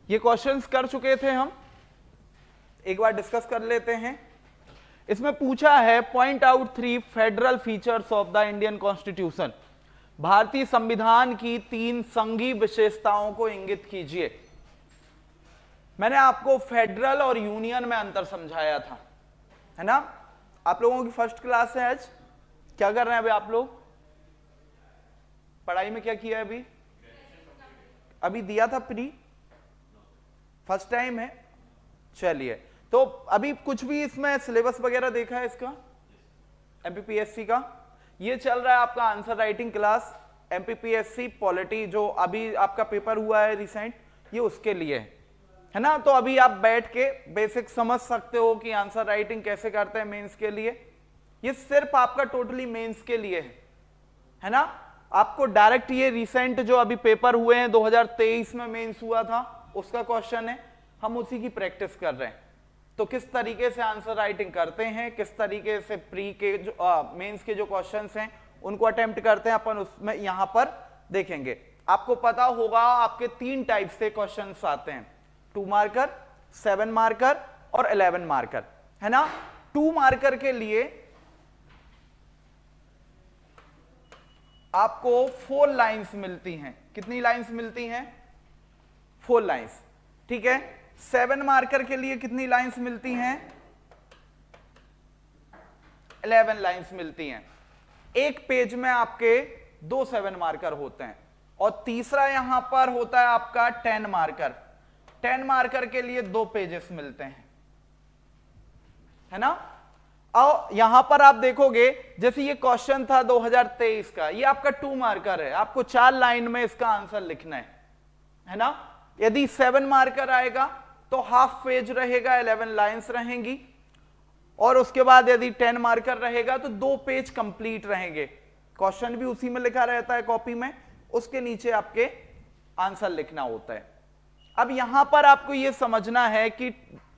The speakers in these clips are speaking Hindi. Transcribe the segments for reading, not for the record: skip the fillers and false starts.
ये क्वेश्चंस कर चुके थे हम, एक बार डिस्कस कर लेते हैं। इसमें पूछा है point out 3 federal features of the Indian constitution, भारतीय संविधान की 3 संघीय विशेषताओं को इंगित कीजिए। मैंने आपको फेडरल और यूनियन में अंतर समझाया था, है ना। आप लोगों की फर्स्ट क्लास है आज। क्या कर रहे हैं अभी आप लोग? पढ़ाई में क्या किया है अभी? अभी दिया था प्री, फर्स्ट टाइम है। चलिए, तो अभी कुछ भी इसमें सिलेबस वगैरह देखा है इसका? एमपीपीएससी का ये चल रहा है आपका answer writing class, MPPSC polity जो अभी आपका पेपर हुआ है रिसेंट, ये उसके लिए है ना। तो अभी आप बैठ के बेसिक समझ सकते हो कि आंसर राइटिंग कैसे करते हैं मेंस के लिए। ये सिर्फ आपका टोटली मेंस के लिए है ना। आपको डायरेक्ट ये रिसेंट जो अभी पेपर हुए हैं 2023 में मेंस हुआ था, उसका क्वेश्चन है, हम उसी की प्रैक्टिस कर रहे हैं। तो किस तरीके से आंसर राइटिंग करते हैं, किस तरीके से प्री के जो मेंस के जो क्वेश्चंस हैं उनको अटेम्प्ट करते हैं अपन, उसमें यहां पर देखेंगे। आपको पता होगा आपके 3 टाइप से क्वेश्चंस आते हैं, 2 मार्कर, 7 मार्कर और 11 मार्कर, है ना। 2 मार्कर के लिए आपको 4 लाइंस मिलती हैं। कितनी लाइंस मिलती हैं? 4 लाइंस, ठीक है। 7 मार्कर के लिए कितनी लाइंस मिलती हैं? 11 लाइंस मिलती हैं। एक पेज में आपके 2 7 मार्कर होते हैं, और तीसरा यहां पर होता है आपका 10 मार्कर। 10 मार्कर के लिए 2 पेजेस मिलते हैं, है ना। और यहां पर आप देखोगे जैसे ये क्वेश्चन था 2023 का, ये आपका 2 मार्कर है, आपको 4 लाइन में इसका आंसर लिखना है ना। यदि 7 मार्कर आएगा तो हाफ पेज रहेगा, 11 लाइंस रहेंगी, और उसके बाद यदि 10 मार्कर रहेगा तो 2 पेज कंप्लीट रहेंगे। क्वेश्चन भी उसी में लिखा रहता है कॉपी में, उसके नीचे आपके आंसर लिखना होता है। अब यहां पर आपको यह समझना है कि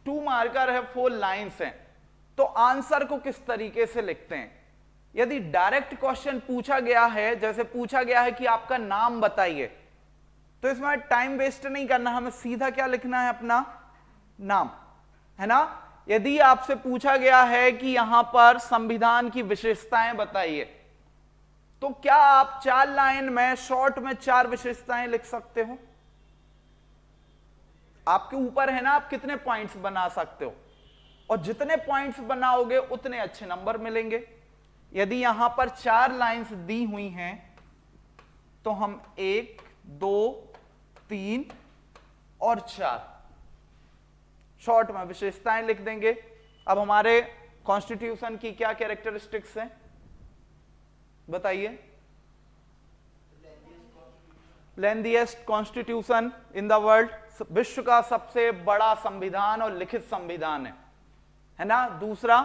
2 मार्कर है, 4 लाइंस हैं, तो आंसर को किस तरीके से लिखते हैं। यदि डायरेक्ट क्वेश्चन पूछा गया है, जैसे पूछा गया है कि आपका नाम बताइए, तो इसमें टाइम वेस्ट नहीं करना, हमें सीधा क्या लिखना है, अपना नाम, है ना। यदि आपसे पूछा गया है कि यहां पर संविधान की विशेषताएं बताइए, तो क्या आप 4 लाइन में शॉर्ट में 4 विशेषताएं लिख सकते हो? आपके ऊपर है ना, आप कितने पॉइंट्स बना सकते हो, और जितने पॉइंट्स बनाओगे उतने अच्छे नंबर मिलेंगे। यदि यहां पर 4 लाइंस दी हुई हैं तो हम 1 2 3 और 4 शॉर्ट में विशेषताएं लिख देंगे। अब हमारे कॉन्स्टिट्यूशन की क्या कैरेक्टरिस्टिक्स हैं बताइए? Lengthiest constitution in the world, विश्व का सबसे बड़ा संविधान और लिखित संविधान है ना। दूसरा,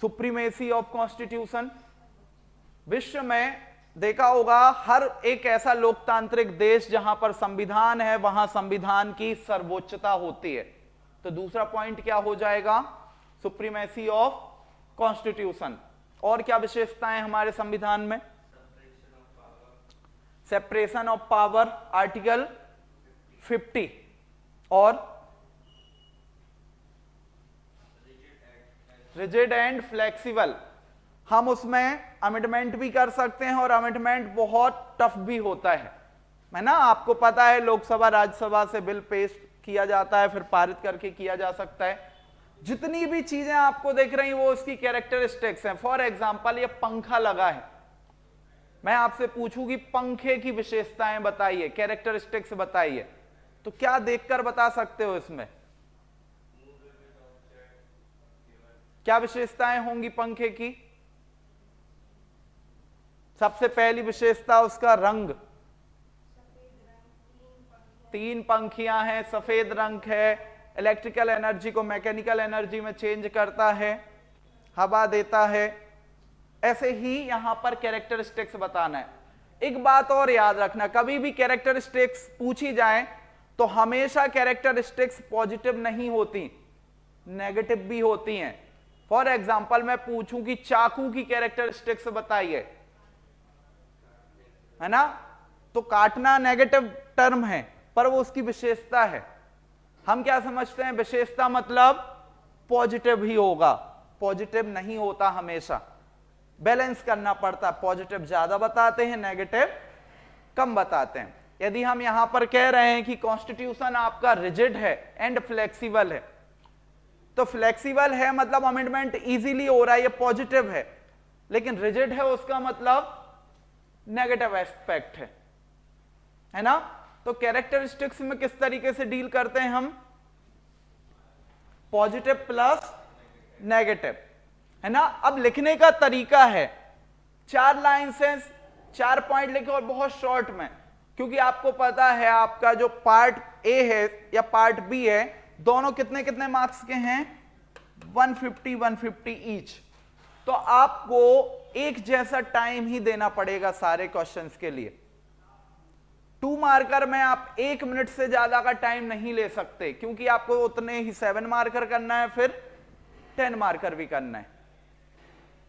सुप्रीमेसी ऑफ कॉन्स्टिट्यूशन, विश्व में देखा होगा हर एक ऐसा लोकतांत्रिक देश जहां पर संविधान है वहां संविधान की सर्वोच्चता होती है। तो दूसरा पॉइंट क्या हो जाएगा? Supremacy of constitution. और क्या विशेषताएं हमारे संविधान में? सेपरेशन ऑफ पावर, आर्टिकल 50, और रिजिड एंड फ्लेक्सिबल। हम उसमें अमेंडमेंट भी कर सकते हैं, और अमेंडमेंट बहुत टफ भी होता है ना। आपको पता है लोकसभा राज्यसभा से बिल पेश किया जाता है, फिर पारित करके किया जा सकता है। जितनी भी चीजें आपको दिख रही वो उसकी कैरेक्टरिस्टिक्स हैं। फॉर एग्जांपल ये पंखा लगा है, मैं आपसे पूछूंगी पंखे की विशेषताएं बताइए, कैरेक्टरिस्टिक्स बताइए, तो क्या देखकर बता सकते हो इसमें क्या विशेषताएं होंगी पंखे की? सबसे पहली विशेषता उसका रंग, 3 पंखियां हैं, सफेद रंग है, इलेक्ट्रिकल एनर्जी को मैकेनिकल एनर्जी में चेंज करता है, हवा देता है। ऐसे ही यहां पर कैरेक्टरिस्टिक्स बताना है। एक बात और याद रखना, कभी भी कैरेक्टरिस्टिक्स पूछी जाए तो हमेशा कैरेक्टरिस्टिक्स पॉजिटिव नहीं होती, नेगेटिव भी होती हैं। फॉर एग्जाम्पल मैं पूछूं कि चाकू की कैरेक्टरिस्टिक्स बताइए, है ना, तो काटना नेगेटिव टर्म है, पर वो उसकी विशेषता है। हम क्या समझते हैं, विशेषता मतलब पॉजिटिव ही होगा, पॉजिटिव नहीं होता, हमेशा बैलेंस करना पड़ता, पॉजिटिव ज्यादा बताते हैं, नेगेटिव कम बताते हैं। यदि हम यहां पर कह रहे हैं कि कॉन्स्टिट्यूशन आपका रिजिड है एंड फ्लेक्सिबल है, तो फ्लेक्सिबल है मतलब अमेंडमेंट इजीली हो रहा है, ये पॉजिटिव है, लेकिन रिजिड है उसका मतलब नेगेटिव एस्पेक्ट है ना। तो कैरेक्टरिस्टिक्स में किस तरीके से डील करते हैं हम, पॉजिटिव प्लस नेगेटिव, है ना। अब लिखने का तरीका है, 4 लाइन से 4 पॉइंट लिखे और बहुत शॉर्ट में, क्योंकि आपको पता है आपका जो पार्ट ए है या पार्ट बी है, दोनों कितने कितने मार्क्स के हैं, 150 ईच। तो आपको एक जैसा टाइम ही देना पड़ेगा सारे क्वेश्चंस के लिए। 2 मार्कर में आप 1 मिनट से ज्यादा का टाइम नहीं ले सकते, क्योंकि आपको उतने ही 7 मार्कर करना है, फिर 10 मार्कर भी करना है।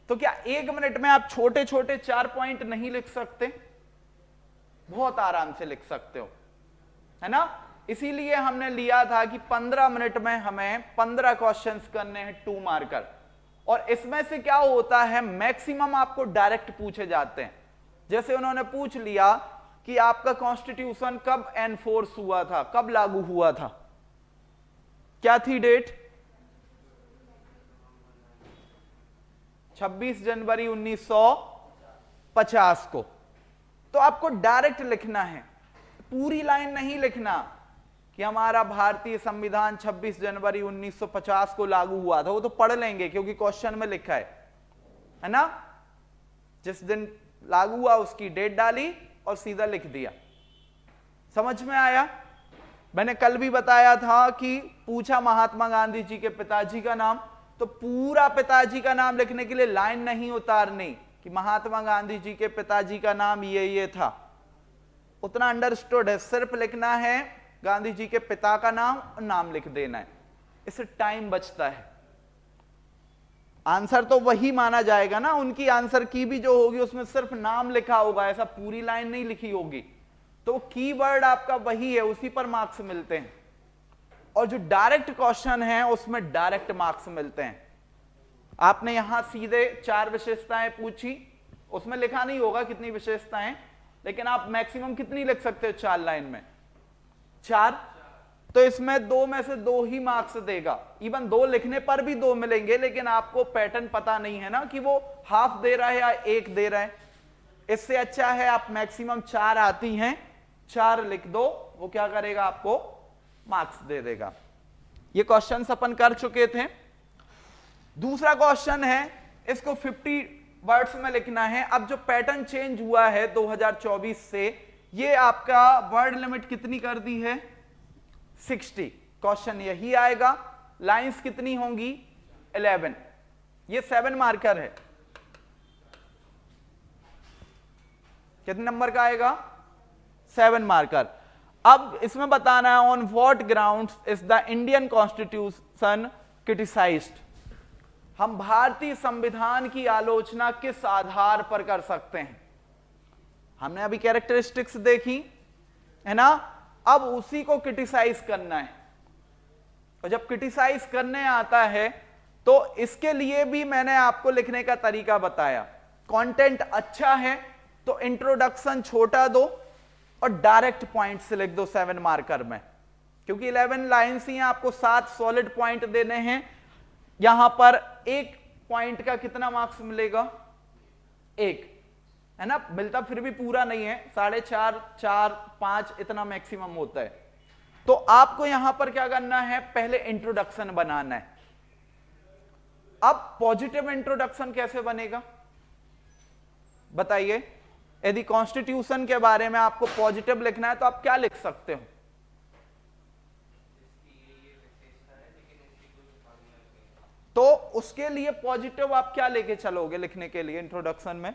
तो क्या 1 मिनट में आप छोटे छोटे 4 पॉइंट नहीं लिख सकते, बहुत आराम से लिख सकते हो, है ना। इसीलिए हमने लिया था कि 15 मिनट में हमें 15 क्वेश्चंस करने हैं 2 मार्कर, और इसमें से क्या होता है, मैक्सिमम आपको डायरेक्ट पूछे जाते हैं। जैसे उन्होंने पूछ लिया कि आपका कॉन्स्टिट्यूशन कब एनफोर्स हुआ था, कब लागू हुआ था, क्या थी डेट, 26 जनवरी 1950 को। तो आपको डायरेक्ट लिखना है, पूरी लाइन नहीं लिखना कि हमारा भारतीय संविधान 26 जनवरी 1950 को लागू हुआ था, वो तो पढ़ लेंगे क्योंकि क्वेश्चन में लिखा है ना। जिस दिन लागू हुआ उसकी डेट डाली और सीधा लिख दिया। समझ में आया। मैंने कल भी बताया था कि पूछा महात्मा गांधी जी के पिताजी का नाम, तो पूरा पिताजी का नाम लिखने के लिए लाइन नहीं उतारनी कि महात्मा गांधी जी के पिताजी का नाम ये था, उतना अंडरस्टूड है। सिर्फ लिखना है गांधी जी के पिता का नाम और नाम लिख देना है, इससे टाइम बचता है। आंसर तो वही माना जाएगा ना, उनकी आंसर की भी जो होगी उसमें सिर्फ नाम लिखा होगा, ऐसा पूरी लाइन नहीं लिखी होगी। तो कीवर्ड आपका वही है, उसी पर मार्क्स मिलते हैं। और जो डायरेक्ट क्वेश्चन है उसमें डायरेक्ट मार्क्स मिलते हैं। आपने यहां सीधे 4 विशेषताएं पूछी, उसमें लिखा नहीं होगा कितनी विशेषताएं, लेकिन आप मैक्सिमम कितनी लिख सकते हो 4 लाइन में, 4। तो इसमें 2 में से 2 ही मार्क्स देगा। इवन 2 लिखने पर भी 2 मिलेंगे, लेकिन आपको पैटर्न पता नहीं है ना कि वो हाफ दे रहा है या 1 दे रहा है। इससे अच्छा है आप मैक्सिमम 4 आती हैं, 4 लिख दो, वो क्या करेगा, आपको मार्क्स दे देगा। ये क्वेश्चन अपन कर चुके थे। दूसरा क्वेश्चन है, इसको 50 वर्ड्स में लिखना है। अब जो पैटर्न चेंज हुआ है 2024 से, ये आपका वर्ड लिमिट कितनी कर दी है, 60। क्वेश्चन यही आएगा। लाइंस कितनी होंगी, 11। ये 7 मार्कर है, कितने नंबर का आएगा, 7 मार्कर। अब इसमें बताना है, on what grounds is the Indian constitution criticised. हम भारतीय संविधान की आलोचना किस आधार पर कर सकते हैं। हमने अभी कैरेक्टरिस्टिक्स देखी है ना, अब उसी को क्रिटिसाइज करना है। और जब क्रिटिसाइज करने आता है तो इसके लिए भी मैंने आपको लिखने का तरीका बताया। कंटेंट अच्छा है तो इंट्रोडक्शन छोटा दो और डायरेक्ट पॉइंट से लिख दो 7 मार्कर में, क्योंकि 11 लाइन्स ही हैं, आपको 7 सॉलिड पॉइंट देने हैं। यहां पर एक पॉइंट का कितना मार्क्स मिलेगा, 1, है ना। मिलता फिर भी पूरा नहीं है, 4.5, 4, 5 इतना मैक्सिमम होता है। तो आपको यहां पर क्या करना है, पहले इंट्रोडक्शन बनाना है। अब पॉजिटिव इंट्रोडक्शन कैसे बनेगा बताइए। यदि कॉन्स्टिट्यूशन के बारे में आपको पॉजिटिव लिखना है तो आप क्या लिख सकते हो, तो उसके लिए पॉजिटिव आप क्या लेके चलोगे लिखने के लिए इंट्रोडक्शन में।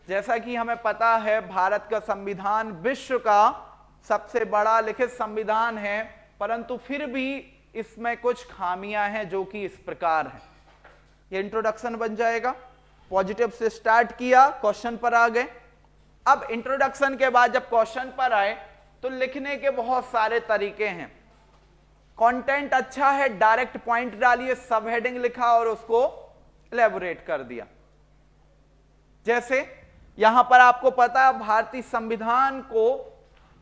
जैसा कि हमें पता है भारत का संविधान विश्व का सबसे बड़ा लिखित संविधान है, परंतु फिर भी इसमें कुछ खामियां हैं जो कि इस प्रकार हैं। ये इंट्रोडक्शन बन जाएगा। पॉजिटिव से स्टार्ट किया, क्वेश्चन पर आ गए। अब इंट्रोडक्शन के बाद जब क्वेश्चन पर आए तो लिखने के बहुत सारे तरीके हैं। कंटेंट अच्छा है, डायरेक्ट पॉइंट डालिए, सब हेडिंग लिखा और उसको इलेबोरेट कर दिया। जैसे यहां पर आपको पता है भारतीय संविधान को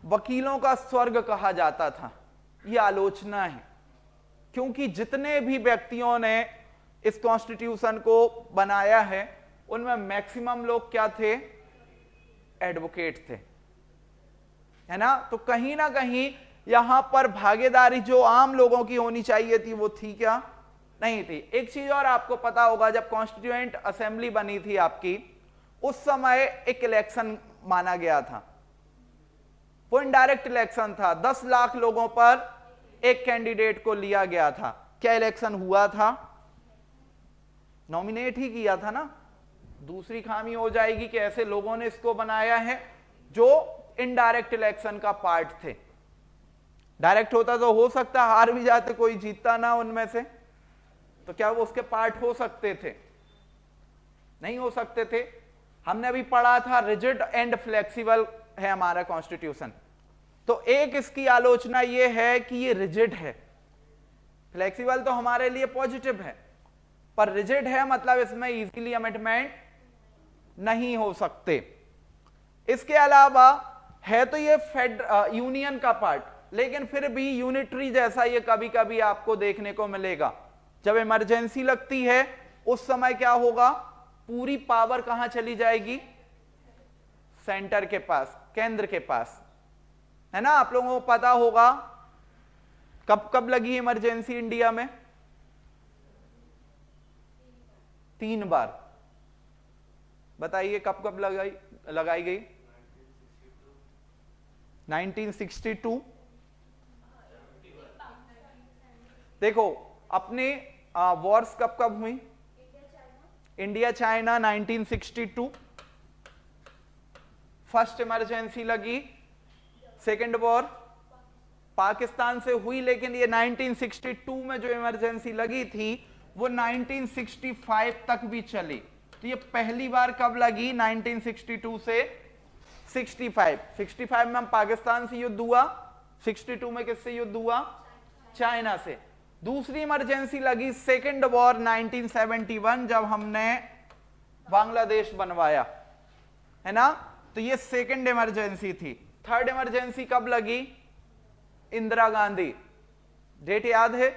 वकीलों का स्वर्ग कहा जाता था, यह आलोचना है, क्योंकि जितने भी व्यक्तियों ने इस कॉन्स्टिट्यूशन को बनाया है उनमें मैक्सिमम लोग क्या थे, एडवोकेट थे, है ना। तो कहीं ना कहीं यहां पर भागीदारी जो आम लोगों की होनी चाहिए थी वो थी क्या, नहीं थी। एक चीज और आपको पता होगा, जब कॉन्स्टिट्यूएंट असेंबली बनी थी आपकी, उस समय एक इलेक्शन माना गया था, वो इनडायरेक्ट इलेक्शन था। 10 लाख लोगों पर एक कैंडिडेट को लिया गया था। क्या इलेक्शन हुआ था, नॉमिनेट ही किया था ना। दूसरी खामी हो जाएगी कि ऐसे लोगों ने इसको बनाया है जो इनडायरेक्ट इलेक्शन का पार्ट थे। डायरेक्ट होता तो हो सकता हार भी जाते, कोई जीतता ना उनमें से, तो क्या वो उसके पार्ट हो सकते थे, नहीं हो सकते थे। हमने अभी पढ़ा था रिजिड एंड फ्लेक्सिबल है हमारा कॉन्स्टिट्यूशन, तो एक इसकी आलोचना ये है कि ये रिजिड है। फ्लेक्सिबल तो हमारे लिए पॉजिटिव है, पर रिजिड है मतलब इसमें इजीली अमेंडमेंट नहीं हो सकते। इसके अलावा है तो ये यूनियन का पार्ट, लेकिन फिर भी यूनिटरी जैसा ये कभी कभी आपको देखने को मिलेगा। जब इमरजेंसी लगती है उस समय क्या होगा, पूरी पावर कहां चली जाएगी, सेंटर के पास, केंद्र के पास, है ना। आप लोगों को पता होगा कब कब लगी इमरजेंसी इंडिया में, 3 बार। बताइए कब कब लगाई गई। 1962, देखो अपने वॉर्स कब कब हुई, इंडिया चाइना 1962 फर्स्ट इमरजेंसी लगी, सेकेंड वॉर पाकिस्तान से हुई, लेकिन ये 1962 में जो इमरजेंसी लगी थी वो 1965 तक भी चली। तो ये पहली बार कब लगी, 1962 से 65 में हम पाकिस्तान से युद्ध हुआ, 62 में किससे युद्ध हुआ, चाइना से। दूसरी इमरजेंसी लगी सेकेंड वॉर 1971 जब हमने बांग्लादेश बनवाया, है ना। तो ये सेकेंड इमरजेंसी थी। थर्ड इमरजेंसी कब लगी, इंदिरा गांधी, डेट याद है,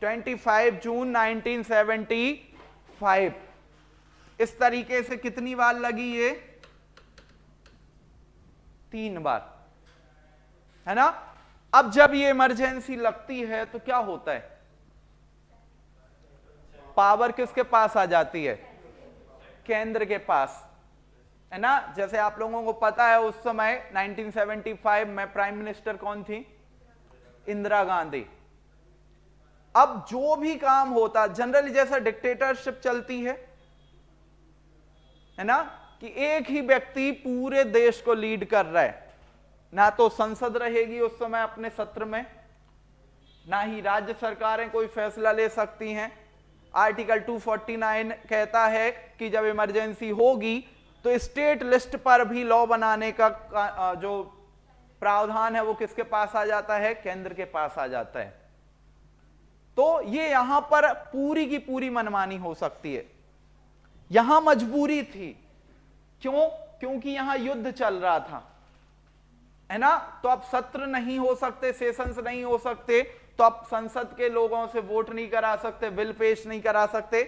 25 जून 1975। इस तरीके से कितनी बार लगी ये, 3 बार, है ना। अब जब ये इमरजेंसी लगती है तो क्या होता है, पावर किसके पास आ जाती है, केंद्र के पास, है ना। जैसे आप लोगों को पता है उस समय 1975 में प्राइम मिनिस्टर कौन थी, इंदिरा गांधी। अब जो भी काम होता, जनरली जैसा डिक्टेटरशिप चलती है ना, कि एक ही व्यक्ति पूरे देश को लीड कर रहा है, ना तो संसद रहेगी उस समय अपने सत्र में, ना ही राज्य सरकारें कोई फैसला ले सकती हैं। आर्टिकल 249 कहता है कि जब इमरजेंसी होगी तो स्टेट लिस्ट पर भी लॉ बनाने का जो प्रावधान है वो किसके पास आ जाता है, केंद्र के पास आ जाता है। तो ये यहां पर पूरी की पूरी मनमानी हो सकती है। यहां मजबूरी थी, क्यों, क्योंकि यहां युद्ध चल रहा था, है ना। तो अब सत्र नहीं हो सकते, सेशंस नहीं हो सकते, तो अब संसद के लोगों से वोट नहीं करा सकते, बिल पेश नहीं करा सकते,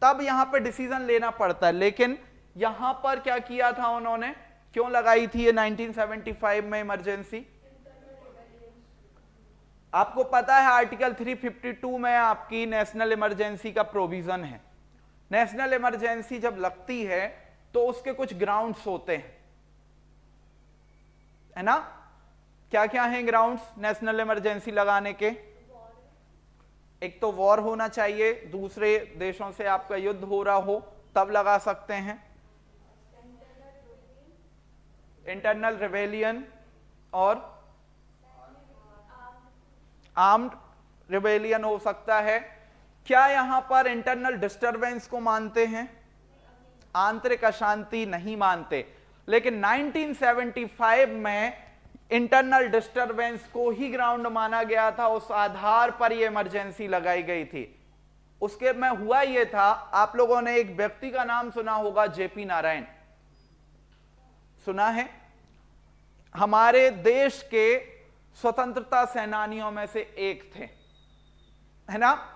तब यहां पे डिसीजन लेना पड़ता है। लेकिन यहां पर क्या किया था उन्होंने, क्यों लगाई थी ये 1975 में इमरजेंसी, आपको पता है आर्टिकल 352 में आपकी नेशनल इमरजेंसी का प्रोविजन है। नेशनल इमरजेंसी जब लगती है तो उसके कुछ ग्राउंड्स होते हैं, है ना। क्या क्या हैं ग्राउंड्स नेशनल इमरजेंसी लगाने के, एक तो वॉर होना चाहिए, दूसरे देशों से आपका युद्ध हो रहा हो तब लगा सकते हैं, इंटरनल रिबेलियन और आर्म्ड रिबेलियन हो सकता है, क्या यहां पर इंटरनल डिस्टरबेंस को मानते हैं? आंतरिक अशांति नहीं मानते, लेकिन 1975 में इंटरनल डिस्टरबेंस को ही ग्राउंड माना गया था, उस आधार पर यह इमरजेंसी लगाई गई थी। उसके में हुआ यह था, आप लोगों ने एक व्यक्ति का नाम सुना होगा, जेपी नारायण, सुना है? हमारे देश के स्वतंत्रता सेनानियों में से एक थे, है ना?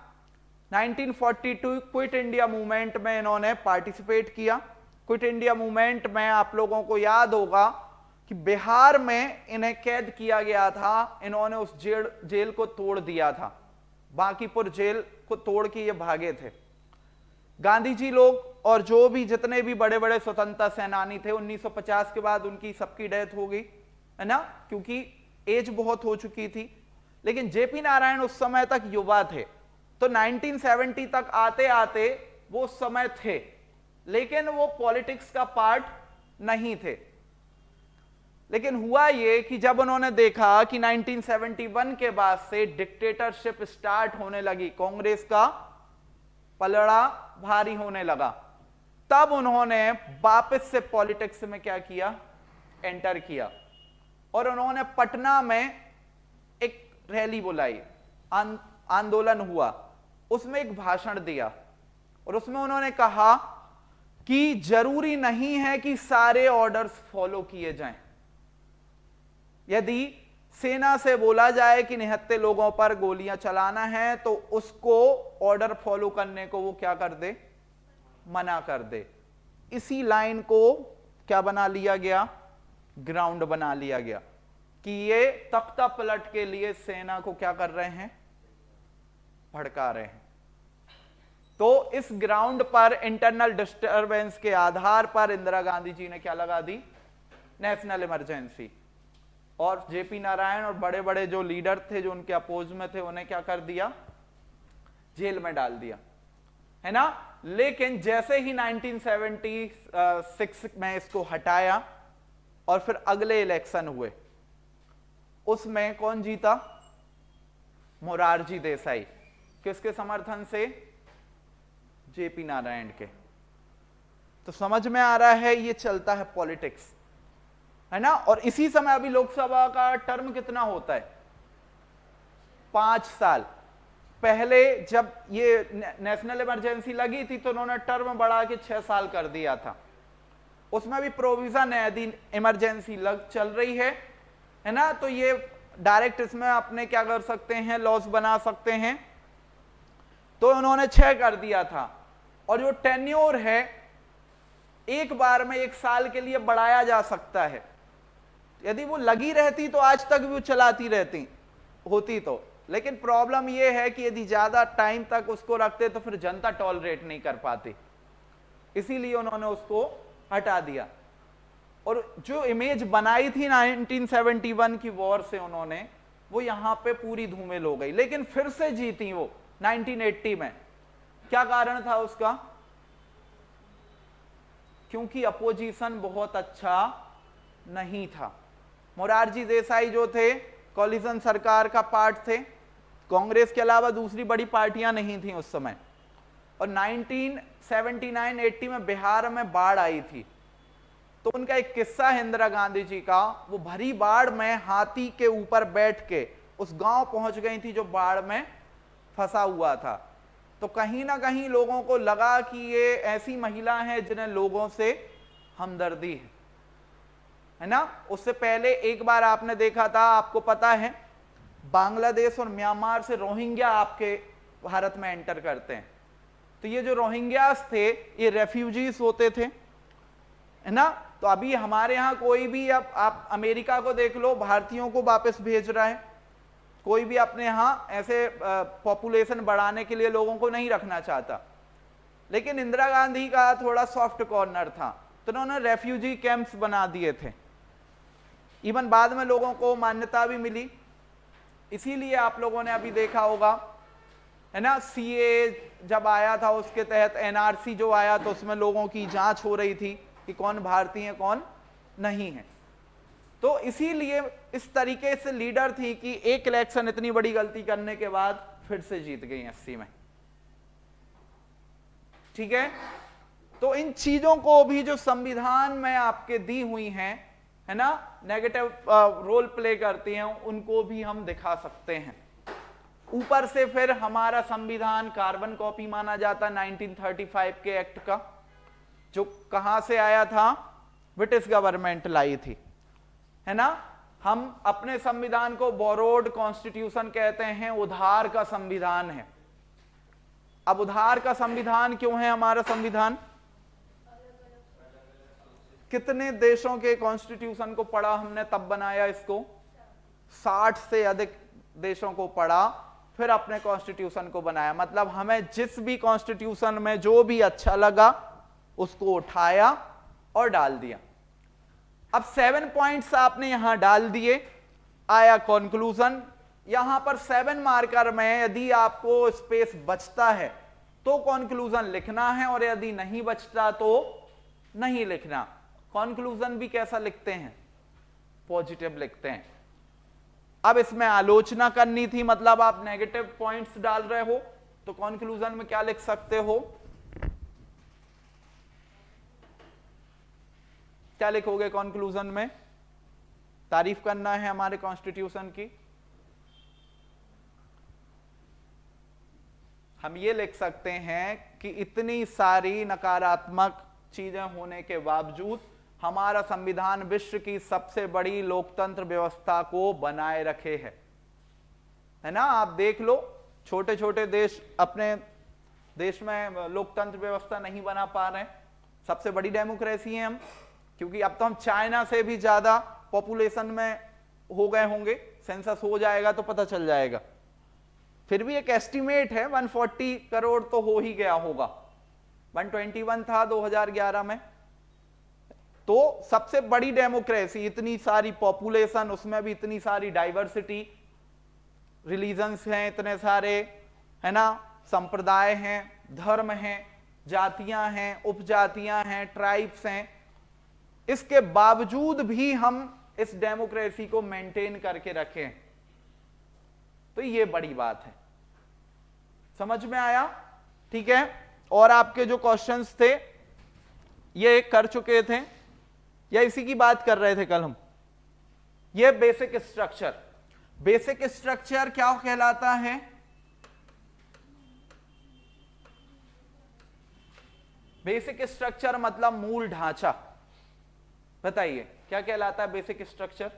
1942 क्विट इंडिया मूवमेंट में इन्होंने पार्टिसिपेट किया। क्विट इंडिया मूवमेंट में आप लोगों को याद होगा कि बिहार में इन्हें कैद किया गया था, इन्होंने उस जेल को तोड़ दिया था, बांकीपुर जेल को तोड़ के ये भागे थे। गांधी जी लोग और जो भी जितने भी बड़े बड़े स्वतंत्रता सेनानी थे, 1950 के बाद उनकी सबकी डेथ हो गई, है ना, क्योंकि एज बहुत हो चुकी थी। लेकिन जेपी नारायण उस समय तक युवा थे, तो 1970 तक आते आते वो उस समय थे, लेकिन वो पॉलिटिक्स का पार्ट नहीं थे। लेकिन हुआ ये कि जब उन्होंने देखा कि 1971 के बाद से डिक्टेटरशिप स्टार्ट होने लगी, कांग्रेस का पलड़ा भारी होने लगा, तब उन्होंने वापस से पॉलिटिक्स में क्या किया, एंटर किया। और उन्होंने पटना में एक रैली बुलाई, आंदोलन हुआ, उसमें एक भाषण दिया और उसमें उन्होंने कहा कि जरूरी नहीं है कि सारे ऑर्डर्स फॉलो किए जाएं। यदि सेना से बोला जाए कि निहत्थे लोगों पर गोलियां चलाना है, तो उसको ऑर्डर फॉलो करने को वो क्या कर दे, मना कर दे। इसी लाइन को क्या बना लिया गया, ग्राउंड बना लिया गया कि ये तख्ता पलट के लिए सेना को क्या कर रहे हैं, भड़का रहे हैं। तो इस ग्राउंड पर इंटरनल डिस्टरबेंस के आधार पर इंदिरा गांधी जी ने क्या लगा दी, नेशनल इमरजेंसी। और जेपी नारायण और बड़े बड़े जो लीडर थे जो उनके अपोज में थे, उन्हें क्या कर दिया, जेल में डाल दिया, है ना। लेकिन जैसे ही 1976 में इसको हटाया और फिर अगले इलेक्शन हुए, उसमें कौन जीता, मोरारजी देसाई। किसके समर्थन से, जेपी नारायण के। तो समझ में आ रहा है ये चलता है पॉलिटिक्स, है ना। और इसी समय अभी लोकसभा का टर्म कितना होता है, 5 साल। पहले जब ये नेशनल इमरजेंसी लगी थी तो उन्होंने टर्म बढ़ा के 6 साल कर दिया था। उसमें भी प्रोविजन है, यदि इमरजेंसी चल रही है ना, तो ये डायरेक्ट इसमें अपने क्या कर सकते हैं, लॉस बना सकते हैं। तो उन्होंने 6 कर दिया था। और जो टेन्योर है, एक बार में 1 साल के लिए बढ़ाया जा सकता है। यदि वो लगी रहती तो आज तक भी वो चलाती रहती होती तो। लेकिन प्रॉब्लम ये है कि यदि ज्यादा टाइम तक उसको रखते तो फिर जनता टॉलरेट नहीं कर पाती, इसीलिए उन्होंने उसको हटा दिया। और जो इमेज बनाई थी 1971 की वॉर से उन्होंने, वो यहां पे पूरी धूमिल हो गई। लेकिन फिर से जीती वो 1980 में। क्या कारण था उसका, क्योंकि अपोजिशन बहुत अच्छा नहीं था। मोरारजी देसाई जो थे कोलिशन सरकार का पार्ट थे, कांग्रेस के अलावा दूसरी बड़ी पार्टियां नहीं थी उस समय। और 1979-80 में बिहार में बाढ़ आई थी, तो उनका एक किस्सा है इंदिरा गांधी जी का। वो भरी बाढ़ में हाथी के ऊपर बैठ के उस गांव पहुंच गई थी जो बाढ़ में फंसा हुआ था। तो कहीं ना कहीं लोगों को लगा कि ये ऐसी महिला है जिन्हें लोगों से हमदर्दी है ना। उससे पहले एक बार आपने देखा था, आपको पता है, बांग्लादेश और म्यांमार से रोहिंग्या आपके भारत में एंटर करते हैं। तो ये जो रोहिंग्यास थे, ये रेफ्यूजीज होते थे, है ना। तो अभी हमारे यहाँ कोई भी, अब आप अमेरिका को देख लो, भारतीयों को वापस भेज रहा है। कोई भी अपने यहाँ ऐसे पॉपुलेशन बढ़ाने के लिए लोगों को नहीं रखना चाहता। लेकिन इंदिरा गांधी का थोड़ा सॉफ्ट कॉर्नर था, तो उन्होंने रेफ्यूजी कैंप्स बना दिए थे। इवन बाद में लोगों को मान्यता भी मिली। इसीलिए आप लोगों ने अभी देखा होगा, है ना, सीए जब आया था उसके तहत एनआरसी जो आया, तो उसमें लोगों की जांच हो रही थी कि कौन भारतीय है कौन नहीं है। तो इसीलिए इस तरीके से लीडर थी कि एक इलेक्शन इतनी बड़ी गलती करने के बाद फिर से जीत गई 80 में, ठीक है। तो इन चीजों को भी जो संविधान में आपके दी हुई हैं, है ना, नेगेटिव रोल प्ले करती हैं, उनको भी हम दिखा सकते हैं। ऊपर से फिर हमारा संविधान कार्बन कॉपी माना जाता 1935 के एक्ट का, जो कहां से आया था, ब्रिटिश गवर्नमेंट लाई थी, है ना। हम अपने संविधान को बोरोड कॉन्स्टिट्यूशन कहते हैं, उधार का संविधान है। अब उधार का संविधान क्यों है हमारा संविधान? कितने देशों के कॉन्स्टिट्यूशन को पढ़ा हमने, तब बनाया इसको? 60 से अधिक देशों को पढ़ा, फिर अपने कॉन्स्टिट्यूशन को बनाया। मतलब हमें जिस भी कॉन्स्टिट्यूशन में जो भी अच्छा लगा उसको उठाया और डाल दिया। अब 7 पॉइंट्स आपने यहां डाल दिए, आया कंक्लूजन। यहां पर 7 मार्कर में यदि आपको स्पेस बचता है तो कंक्लूजन लिखना है, और यदि नहीं बचता तो नहीं लिखना। कंक्लूजन भी कैसा लिखते हैं? पॉजिटिव लिखते हैं। अब इसमें आलोचना करनी थी, मतलब आप नेगेटिव पॉइंट्स डाल रहे हो, तो कंक्लूजन में क्या लिख सकते हो? क्या लिखोगे कंक्लूजन में? तारीफ करना है हमारे कॉन्स्टिट्यूशन की। हम ये लिख सकते हैं कि इतनी सारी नकारात्मक चीजें होने के बावजूद हमारा संविधान विश्व की सबसे बड़ी लोकतंत्र व्यवस्था को बनाए रखे है ना। आप देख लो, छोटे छोटे देश अपने देश में लोकतंत्र व्यवस्था नहीं बना पा रहे हैं। सबसे बड़ी डेमोक्रेसी है हम, क्योंकि अब तो हम चाइना से भी ज्यादा पॉपुलेशन में हो गए होंगे, सेंसस हो जाएगा तो पता चल जाएगा। फिर भी एक एस्टिमेट है 140 करोड़ तो हो ही गया होगा, 121 था 2011 में। तो सबसे बड़ी डेमोक्रेसी, इतनी सारी पॉपुलेशन, उसमें भी इतनी सारी डाइवर्सिटी, रिलीजन्स हैं इतने सारे, है ना, संप्रदाय हैं, धर्म हैं, जातियां हैं, उपजातियां हैं, ट्राइब्स हैं। इसके बावजूद भी हम इस डेमोक्रेसी को मेंटेन करके रखें, तो ये बड़ी बात है। समझ में आया? ठीक है। और आपके जो क्वेश्चंस थे ये कर चुके थे, या इसी की बात कर रहे थे कल हम? ये बेसिक स्ट्रक्चर। बेसिक स्ट्रक्चर क्या कहलाता है? बेसिक स्ट्रक्चर मतलब मूल ढांचा। बताइए क्या कहलाता है बेसिक स्ट्रक्चर?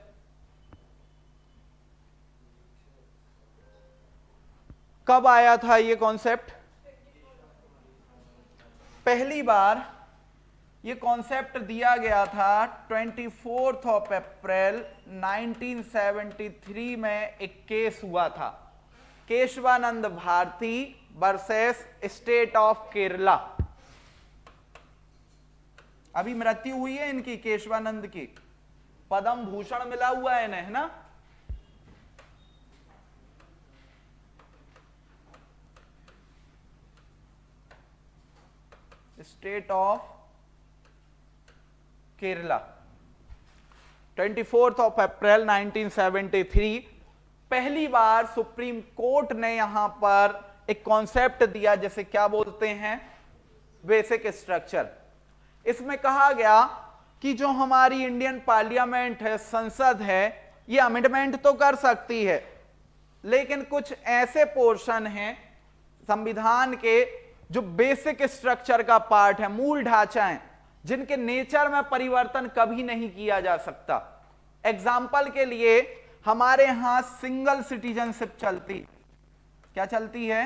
कब आया था ये कॉन्सेप्ट? पहली बार ये कॉन्सेप्ट दिया गया था 24 अप्रैल 1973 में। एक केस हुआ था, Kesavananda Bharati versus state of Kerala. अभी मृत्यु हुई है इनकी, केशवानंद की, पद्म भूषण मिला हुआ है इन्हें, है ना। स्टेट ऑफ केरला, 24 अप्रैल 1973 पहली बार सुप्रीम कोर्ट ने यहां पर एक कॉन्सेप्ट दिया जिसे क्या बोलते हैं? Basic structure. इसमें कहा गया कि जो हमारी इंडियन पार्लियामेंट है, संसद है, ये अमेंडमेंट तो कर सकती है, लेकिन कुछ ऐसे पोर्शन हैं संविधान के जो बेसिक स्ट्रक्चर का पार्ट है, मूल ढांचा है, जिनके नेचर में परिवर्तन कभी नहीं किया जा सकता। एग्जाम्पल के लिए हमारे यहां सिंगल सिटीजनशिप चलती, क्या चलती है?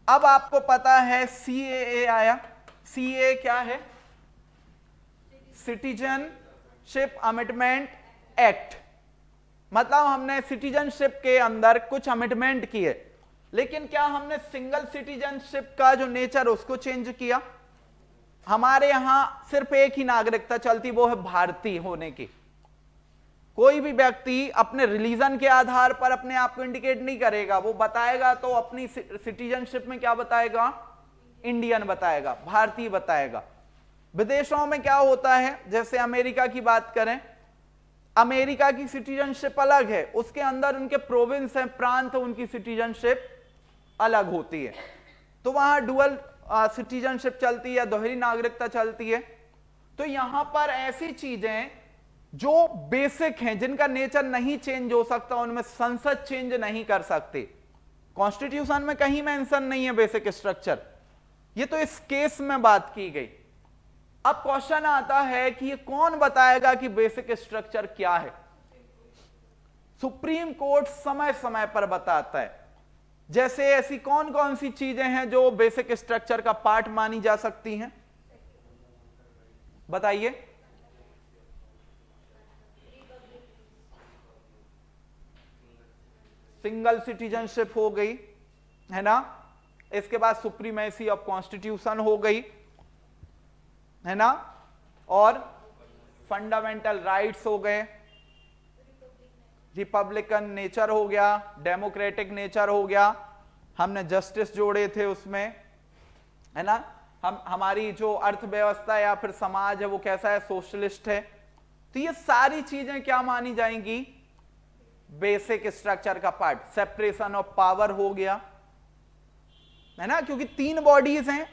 अब आपको पता है सीएए आया। सीएए क्या है? Citizenship amendment act. मतलब हमने सिटीजनशिप के अंदर कुछ अमेंडमेंट किए, लेकिन क्या हमने सिंगल सिटीजनशिप का जो नेचर उसको चेंज किया? हमारे यहां सिर्फ एक ही नागरिकता चलती, वो है भारतीय होने की। कोई भी व्यक्ति अपने रिलीजन के आधार पर अपने आप को इंडिकेट नहीं करेगा, वो बताएगा तो अपनी सिटीजनशिप में क्या बताएगा? इंडियन बताएगा, भारतीय बताएगा। विदेशों में क्या होता है, जैसे अमेरिका की बात करें, अमेरिका की सिटीजनशिप अलग है, उसके अंदर उनके प्रोविंस हैं, प्रांत, उनकी सिटीजनशिप अलग होती है। तो वहां डुअल सिटीजनशिप चलती है, दोहरी नागरिकता चलती है। तो यहां पर ऐसी चीजें जो बेसिक हैं, जिनका नेचर नहीं चेंज हो सकता, उनमें संसद चेंज नहीं कर सकती। कॉन्स्टिट्यूशन में कहीं मेंशन नहीं है बेसिक स्ट्रक्चर, ये तो इस केस में बात की गई। अब क्वेश्चन आता है कि ये कौन बताएगा कि बेसिक स्ट्रक्चर क्या है? सुप्रीम कोर्ट समय समय पर बताता है। जैसे ऐसी कौन कौन सी चीजें हैं जो बेसिक स्ट्रक्चर का पार्ट मानी जा सकती हैं, बताइए। सिंगल सिटीजनशिप हो गई, है ना। इसके बाद सुप्रीमेसी ऑफ कॉन्स्टिट्यूशन हो गई, है ना, और फंडामेंटल राइट्स हो गए, रिपब्लिकन नेचर हो गया, डेमोक्रेटिक नेचर हो गया, हमने जस्टिस जोड़े थे उसमें, है ना। हमारी जो अर्थव्यवस्था या फिर समाज है वो कैसा है, सोशलिस्ट है। तो ये सारी चीजें क्या मानी जाएंगी, बेसिक स्ट्रक्चर का पार्ट। सेपरेशन ऑफ पावर हो गया, है ना, क्योंकि 3 बॉडीज हैं,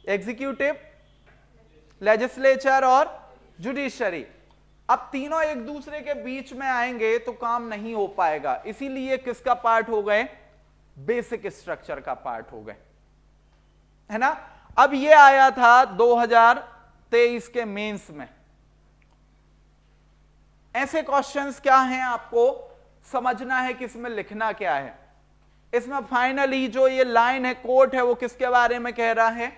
एग्जीक्यूटिव, लेजिस्लेचर और जुडिशरी। अब तीनों एक दूसरे के बीच में आएंगे तो काम नहीं हो पाएगा, इसीलिए किसका पार्ट हो गए, बेसिक स्ट्रक्चर का पार्ट हो गए, है ना। अब ये आया था 2023 के मेंस में। ऐसे क्वेश्चंस क्या हैं, आपको समझना है कि इसमें लिखना क्या है। इसमें फाइनली जो ये लाइन है, कोर्ट है, वो किसके बारे में कह रहा है,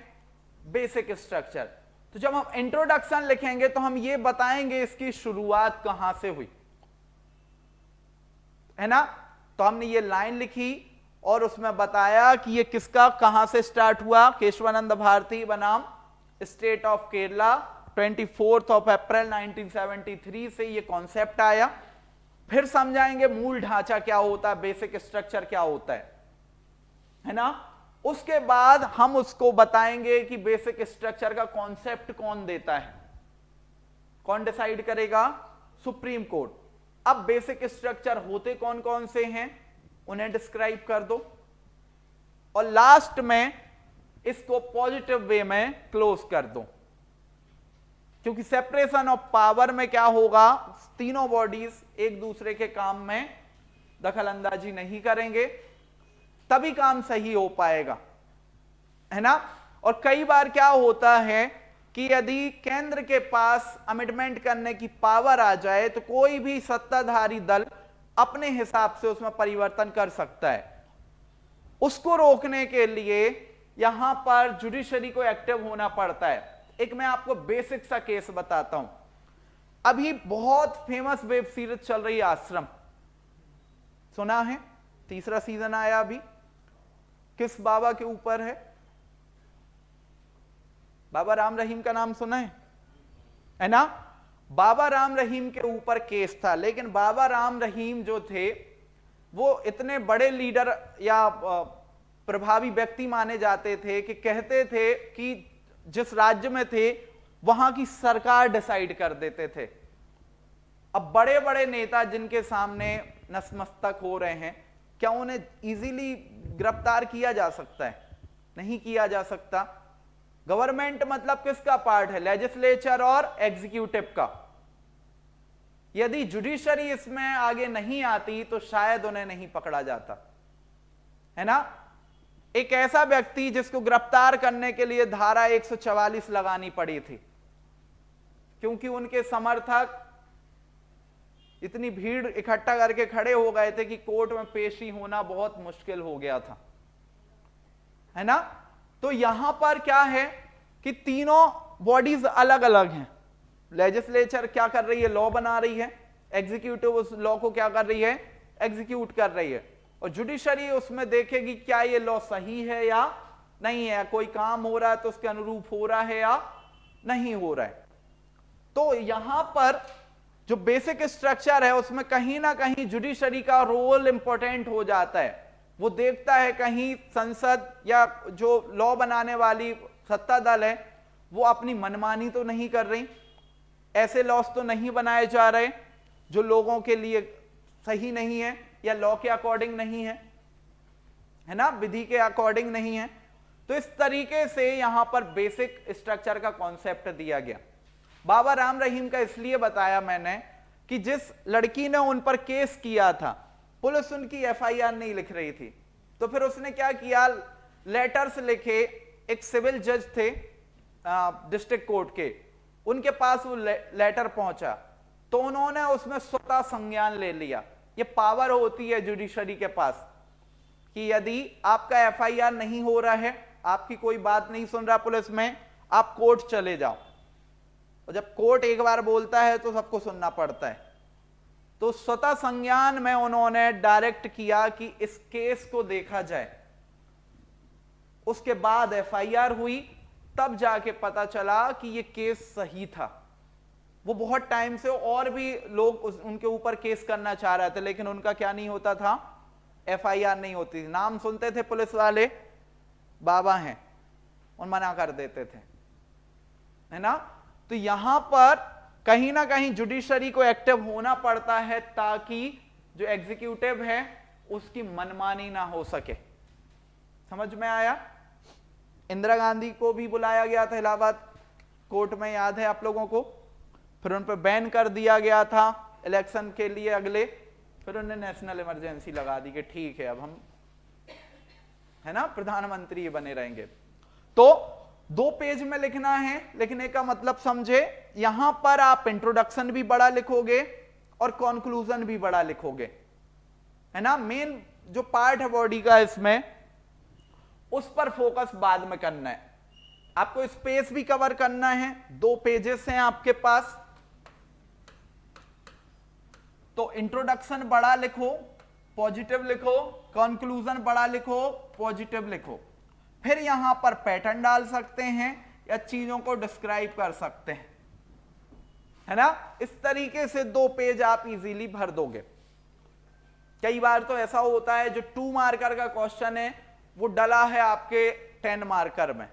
बेसिक स्ट्रक्चर। तो जब हम इंट्रोडक्शन लिखेंगे तो हम ये बताएंगे इसकी शुरुआत कहां से हुई, है ना। तो हमने ये लाइन लिखी और उसमें बताया कि ये किसका, कहां से स्टार्ट हुआ, केशवानंद भारती बनाम स्टेट ऑफ केरला, 24 अप्रैल 1973 से ये कॉन्सेप्ट आया। फिर समझाएंगे मूल ढांचा क्या होता है, बेसिक स्ट्रक्चर क्या होता है ना। उसके बाद हम उसको बताएंगे कि बेसिक स्ट्रक्चर का कॉन्सेप्ट कौन देता है, कौन डिसाइड करेगा, सुप्रीम कोर्ट। अब बेसिक स्ट्रक्चर होते कौन कौन से हैं उन्हें डिस्क्राइब कर दो, और लास्ट में इसको पॉजिटिव वे में क्लोज कर दो। क्योंकि सेपरेशन ऑफ पावर में क्या होगा, तीनों बॉडीज एक दूसरे के काम में दखल अंदाजी नहीं करेंगे, तभी काम सही हो पाएगा, है ना। और कई बार क्या होता है कि यदि केंद्र के पास अमेंडमेंट करने की पावर आ जाए तो कोई भी सत्ताधारी दल अपने हिसाब से उसमें परिवर्तन कर सकता है। उसको रोकने के लिए यहां पर जुडिशरी को एक्टिव होना पड़ता है। एक मैं आपको बेसिक सा केस बताता हूं। अभी बहुत फेमस वेब सीरीज चल रही है आश्रम, सुना है, 3रा सीजन आया अभी। किस बाबा के ऊपर है, बाबा राम रहीम का नाम सुना है ना। बाबा राम रहीम के ऊपर केस था, लेकिन बाबा राम रहीम जो थे वो इतने बड़े लीडर या प्रभावी व्यक्ति माने जाते थे कि कहते थे कि जिस राज्य में थे वहां की सरकार डिसाइड कर देते थे। अब बड़े बड़े नेता जिनके सामने नतमस्तक हो रहे हैं, क्या उन्हें इजीली गिरफ्तार किया जा सकता है, नहीं किया जा सकता। गवर्नमेंट मतलब किसका पार्ट है, लेजिस्लेचर और एग्जीक्यूटिव का। यदि जुडिशरी इसमें आगे नहीं आती तो शायद उन्हें नहीं पकड़ा जाता, है ना। एक ऐसा व्यक्ति जिसको गिरफ्तार करने के लिए धारा 144 लगानी पड़ी थी, क्योंकि उनके समर्थक इतनी भीड़ इकट्ठा करके खड़े हो गए थे कि कोर्ट में पेशी होना बहुत मुश्किल हो गया था, है ना। तो यहां पर क्या है कि तीनों बॉडीज अलग अलग हैं। लेजिस्लेचर क्या कर रही है, लॉ बना रही है, एग्जीक्यूटिव उस लॉ को क्या कर रही है, एग्जीक्यूट कर रही है, और जुडिशरी उसमें देखेगी क्या ये लॉ सही है या नहीं है, कोई काम हो रहा है तो उसके अनुरूप हो रहा है या नहीं हो रहा है। तो यहां पर जो बेसिक स्ट्रक्चर है उसमें कहीं ना कहीं जुडिशरी का रोल इंपॉर्टेंट हो जाता है। वो देखता है कहीं संसद या जो लॉ बनाने वाली सत्ता दल है वो अपनी मनमानी तो नहीं कर रही, ऐसे लॉस तो नहीं बनाए जा रहे जो लोगों के लिए सही नहीं है या लॉ के अकॉर्डिंग नहीं है, है ना, विधि के अकॉर्डिंग नहीं है। तो इस तरीके से यहां पर बेसिक स्ट्रक्चर का कॉन्सेप्ट दिया गया। बाबा राम रहीम का इसलिए बताया मैंने कि जिस लड़की ने उन पर केस किया था, पुलिस उनकी एफआईआर नहीं लिख रही थी, तो फिर उसने क्या किया, लेटर्स लिखे। एक सिविल जज थे डिस्ट्रिक्ट कोर्ट के, उनके पास वो लेटर पहुंचा, तो उन्होंने उसमें स्वतः संज्ञान ले लिया। ये पावर होती है जुडिशरी के पास कि यदि आपका एफआईआर नहीं हो रहा है, आपकी कोई बात नहीं सुन रहा पुलिस में, आप कोर्ट चले जाओ। और जब कोर्ट एक बार बोलता है तो सबको सुनना पड़ता है। तो स्वतः संज्ञान में उन्होंने डायरेक्ट किया कि इस केस को देखा जाए। उसके बाद एफआईआर हुई, तब जाके पता चला कि यह केस सही था। वो बहुत टाइम से और भी लोग उनके ऊपर केस करना चाह रहे थे, लेकिन उनका क्या नहीं होता था, एफआईआर नहीं होती थी। नाम सुनते थे पुलिस वाले, बाबा हैं, और मना कर देते थे, है ना। तो यहां पर कहीं ना कहीं जुडिशरी को एक्टिव होना पड़ता है ताकि जो एग्जीक्यूटिव है उसकी मनमानी ना हो सके। समझ में आया। इंदिरा गांधी को भी बुलाया गया था इलाहाबाद कोर्ट में, याद है आप लोगों को, फिर उन पर बैन कर दिया गया था इलेक्शन के लिए अगले, फिर उन्हें नेशनल इमरजेंसी लगा दी कि ठीक है अब हम, है ना, प्रधानमंत्री बने रहेंगे। तो 2 पेज में लिखना है, लिखने का मतलब समझे, यहां पर आप इंट्रोडक्शन भी बड़ा लिखोगे और कंक्लूजन भी बड़ा लिखोगे, है ना। मेन जो पार्ट है बॉडी का इसमें, उस पर फोकस बाद में करना है। आपको स्पेस भी कवर करना है, 2 पेजेस हैं आपके पास, तो इंट्रोडक्शन बड़ा लिखो, पॉजिटिव लिखो, कंक्लूजन बड़ा लिखो, पॉजिटिव लिखो। फिर यहां पर पैटर्न डाल सकते हैं या चीजों को डिस्क्राइब कर सकते हैं, है ना। इस तरीके से 2 पेज आप इजीली भर दोगे। कई बार तो ऐसा होता है जो 2 मार्कर का क्वेश्चन है वो डला है आपके 10 मार्कर में।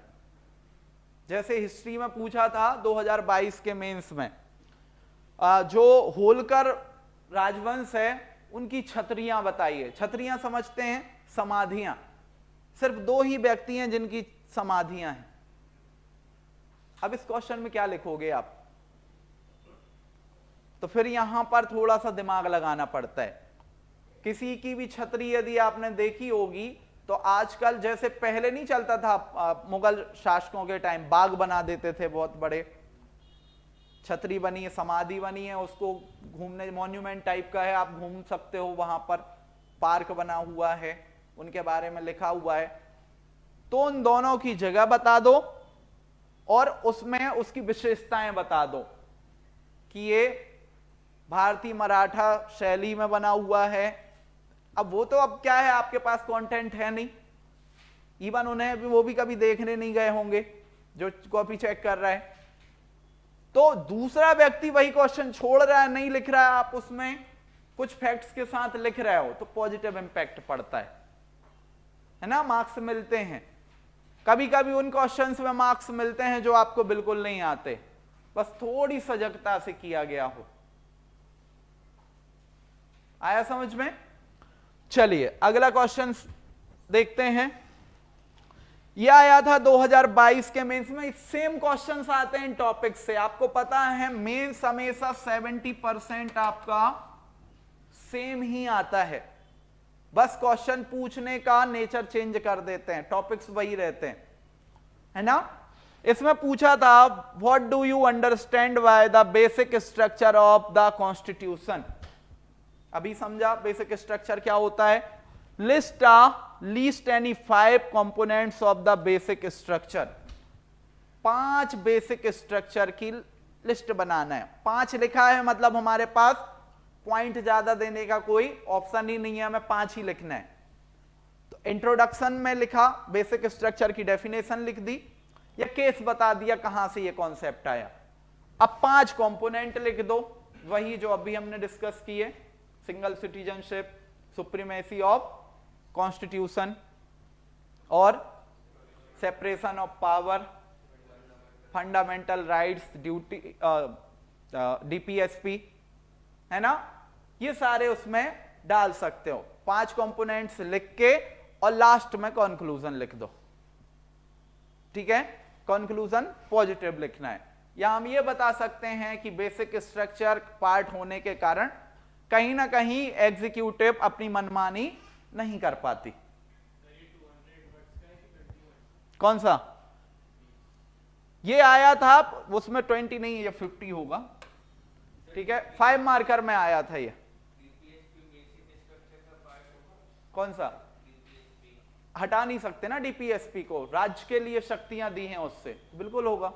जैसे हिस्ट्री में पूछा था 2022 के मेंस में, जो होलकर राजवंश है उनकी छतरियां बताइए। छतरियां समझते हैं, समाधियां। सिर्फ 2 ही व्यक्ति हैं जिनकी समाधियां हैं। अब इस क्वेश्चन में क्या लिखोगे आप, तो फिर यहां पर थोड़ा सा दिमाग लगाना पड़ता है। किसी की भी छतरी यदि आपने देखी होगी तो आजकल जैसे पहले नहीं चलता था, मुगल शासकों के टाइम बाग बना देते थे बहुत बड़े, छतरी बनी है, समाधि बनी है, उसको घूमने, मॉन्यूमेंट टाइप का है, आप घूम सकते हो वहां पर, पार्क बना हुआ है, उनके बारे में लिखा हुआ है। तो उन दोनों की जगह बता दो और उसमें उसकी विशेषताएं बता दो कि ये भारतीय मराठा शैली में बना हुआ है। अब वो तो अब क्या है, आपके पास कंटेंट है नहीं, इवन उन्हें भी, वो भी कभी देखने नहीं गए होंगे जो कॉपी चेक कर रहा है। तो दूसरा व्यक्ति वही क्वेश्चन छोड़ रहा है, नहीं लिख रहा है, आप उसमें कुछ फैक्ट्स के साथ लिख रहे हो, तो पॉजिटिव इंपैक्ट पड़ता है ना, मार्क्स मिलते हैं। कभी कभी उन क्वेश्चंस में मार्क्स मिलते हैं जो आपको बिल्कुल नहीं आते, बस थोड़ी सजगता से किया गया हो। आया समझ में। चलिए अगला क्वेश्चन देखते हैं। यह आया था 2022 के मेंस में। सेम क्वेश्चंस आते हैं इन टॉपिक से। आपको पता है मेंस हमेशा 70% आपका सेम ही आता है, बस क्वेश्चन पूछने का नेचर चेंज कर देते हैं, टॉपिक्स वही रहते हैं, है ना। इसमें पूछा था what do you understand by the basic structure of the constitution. अभी समझा बेसिक स्ट्रक्चर क्या होता है। List least any 5 components of the basic structure. 5 basic structure की लिस्ट बनाना है। 5 लिखा है मतलब हमारे पास पॉइंट ज्यादा देने का कोई ऑप्शन ही नहीं है, हमें 5 ही लिखना है। तो इंट्रोडक्शन में लिखा, बेसिक स्ट्रक्चर की डेफिनेशन लिख दी या केस बता दिया कहां से ये कॉन्सेप्ट आया। अब 5 कंपोनेंट लिख दो, वही जो अभी हमने डिस्कस किए, single citizenship, supremacy of constitution और separation of power, fundamental rights, duty, DPSP, है ना। ये सारे उसमें डाल सकते हो। 5 कंपोनेंट्स लिख के और लास्ट में कंक्लूजन लिख दो। ठीक है, कंक्लूजन पॉजिटिव लिखना है। या हम ये बता सकते हैं कि बेसिक स्ट्रक्चर पार्ट होने के कारण कहीं ना कहीं एग्जीक्यूटिव अपनी मनमानी नहीं कर पाती। कौन सा ये आया था, उसमें 20 नहीं, ये 50 होगा, ठीक है, 5 मार्कर में आया था ये। कौन सा? हटा नहीं सकते ना डीपीएसपी को, राज्य के लिए शक्तियां दी हैं उससे, बिल्कुल होगा।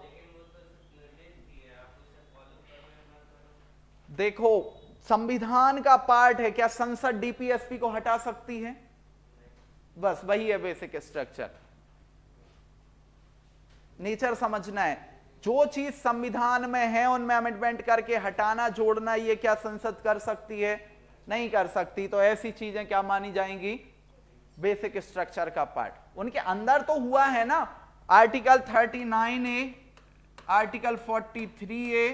देखो संविधान का पार्ट है, क्या संसद डीपीएसपी को हटा सकती है? बस वही है बेसिक स्ट्रक्चर। नेचर समझना है, जो चीज संविधान में है उनमें अमेंडमेंट करके हटाना जोड़ना, ये क्या संसद कर सकती है? नहीं कर सकती। तो ऐसी चीजें क्या मानी जाएंगी? बेसिक स्ट्रक्चर का पार्ट। उनके अंदर तो हुआ है ना, article 39A, article 43A,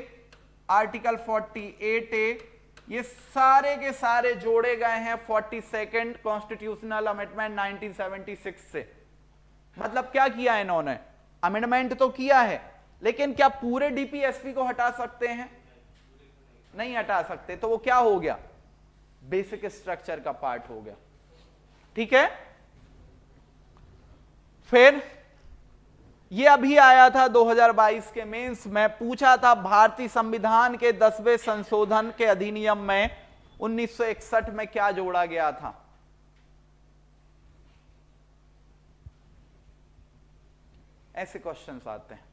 article 48A, ये सारे के सारे जोड़े गए हैं 42nd कॉन्स्टिट्यूशनल अमेंडमेंट 1976 से। मतलब क्या किया है इन्होंने? अमेंडमेंट तो किया है, लेकिन क्या पूरे डीपीएसपी को हटा सकते हैं? नहीं हटा सकते। तो वो क्या हो गया? बेसिक स्ट्रक्चर का पार्ट हो गया, ठीक है। फिर ये अभी आया था 2022 के मेंस में, पूछा था भारतीय संविधान के 10वें संशोधन के अधिनियम में 1961 में क्या जोड़ा गया था? ऐसे क्वेश्चंस आते हैं,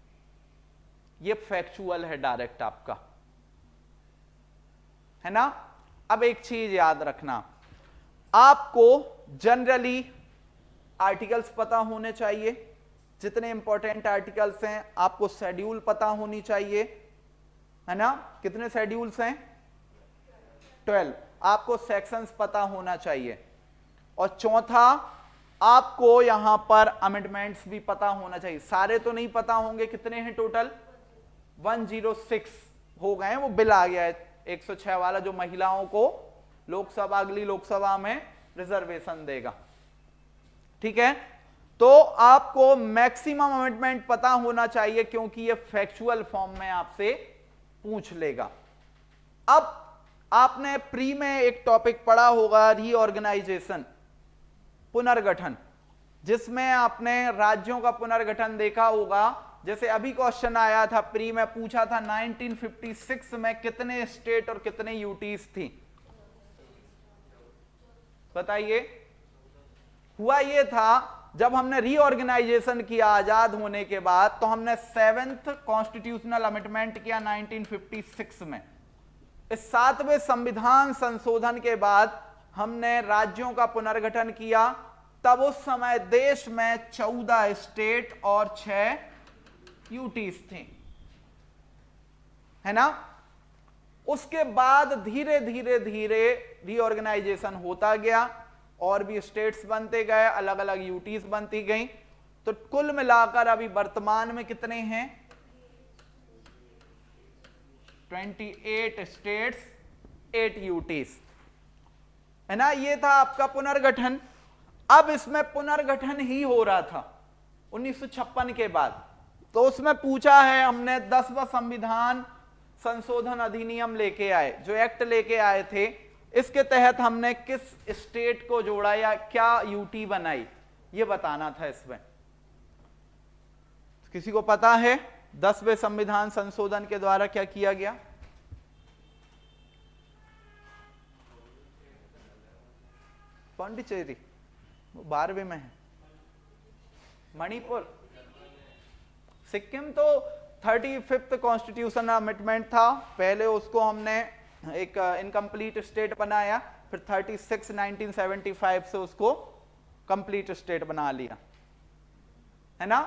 ये फैक्चुअल है डायरेक्ट आपका, है ना। अब एक चीज याद रखना, आपको जनरली आर्टिकल्स पता होने चाहिए, जितने इंपॉर्टेंट आर्टिकल्स हैं। आपको शेड्यूल पता होनी चाहिए, है ना। कितने शेड्यूल्स हैं? 12। आपको सेक्शंस पता होना चाहिए। और चौथा, आपको यहां पर अमेंडमेंट्स भी पता होना चाहिए। सारे तो नहीं पता होंगे, कितने हैं टोटल? 106 हो गए हैं। वो बिल आ गया है 106 वाला, जो महिलाओं को लोकसभा, अगली लोकसभा में रिजर्वेशन देगा, ठीक है। तो आपको मैक्सिमम अमेंडमेंट पता होना चाहिए, क्योंकि ये फैक्चुअल फॉर्म में आपसे पूछ लेगा। अब आपने प्री में एक टॉपिक पढ़ा होगा, रीऑर्गेनाइजेशन, पुनर्गठन, जिसमें आपने राज्यों का पुनर्गठन देखा होगा। जैसे अभी क्वेश्चन आया था प्री में, पूछा था 1956 में कितने स्टेट और कितने यूटीज थी? बताइए। हुआ ये था, जब हमने रीऑर्गेनाइजेशन किया आजाद होने के बाद, तो हमने 7th कॉन्स्टिट्यूशनल अमेंडमेंट किया 1956 में। इस 7वें संविधान संशोधन के बाद हमने राज्यों का पुनर्गठन किया। तब उस समय देश में 14 स्टेट और 6 यूटीज थी, है ना। उसके बाद धीरे धीरे धीरे रीऑर्गेनाइजेशन होता गया, और भी स्टेट्स बनते गए, अलग अलग यूटीज बनती गई। तो कुल मिलाकर अभी वर्तमान में कितने हैं? 28 स्टेट्स, 8 यूटीज, है ना। ये था आपका पुनर्गठन। अब इसमें पुनर्गठन ही हो रहा था 1956 के बाद। तो उसमें पूछा है हमने, 10वां संविधान संशोधन अधिनियम लेके आए, जो एक्ट लेके आए थे, इसके तहत हमने किस स्टेट को जोड़ा या क्या यूटी बनाई, ये बताना था इसमें। किसी को पता है 10वें संविधान संशोधन के द्वारा क्या किया गया? पांडिचेरी, वो 12वें में है। मणिपुर, सिक्किम तो 35th कॉन्स्टिट्यूशन अमेंडमेंट था, पहले उसको हमने एक इनकम्प्लीट स्टेट बनाया, फिर 36 1975 से उसको कंप्लीट स्टेट बना लिया, है ना।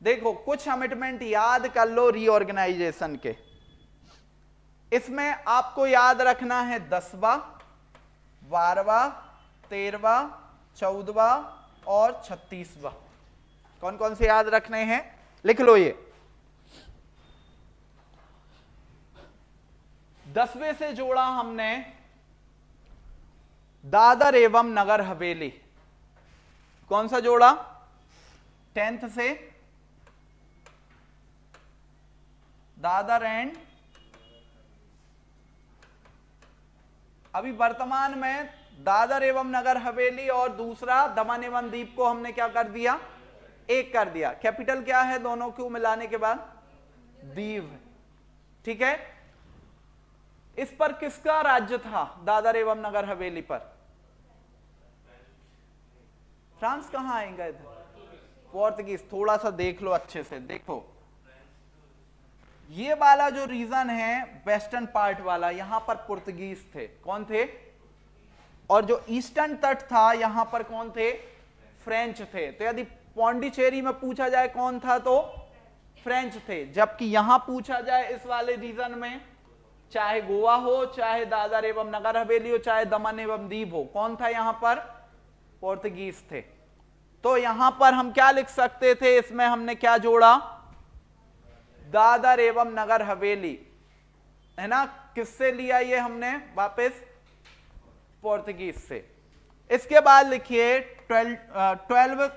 देखो कुछ अमेंडमेंट याद कर लो रीऑर्गेनाइजेशन के। इसमें आपको याद रखना है 10वां, 12वां, 13वां, 14वां और 36वां। कौन कौन से याद रखने हैं? लिख लो ये। 10वें से जोड़ा हमने दादर एवं नगर हवेली। कौन सा जोड़ा? 10th से दादर एंड, अभी वर्तमान में दादर एवं नगर हवेली और दूसरा दमन एवं दीव को हमने क्या कर दिया, एक कर दिया। कैपिटल क्या है दोनों को मिलाने के बाद, दीव। ठीक है, इस पर किसका राज्य था दादर एवं नगर हवेली पर? फ्रांस कहां आएंगे, पोर्तुगीज। थोड़ा सा देख लो अच्छे से, देखो ये वाला जो रीजन है वेस्टर्न पार्ट वाला, यहां पर पुर्तगीज थे। कौन थे? और जो ईस्टर्न तट था यहां पर कौन थे? फ्रेंच थे। तो यदि पौंडीचेरी में पूछा जाए कौन था तो फ्रेंच थे। जबकि यहां पूछा जाए इस वाले रीजन में, चाहे गोवा हो, चाहे दादर एवं नगर हवेली हो, चाहे दमन एवं दीव हो, कौन था यहां पर? पोर्तुगीज थे। तो यहां पर हम क्या लिख सकते थे, इसमें हमने क्या जोड़ा, दादर एवं नगर हवेली, है ना। किससे लिया ये हमने वापस? पोर्तुगीज से। इसके बाद लिखिए 12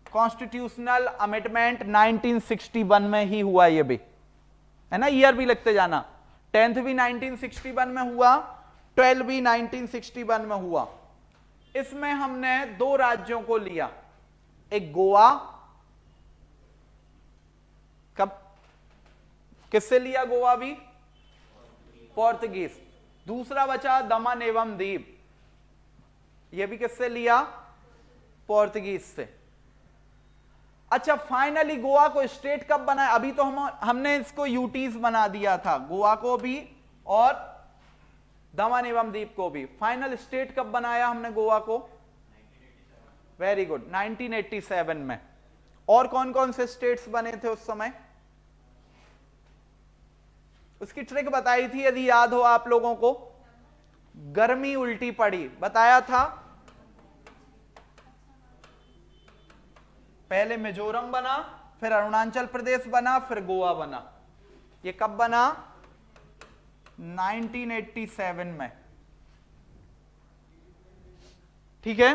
कॉन्स्टिट्यूशनल अमेंडमेंट 1961 में ही हुआ, ये भी है ना, ईयर भी लिखते जाना। 10th भी 1961 में हुआ, 12 भी 1961 में हुआ। इसमें हमने दो राज्यों को लिया, एक गोवा, कब किससे लिया गोवा भी? पोर्तुगीज। दूसरा बचा दमन एवं दीव, यह भी किससे लिया? पोर्तुगीज से। अच्छा, फाइनली गोवा को स्टेट कब बनाया? अभी तो हमने इसको यूटीज बना दिया था, गोवा को भी और दमन एवं दीव को भी। फाइनल स्टेट कब बनाया हमने गोवा को? वेरी गुड, 1987 में। और कौन कौन से स्टेट्स बने थे उस समय? उसकी ट्रिक बताई थी यदि याद हो आप लोगों को, गर्मी उल्टी पड़ी, बताया था। पहले मिजोरम बना, फिर अरुणाचल प्रदेश बना, फिर गोवा बना। ये कब बना? 1987 में। ठीक है,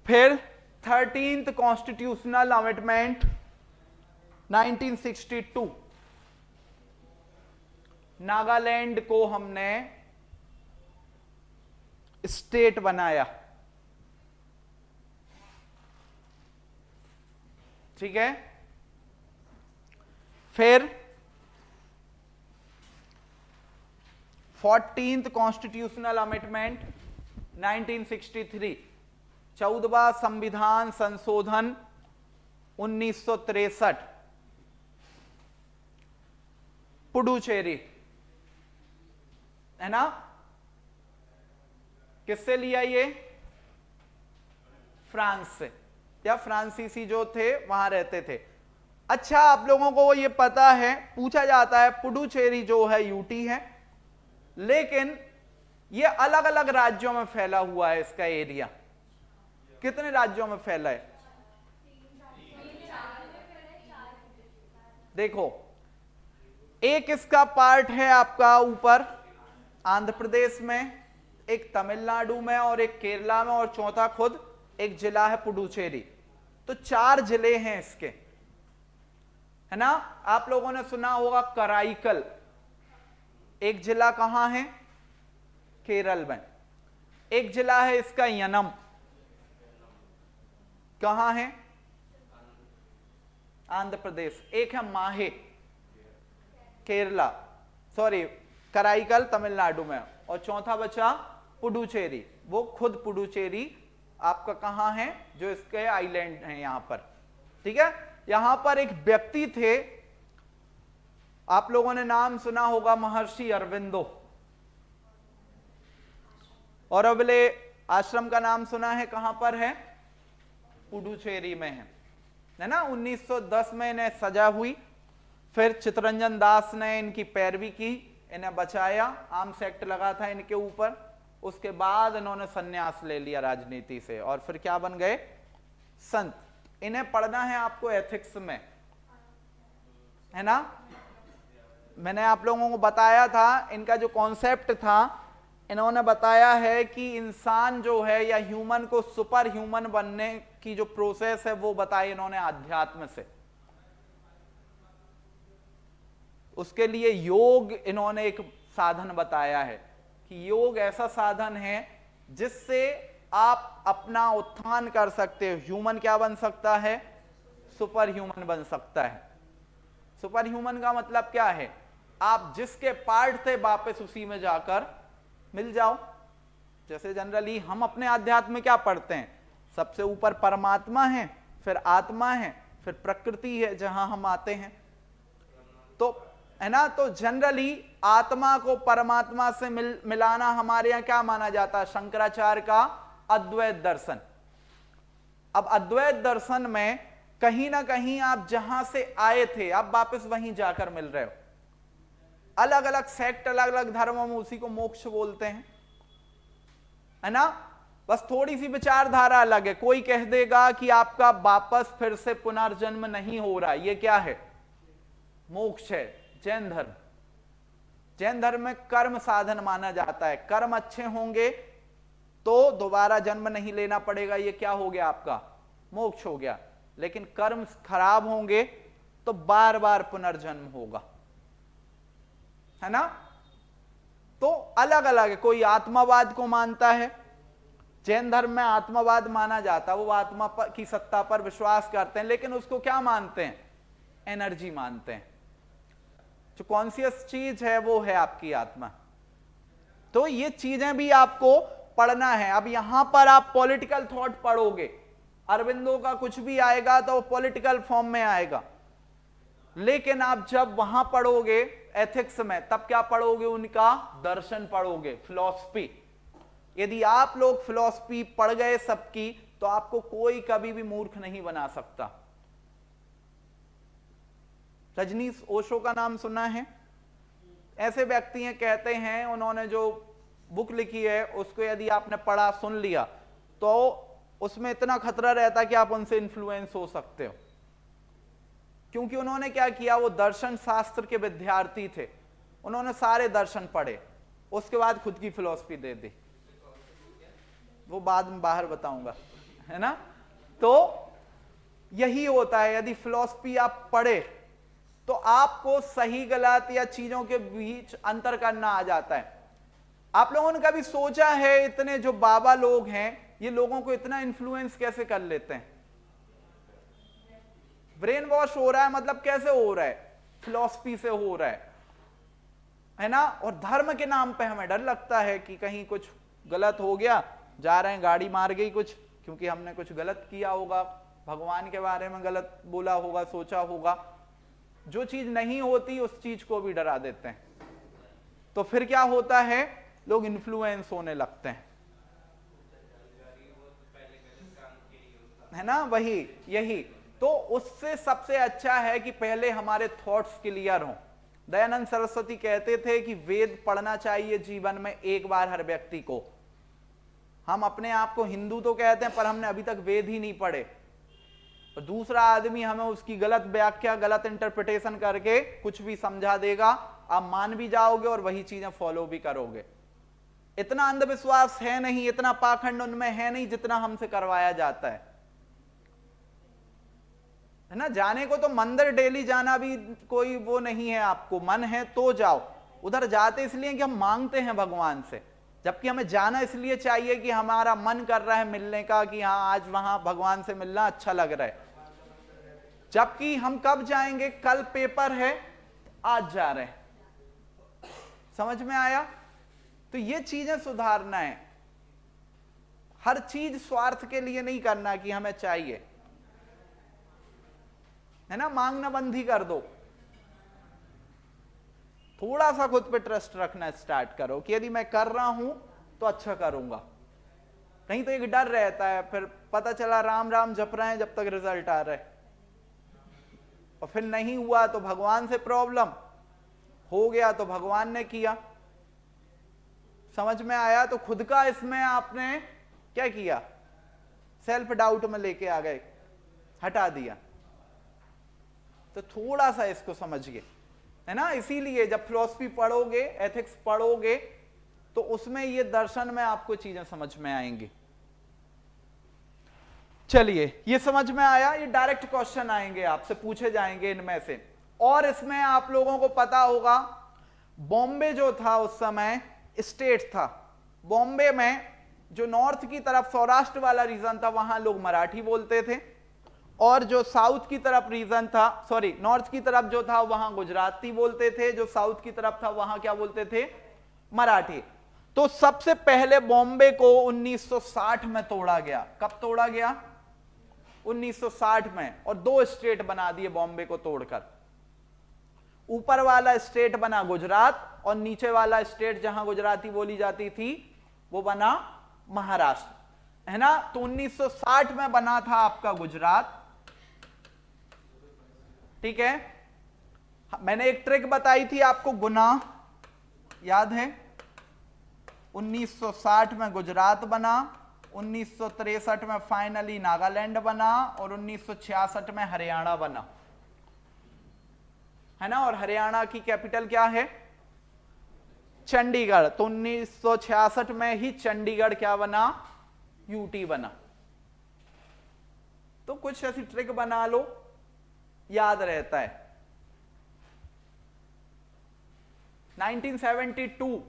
फिर 13th कॉन्स्टिट्यूशनल अमेंडमेंट 1962, नागालैंड को हमने स्टेट बनाया। ठीक है, फिर 14th कॉन्स्टिट्यूशनल अमेंडमेंट 1963, 14वां संविधान संशोधन 1963, पुडुचेरी, है ना। किससे लिया ये? फ्रांस से, या फ्रांसीसी जो थे वहां रहते थे। अच्छा, आप लोगों को ये पता है, पूछा जाता है पुडुचेरी जो है यूटी है, लेकिन ये अलग अलग राज्यों में फैला हुआ है। इसका एरिया कितने राज्यों में फैला है? देखो, एक इसका पार्ट है आपका ऊपर आंध्र प्रदेश में, एक तमिलनाडु में और एक केरला में, और चौथा खुद एक जिला है पुडुचेरी। तो 4 जिले हैं इसके, है ना। आप लोगों ने सुना होगा कराईकल, एक जिला कहां है? केरल में। एक जिला है इसका यनम, कहां है? आंध्र प्रदेश। एक है माहे, केरला, सॉरी कराईकल तमिलनाडु में। और चौथा बचा पुडुचेरी, वो खुद पुडुचेरी आपका कहां है? जो इसके आइलैंड है यहां पर। ठीक है, यहां पर एक व्यक्ति थे, आप लोगों ने नाम सुना होगा महर्षि अरविंदो। और अगले आश्रम का नाम सुना है, कहां पर है? पुडुचेरी में है ना। 1910 में इन्हें सजा हुई, फिर चित्तरंजन दास ने इनकी पैरवी की, इन्हें बचाया, आर्म्स एक्ट लगा था इनके ऊपर। उसके बाद इन्होंने संन्यास ले लिया राजनीति से, और फिर क्या बन गए? संत। इन्हें पढ़ना है आपको एथिक्स में, है ना। मैंने आप लोगों को बताया था, इनका जो कॉन्सेप्ट था, इन्होंने बताया है कि इंसान जो है या ह्यूमन को सुपर ह्यूमन बनने की जो प्रोसेस है वो बताई इन्होंने अध्यात्म से। उसके लिए योग इन्होंने एक साधन बताया है कि योग ऐसा साधन है जिससे आप अपना उत्थान कर सकते हो। ह्यूमन क्या बन सकता है? सुपर ह्यूमन बन सकता है। सुपर ह्यूमन का मतलब क्या है? आप जिसके पार्ट थे वापस उसी में जाकर मिल जाओ। जैसे जनरली हम अपने आध्यात्म में क्या पढ़ते हैं? सबसे ऊपर परमात्मा है, फिर आत्मा है, फिर प्रकृति है जहां हम आते हैं, तो है ना। तो जनरली आत्मा को परमात्मा से मिलाना हमारे यहां क्या माना जाता है? शंकराचार्य का अद्वैत दर्शन। अब अद्वैत दर्शन में कहीं ना कहीं आप जहां से आए थे आप वापस वहीं जाकर मिल रहे हो। अलग अलग सेक्ट, अलग अलग धर्मों में उसी को मोक्ष बोलते हैं, है ना। बस थोड़ी सी विचारधारा अलग है। कोई कह देगा कि आपका वापस फिर से पुनर्जन्म नहीं हो रहा, ये क्या है? मोक्ष है। जैन धर्म, जैन धर्म में कर्म साधन माना जाता है। कर्म अच्छे होंगे तो दोबारा जन्म नहीं लेना पड़ेगा, ये क्या हो गया? आपका मोक्ष हो गया। लेकिन कर्म खराब होंगे तो बार बार पुनर्जन्म होगा, है ना। तो अलग अलग है। कोई आत्मावाद को मानता है, जैन धर्म में आत्मावाद माना जाता है, वो आत्मा की सत्ता पर विश्वास करते हैं, लेकिन उसको क्या मानते हैं? एनर्जी मानते हैं। जो कॉन्शियस चीज है वो है आपकी आत्मा। तो ये चीजें भी आपको पढ़ना है। अब यहां पर आप पॉलिटिकल थॉट पढ़ोगे, अरविंदो का कुछ भी आएगा तो वो पॉलिटिकल फॉर्म में आएगा, लेकिन आप जब वहां पढ़ोगे एथिक्स में, तब क्या पढ़ोगे? उनका दर्शन पढ़ोगे, फिलॉसफी। यदि आप लोग फिलॉसफी पढ़ गए सबकी, तो आपको कोई कभी भी मूर्ख नहीं बना सकता। रजनीश ओशो का नाम सुना है? ऐसे व्यक्ति हैं, कहते हैं उन्होंने जो बुक लिखी है उसको यदि आपने पढ़ा, सुन लिया, तो उसमें इतना खतरा रहता है कि आप उनसे इन्फ्लुएंस हो सकते हो। क्योंकि उन्होंने क्या किया? वो दर्शन शास्त्र के विद्यार्थी थे, उन्होंने सारे दर्शन पढ़े, उसके बाद खुद की फिलॉसफी दे दी। वो बाद में बाहर बताऊंगा, है ना। तो यही होता है, यदि फिलॉसफी आप पढ़े तो आपको सही गलत या चीजों के बीच अंतर करना आ जाता है। आप लोगों ने कभी सोचा है इतने जो बाबा लोग हैं ये लोगों को इतना इन्फ्लुएंस कैसे कर लेते हैं? ब्रेन वॉश हो रहा है, मतलब कैसे हो रहा है? फिलॉसफी से हो रहा है ना। और धर्म के नाम पे हमें डर लगता है कि कहीं कुछ गलत हो गया, जा रहे हैं गाड़ी मार गई कुछ, क्योंकि हमने कुछ गलत किया होगा, भगवान के बारे में गलत बोला होगा, सोचा होगा। जो चीज नहीं होती उस चीज को भी डरा देते हैं। तो फिर क्या होता है? लोग इन्फ्लुएंस होने लगते हैं, है ना। वही, यही तो उससे सबसे अच्छा है कि पहले हमारे थॉट्स क्लियर हों। दयानंद सरस्वती कहते थे कि वेद पढ़ना चाहिए जीवन में एक बार हर व्यक्ति को। हम अपने आप को हिंदू तो कहते हैं, पर हमने अभी तक वेद ही नहीं पढ़े, और दूसरा आदमी हमें उसकी गलत व्याख्या, गलत इंटरप्रिटेशन करके कुछ भी समझा देगा, आप मान भी जाओगे और वही चीजें फॉलो भी करोगे। इतना अंधविश्वास है नहीं, इतना पाखंड उनमें है नहीं जितना हमसे करवाया जाता है ना। जाने को तो मंदिर डेली जाना भी कोई वो नहीं है, आपको मन है तो जाओ। उधर जाते इसलिए कि हम मांगते हैं भगवान से, जबकि हमें जाना इसलिए चाहिए कि हमारा मन कर रहा है मिलने का, कि हाँ आज वहां भगवान से मिलना अच्छा लग रहा है। जबकि हम कब जाएंगे? कल पेपर है, आज जा रहे हैं। समझ में आया? तो ये चीजें सुधारना है। हर चीज स्वार्थ के लिए नहीं करना कि हमें चाहिए, है ना। मांगना बंद ही कर दो। थोड़ा सा खुद पे ट्रस्ट रखना स्टार्ट करो कि यदि मैं कर रहा हूं तो अच्छा करूंगा। नहीं तो एक डर रहता है, फिर पता चला राम राम जप रहे हैं जब तक रिजल्ट आ रहा है, और फिर नहीं हुआ तो भगवान से प्रॉब्लम, हो गया तो भगवान ने किया। समझ में आया? तो खुद का इसमें आपने क्या किया? सेल्फ डाउट में लेके आ गए, हटा दिया। तो थोड़ा सा इसको समझिए, है ना। इसीलिए जब फिलॉसफी पढ़ोगे, एथिक्स पढ़ोगे, तो उसमें ये दर्शन में आपको चीजें समझ में आएंगी। चलिए, ये समझ में आया। ये डायरेक्ट क्वेश्चन आएंगे, आपसे पूछे जाएंगे इनमें से। और इसमें आप लोगों को पता होगा बॉम्बे जो था उस समय स्टेट था, बॉम्बे में जो नॉर्थ की तरफ सौराष्ट्र वाला रीजन था वहां लोग मराठी बोलते थे, और जो साउथ की तरफ रीजन था, सॉरी नॉर्थ की तरफ जो था वहां गुजराती बोलते थे, जो साउथ की तरफ था वहां क्या बोलते थे, मराठी। तो सबसे पहले बॉम्बे को 1960 में तोड़ा गया। कब तोड़ा गया? 1960 में, और 2 स्टेट बना दिए बॉम्बे को तोड़कर। ऊपर वाला स्टेट बना गुजरात और नीचे वाला स्टेट जहां गुजराती बोली जाती थी वो बना महाराष्ट्र, है ना। तो 1960 में बना था आपका गुजरात, ठीक है। मैंने एक ट्रिक बताई थी आपको, गुना याद है? 1960 में गुजरात बना, 1963 में फाइनली नागालैंड बना, और 1966 में हरियाणा बना, है ना। और हरियाणा की कैपिटल क्या है? चंडीगढ़। तो 1966 में ही चंडीगढ़ क्या बना? यूटी बना। तो कुछ ऐसी ट्रिक बना लो, याद रहता है। 1972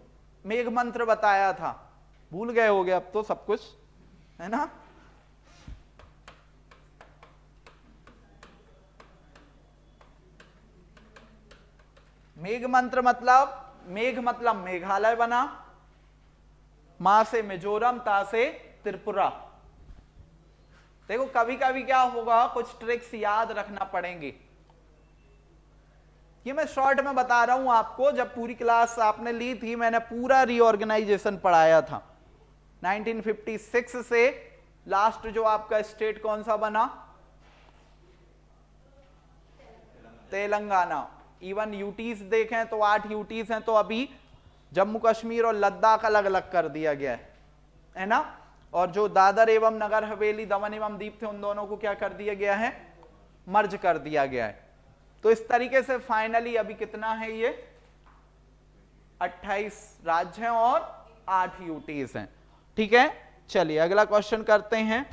मेघ मंत्र बताया था, भूल गए होगे अब तो सब कुछ, है ना। मेघ मंत्र मतलब, मेघ मतलब मेघालय बना, मा से मिजोरम, ता से त्रिपुरा। देखो कभी कभी क्या होगा, कुछ ट्रिक्स याद रखना पड़ेंगे। ये मैं शॉर्ट में बता रहा हूं आपको, जब पूरी क्लास आपने ली थी मैंने पूरा रीऑर्गेनाइजेशन पढ़ाया था। 1956 से लास्ट जो आपका स्टेट कौन सा बना? तेलंगाना। इवन यूटीज देखें तो 8 यूटीज हैं, तो अभी जम्मू कश्मीर और लद्दाख अलग अलग कर दिया गया है ना। और जो दादर एवं नगर हवेली, दमन एवं दीव थे, उन दोनों को क्या कर दिया गया है? मर्ज कर दिया गया है। तो इस तरीके से फाइनली अभी कितना है ये? 28 राज्य हैं और 8 यूटीज हैं, ठीक है। चलिए अगला क्वेश्चन करते हैं।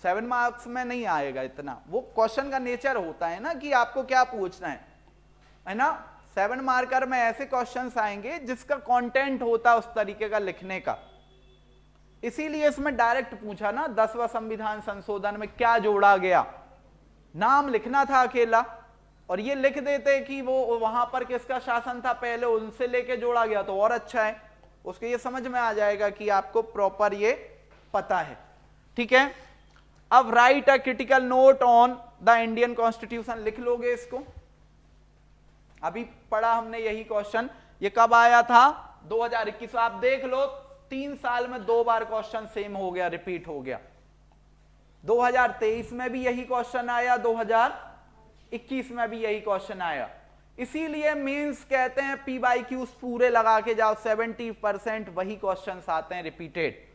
सेवन मार्क्स में नहीं आएगा इतना, वो क्वेश्चन का नेचर होता है ना कि आपको क्या पूछना है ना। 7 मार्कर में ऐसे क्वेश्चंस आएंगे जिसका कंटेंट होता है उस तरीके का लिखने का, इसीलिए इसमें डायरेक्ट पूछा ना 10वां संविधान संशोधन में क्या जोड़ा गया। नाम लिखना था अकेला, और ये लिख देते कि वो वहां पर किसका शासन था पहले, उनसे लेके जोड़ा गया तो और अच्छा है, उसके ये समझ में आ जाएगा कि आपको प्रॉपर ये पता है, ठीक है। अब right a critical note on the Indian constitution, लिख लोगे इसको। अभी पढ़ा हमने यही क्वेश्चन, ये कब आया था? 2021। आप देख लो 3 साल में 2 बार क्वेश्चन सेम हो गया, रिपीट हो गया। 2023 में भी यही क्वेश्चन आया, 2021 में भी यही क्वेश्चन आया। इसीलिए मींस कहते हैं PYQs पूरे लगा के जाओ, 70% वही क्वेश्चंस आते हैं रिपीटेड।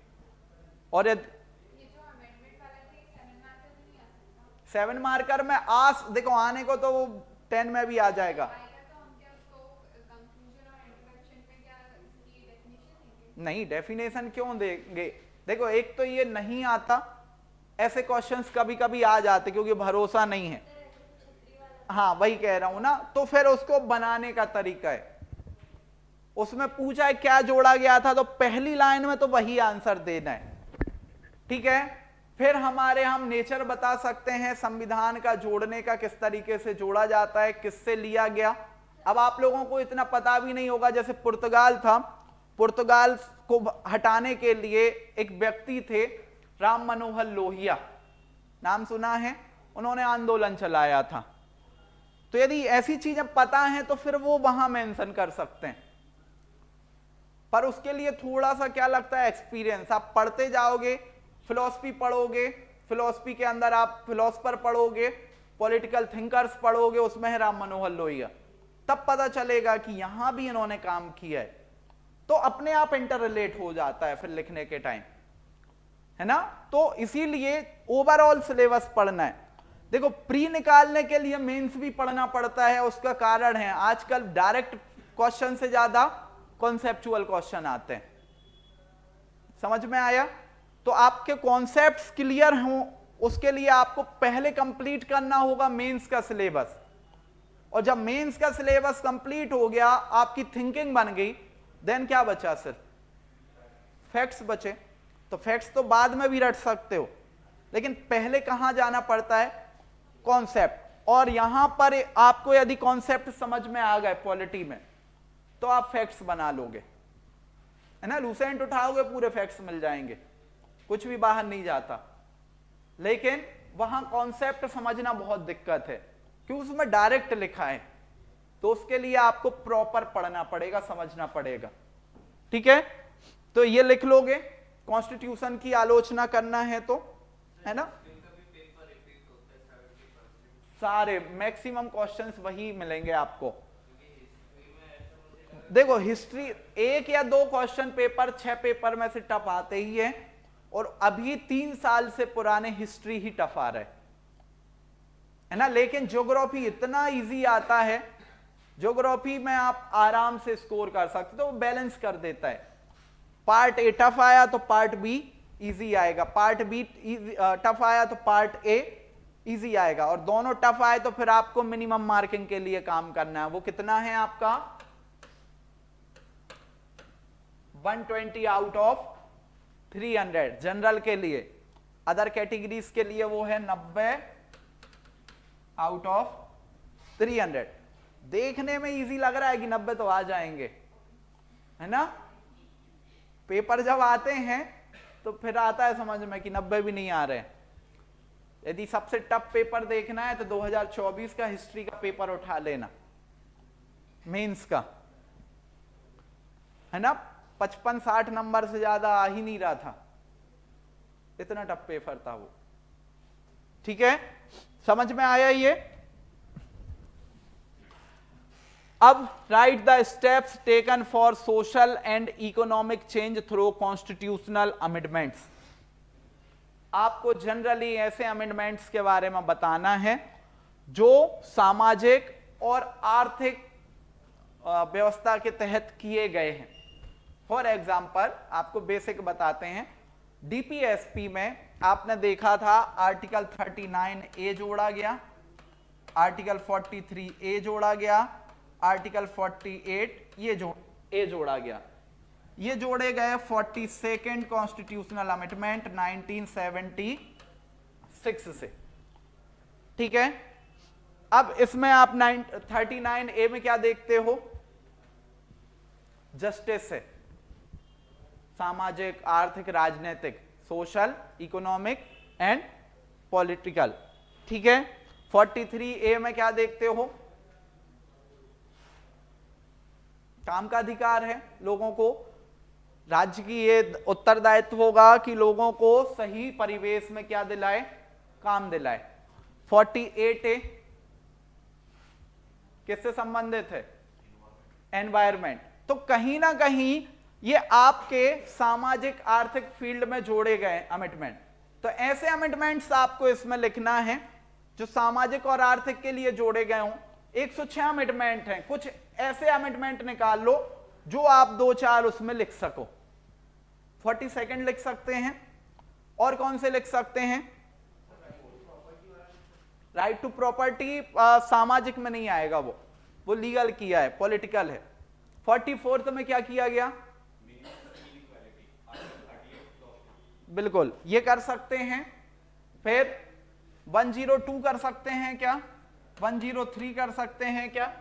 और ये 7 मार्कर में आस देखो आने को तो 10 में भी आ जाएगा। नहीं, डेफिनेशन क्यों देंगे? देखो एक तो ये नहीं आता, ऐसे क्वेश्चंस कभी कभी आ जाते क्योंकि भरोसा नहीं है। हाँ वही कह रहा हूं ना, तो फिर उसको बनाने का तरीका है। उसमें पूछा है क्या जोड़ा गया था, तो पहली लाइन में तो वही आंसर देना है, ठीक है। फिर हमारे हम नेचर बता सकते हैं संविधान का जोड़ने का, किस तरीके से जोड़ा जाता है, किससे लिया गया। अब आप लोगों को इतना पता भी नहीं होगा, जैसे पुर्तगाल था, पुर्तगाल को हटाने के लिए एक व्यक्ति थे राम मनोहर लोहिया, नाम सुना है, उन्होंने आंदोलन चलाया था। तो यदि ऐसी चीजें पता है तो फिर वो वहां मेंशन कर सकते हैं, पर उसके लिए थोड़ा सा क्या लगता है, एक्सपीरियंस। आप पढ़ते जाओगे, फिलॉसफी पढ़ोगे, फिलॉसफी के अंदर आप फिलॉसफर पढ़ोगे, पॉलिटिकल थिंकर्स पढ़ोगे, उसमें है राम मनोहर लोहिया, तब पता चलेगा कि यहां भी इन्होंने काम किया है। तो अपने आप इंटर रिलेट हो जाता है फिर लिखने के टाइम, है ना। तो इसीलिए ओवरऑल सिलेबस पढ़ना है। देखो प्री निकालने के लिए मेंस भी पढ़ना पड़ता है, उसका कारण है आजकल डायरेक्ट क्वेश्चन से ज्यादा कॉन्सेप्चुअल क्वेश्चन आते हैं। समझ में आया? तो आपके कॉन्सेप्ट्स क्लियर हों उसके लिए आपको पहले कंप्लीट करना होगा मेंस का सिलेबस, और जब मेंस का सिलेबस कंप्लीट हो गया, आपकी थिंकिंग बन गई, देन क्या बचा? सिर्फ फैक्ट्स बचे। तो फैक्ट्स तो बाद में भी रट सकते हो, लेकिन पहले कहां जाना पड़ता है? कॉन्सेप्ट। और यहां पर आपको यदि कॉन्सेप्ट समझ में आ गए पॉलिटी में, तो आप फैक्ट्स बना लोगे, है ना। लूसेंट उठाओगे पूरे फैक्ट्स मिल जाएंगे, कुछ भी बाहर नहीं जाता। लेकिन वहां कॉन्सेप्ट समझना बहुत दिक्कत है, क्योंकि उसमें डायरेक्ट लिखा है, तो उसके लिए आपको प्रॉपर पढ़ना पड़ेगा, समझना पड़ेगा। ठीक है, तो ये लिख लोगे। कॉन्स्टिट्यूशन की आलोचना करना है तो, है ना, सारे मैक्सिमम क्वेश्चंस वही मिलेंगे आपको। देखो हिस्ट्री 1 या 2 क्वेश्चन पेपर 6 पेपर में से टफ आते ही है, और अभी 3 साल से पुराने हिस्ट्री ही टफ आ रहे है ना। लेकिन ज्योग्राफी इतना इजी आता है, ज्योग्राफी में आप आराम से स्कोर कर सकते, तो वो बैलेंस कर देता है। पार्ट ए टफ आया तो पार्ट बी इजी आएगा, पार्ट बी टफ आया तो पार्ट ए इजी आएगा, और दोनों टफ आए तो फिर आपको मिनिमम मार्किंग के लिए काम करना है। वो कितना है आपका? 120 आउट ऑफ 300 जनरल के लिए। अदर कैटेगरीज के लिए वो है 90 आउट ऑफ 300। देखने में इजी लग रहा है कि 90 तो आ जाएंगे, है ना। पेपर जब आते हैं तो फिर आता है समझ में कि 90 भी नहीं आ रहे। यदि सबसे टफ पेपर देखना है तो 2024 का हिस्ट्री का पेपर उठा लेना, मेंस का, है ना। 55-60 नंबर से ज्यादा आ ही नहीं रहा था, इतना टफ पेपर था वो। ठीक है, समझ में आया ये? अब right the steps taken for social and economic change through constitutional amendments. आपको जनरली ऐसे अमेंडमेंट्स के बारे में बताना है जो सामाजिक और आर्थिक व्यवस्था के तहत किए गए हैं। फॉर एग्जाम्पल आपको बेसिक बताते हैं, डीपीएसपी में आपने देखा था आर्टिकल 39A जोड़ा गया, आर्टिकल 43A जोड़ा गया, आर्टिकल 48 ये जोड़ा गया। ये जोड़े गए 42nd कॉन्स्टिट्यूशनल अमेंडमेंट 1976 से। ठीक है, अब इसमें आप 39A में क्या देखते हो? जस्टिस है, सामाजिक, आर्थिक, राजनीतिक, सोशल, इकोनॉमिक एंड पॉलिटिकल। ठीक है, 43A में क्या देखते हो? काम का अधिकार है लोगों को, राज्य की ये उत्तरदायित्व होगा कि लोगों को सही परिवेश में क्या दिलाए? काम दिलाए। 48A किससे संबंधित है? एनवायरमेंट। तो कहीं ना कहीं ये आपके सामाजिक आर्थिक फील्ड में जोड़े गए अमेंडमेंट। तो ऐसे अमेंडमेंट्स आपको इसमें लिखना है जो सामाजिक और आर्थिक के लिए जोड़े गए हों। 106 अमेंडमेंट हैं, कुछ ऐसे अमेंडमेंट निकाल लो जो आप 2-4 उसमें लिख सको। 42nd लिख सकते हैं, और कौन से लिख सकते हैं? राइट टू प्रॉपर्टी सामाजिक में नहीं आएगा, वो लीगल किया है, पॉलिटिकल है। 44th में क्या किया गया? बिल्कुल, ये कर सकते हैं। फिर 102 कर सकते हैं क्या? 103 कर सकते हैं क्या?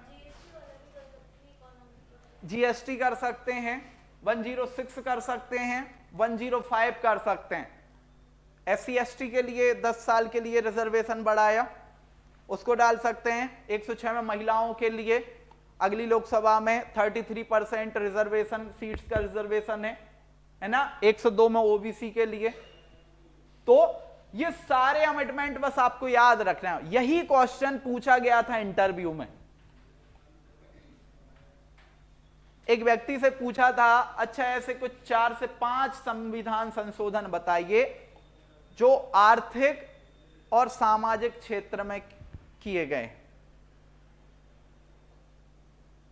जीएसटी कर सकते हैं। 106 कर सकते हैं। 105 कर सकते हैं। SC/ST के लिए 10 साल के लिए रिजर्वेशन बढ़ाया, उसको डाल सकते हैं। 106 में महिलाओं के लिए अगली लोकसभा में 33% रिजर्वेशन सीट्स का रिजर्वेशन है ना। 102 में ओबीसी के लिए। तो ये सारे अमेंडमेंट बस आपको याद रखना है। यही क्वेश्चन पूछा गया था इंटरव्यू में। एक व्यक्ति से पूछा था, अच्छा ऐसे कुछ 4 से 5 संविधान संशोधन बताइए जो आर्थिक और सामाजिक क्षेत्र में किए गए,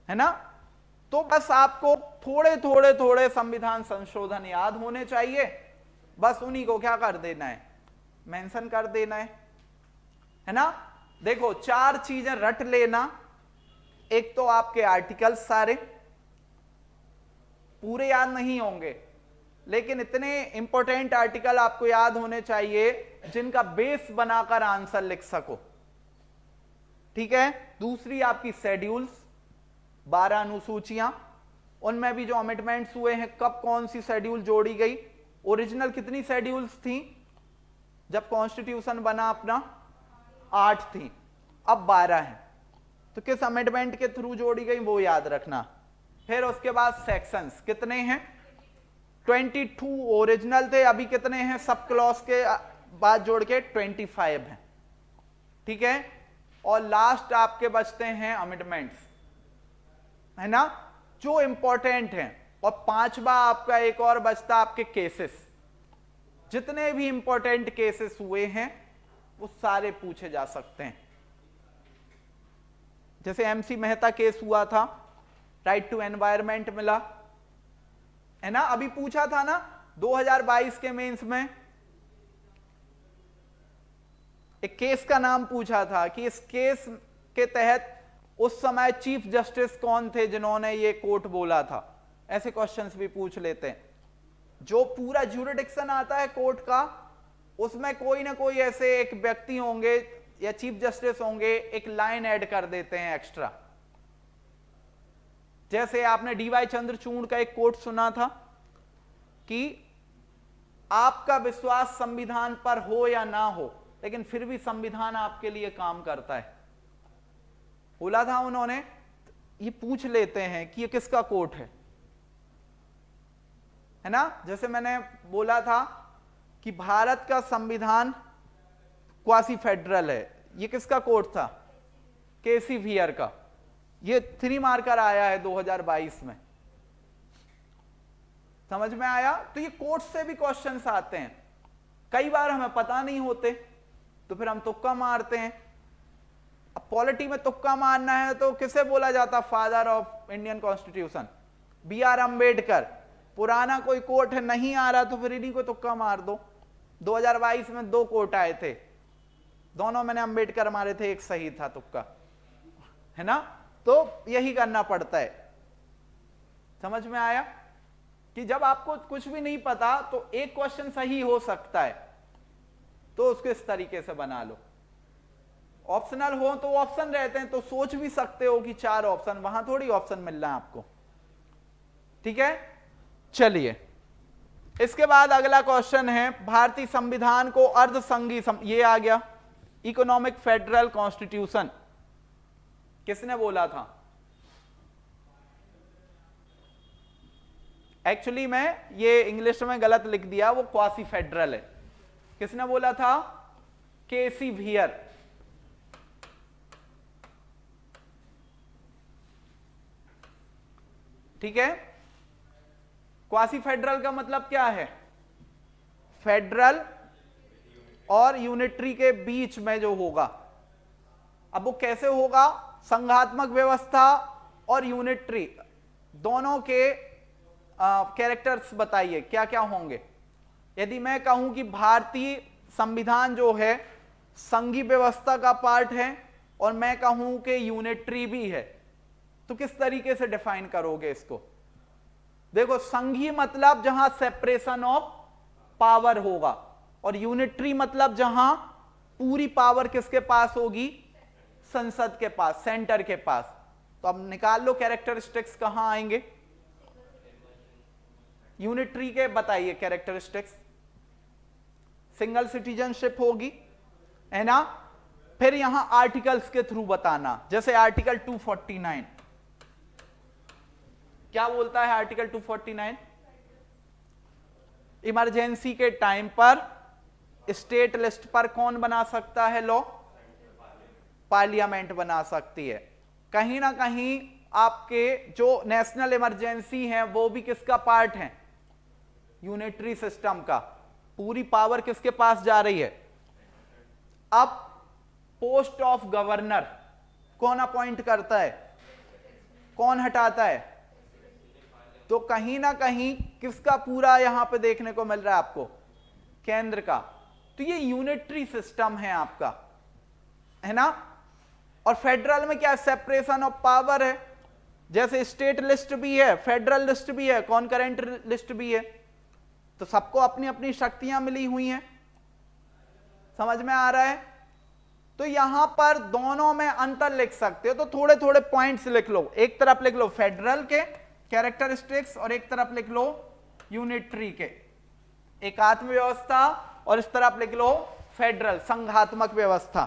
है ना। तो बस आपको थोड़े थोड़े थोड़े संविधान संशोधन याद होने चाहिए, बस उन्हीं को क्या कर देना है, मेंशन कर देना है ना। देखो 4 चीजें रट लेना। एक तो आपके आर्टिकल्स सारे पूरे याद नहीं होंगे, लेकिन इतने इंपॉर्टेंट आर्टिकल आपको याद होने चाहिए जिनका बेस बनाकर आंसर लिख सको, ठीक है। दूसरी आपकी शेड्यूल्स, 12 अनुसूचियां, उनमें भी जो अमेंडमेंट्स हुए हैं, कब कौन सी शेड्यूल जोड़ी गई। ओरिजिनल कितनी शेड्यूल्स थी जब कॉन्स्टिट्यूशन बना अपना, 8 थी, अब 12 है। तो किस अमेंडमेंट के थ्रू जोड़ी गई वो याद रखना। फिर उसके बाद सेक्शंस कितने हैं, 22 ओरिजिनल थे, अभी कितने हैं सब क्लॉज के बाद जोड़ के 25 हैं, ठीक है। और लास्ट आपके बचते हैं अमेंडमेंट्स, है ना, जो इंपॉर्टेंट हैं। और 5वां आपका एक और बचता आपके केसेस। जितने भी इंपॉर्टेंट केसेस हुए हैं वो सारे पूछे जा सकते हैं। जैसे एमसी मेहता केस हुआ था, राइट टू एनवायरमेंट मिला, है ना, अभी पूछा था ना 2022 के मेंस में। एक केस का नाम पूछा था कि इस केस के तहत उस समय चीफ जस्टिस कौन थे जिन्होंने ये कोर्ट बोला था। ऐसे क्वेश्चंस भी पूछ लेते हैं। जो पूरा ज्यूरिडिक्शन आता है कोर्ट का, उसमें कोई ना कोई ऐसे एक व्यक्ति होंगे या चीफ जस्टिस होंगे, एक लाइन ऐड कर देते हैं एक्स्ट्रा। जैसे आपने डीवाई चंद्रचूड़ का एक कोट सुना था कि आपका विश्वास संविधान पर हो या ना हो, लेकिन फिर भी संविधान आपके लिए काम करता है, बोला था उन्होंने। ये पूछ लेते हैं कि ये किसका कोट है ना। जैसे मैंने बोला था कि भारत का संविधान क्वासी फेडरल है, ये किसका कोट था, केसी वियर का। ये 3 मार्कर आया है 2022 में, समझ में आया। तो ये कोर्ट से भी क्वेश्चंस आते हैं, कई बार हमें पता नहीं होते तो फिर हम तुक्का मारते हैं। अब पॉलिटी में तुक्का मारना है तो किसे बोला जाता, father of Indian constitution, BR Ambedkar. पुराना कोई कोर्ट है नहीं आ रहा तो फिर इन्हीं को तुक्का मार दो। 2022 में 2 कोर्ट आए थे, दोनों मैंने अम्बेडकर मारे थे, एक सही था तुक्का, है ना। तो यही करना पड़ता है। समझ में आया कि जब आपको कुछ भी नहीं पता तो एक क्वेश्चन सही हो सकता है, तो उसको इस तरीके से बना लो। ऑप्शनल हो तो ऑप्शन रहते हैं, तो सोच भी सकते हो कि 4 ऑप्शन, वहां थोड़ी ऑप्शन मिल रहा है आपको, ठीक है। चलिए इसके बाद अगला क्वेश्चन है, भारतीय संविधान को अर्धसंघी ये आ गया, इकोनॉमिक फेडरल कॉन्स्टिट्यूशन किसने बोला था। एक्चुअली मैं ये इंग्लिश में गलत लिख दिया, वो क्वासी फेडरल है। किसने बोला था, केसी वियर। ठीक है, क्वासी फेडरल का मतलब क्या है, फेडरल और यूनिटरी के बीच में जो होगा। अब वो कैसे होगा, संघात्मक व्यवस्था और यूनिटरी दोनों के कैरेक्टर्स बताइए क्या क्या होंगे। यदि मैं कहूं कि भारतीय संविधान जो है संघीय व्यवस्था का पार्ट है और मैं कहूं कि यूनिटरी भी है, तो किस तरीके से डिफाइन करोगे इसको। देखो संघीय मतलब जहां सेपरेशन ऑफ पावर होगा, और यूनिटरी मतलब जहां पूरी पावर किसके पास होगी, संसद के पास, सेंटर के पास। तो अब निकाल लो कैरेक्टरिस्टिक्स कहां आएंगे, यूनिटरी के बताइए कैरेक्टरिस्टिक्स। सिंगल सिटीजनशिप होगी, है ना। फिर यहां आर्टिकल्स के थ्रू बताना, जैसे आर्टिकल 249 क्या बोलता है, आर्टिकल 249 इमरजेंसी के टाइम पर स्टेट लिस्ट पर कौन बना सकता है लॉ, पार्लियामेंट बना सकती है। कहीं ना कहीं आपके जो नेशनल इमरजेंसी है वो भी किसका पार्ट है, यूनिटरी सिस्टम का। पूरी पावर किसके पास जा रही है। अब पोस्ट ऑफ गवर्नर कौन अपॉइंट करता है, कौन हटाता है, तो कहीं ना कहीं किसका पूरा यहां पे देखने को मिल रहा है आपको, केंद्र का। तो ये यूनिटरी सिस्टम है आपका, है ना। और फेडरल में क्या सेपरेशन ऑफ पावर है, जैसे स्टेट लिस्ट भी है, फेडरल लिस्ट भी है, कॉन्करेंट लिस्ट भी है, तो सबको अपनी अपनी शक्तियां मिली हुई हैं। समझ में आ रहा है। तो यहां पर दोनों में अंतर लिख सकते हो, तो थोड़े थोड़े पॉइंट्स लिख लो। एक तरफ लिख लो फेडरल के कैरेक्टरिस्टिक्स और एक तरफ लिख लो यूनिटरी के, एकात्म व्यवस्था, और इस तरफ लिख लो फेडरल संघात्मक व्यवस्था।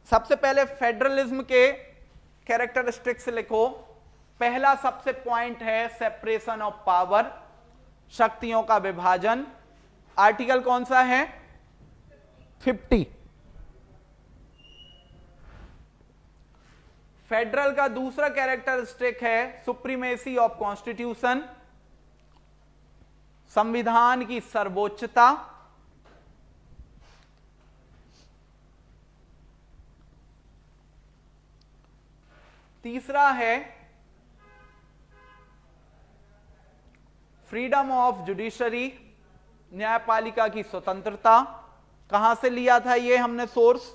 सबसे पहले फेडरलिज्म के कैरेक्टरिस्टिक्स लिखो। पहला सबसे पॉइंट है सेपरेशन ऑफ पावर, शक्तियों का विभाजन। आर्टिकल कौन सा है, 50। फेडरल का दूसरा कैरेक्टरिस्टिक है सुप्रीमेसी ऑफ कॉन्स्टिट्यूशन, संविधान की सर्वोच्चता। तीसरा है फ्रीडम ऑफ जुडिशरी, न्यायपालिका की स्वतंत्रता। कहां से लिया था ये हमने सोर्स,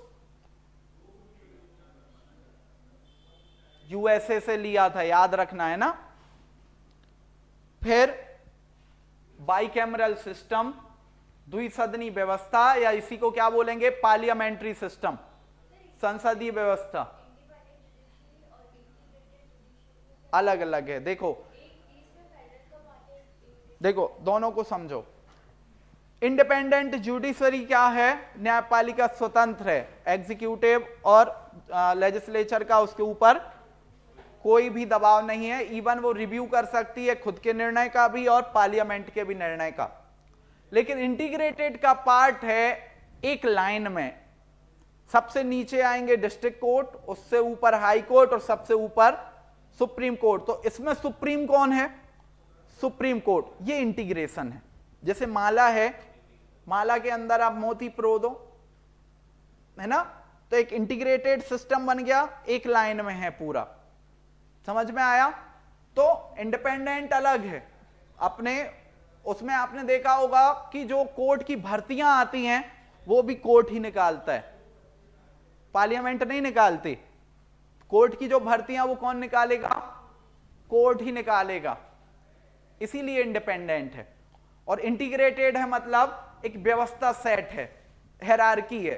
यूएसए से लिया था, याद रखना है ना। फिर बाइकैमरल सिस्टम, द्विसदनी व्यवस्था, या इसी को क्या बोलेंगे, पार्लियामेंट्री सिस्टम, संसदीय व्यवस्था। अलग अलग है, देखो दोनों को समझो। इंडिपेंडेंट जुडिशरी क्या है, न्यायपालिका स्वतंत्र है, एग्जीक्यूटिव और लेजिस्लेचर का उसके ऊपर कोई भी दबाव नहीं है। इवन वो रिव्यू कर सकती है खुद के निर्णय का भी और पार्लियामेंट के भी निर्णय का। लेकिन इंटीग्रेटेड का पार्ट है एक लाइन में, सबसे नीचे आएंगे डिस्ट्रिक्ट कोर्ट, उससे ऊपर हाई कोर्ट और सबसे ऊपर सुप्रीम कोर्ट। तो इसमें सुप्रीम कौन है, सुप्रीम कोर्ट। ये इंटीग्रेशन है। जैसे माला है, माला के अंदर आप मोती पिरो दो, है ना, तो एक इंटीग्रेटेड सिस्टम बन गया, एक लाइन में है पूरा। समझ में आया। तो इंडिपेंडेंट अलग है अपने, उसमें आपने देखा होगा कि जो कोर्ट की भर्तियां आती हैं वो भी कोर्ट ही निकालता है, पार्लियामेंट नहीं निकालती। कोर्ट की जो भर्तियां वो कौन निकालेगा, कोर्ट ही निकालेगा, इसीलिए इंडिपेंडेंट है। और इंटीग्रेटेड है मतलब एक व्यवस्था सेट है, हायरार्की है,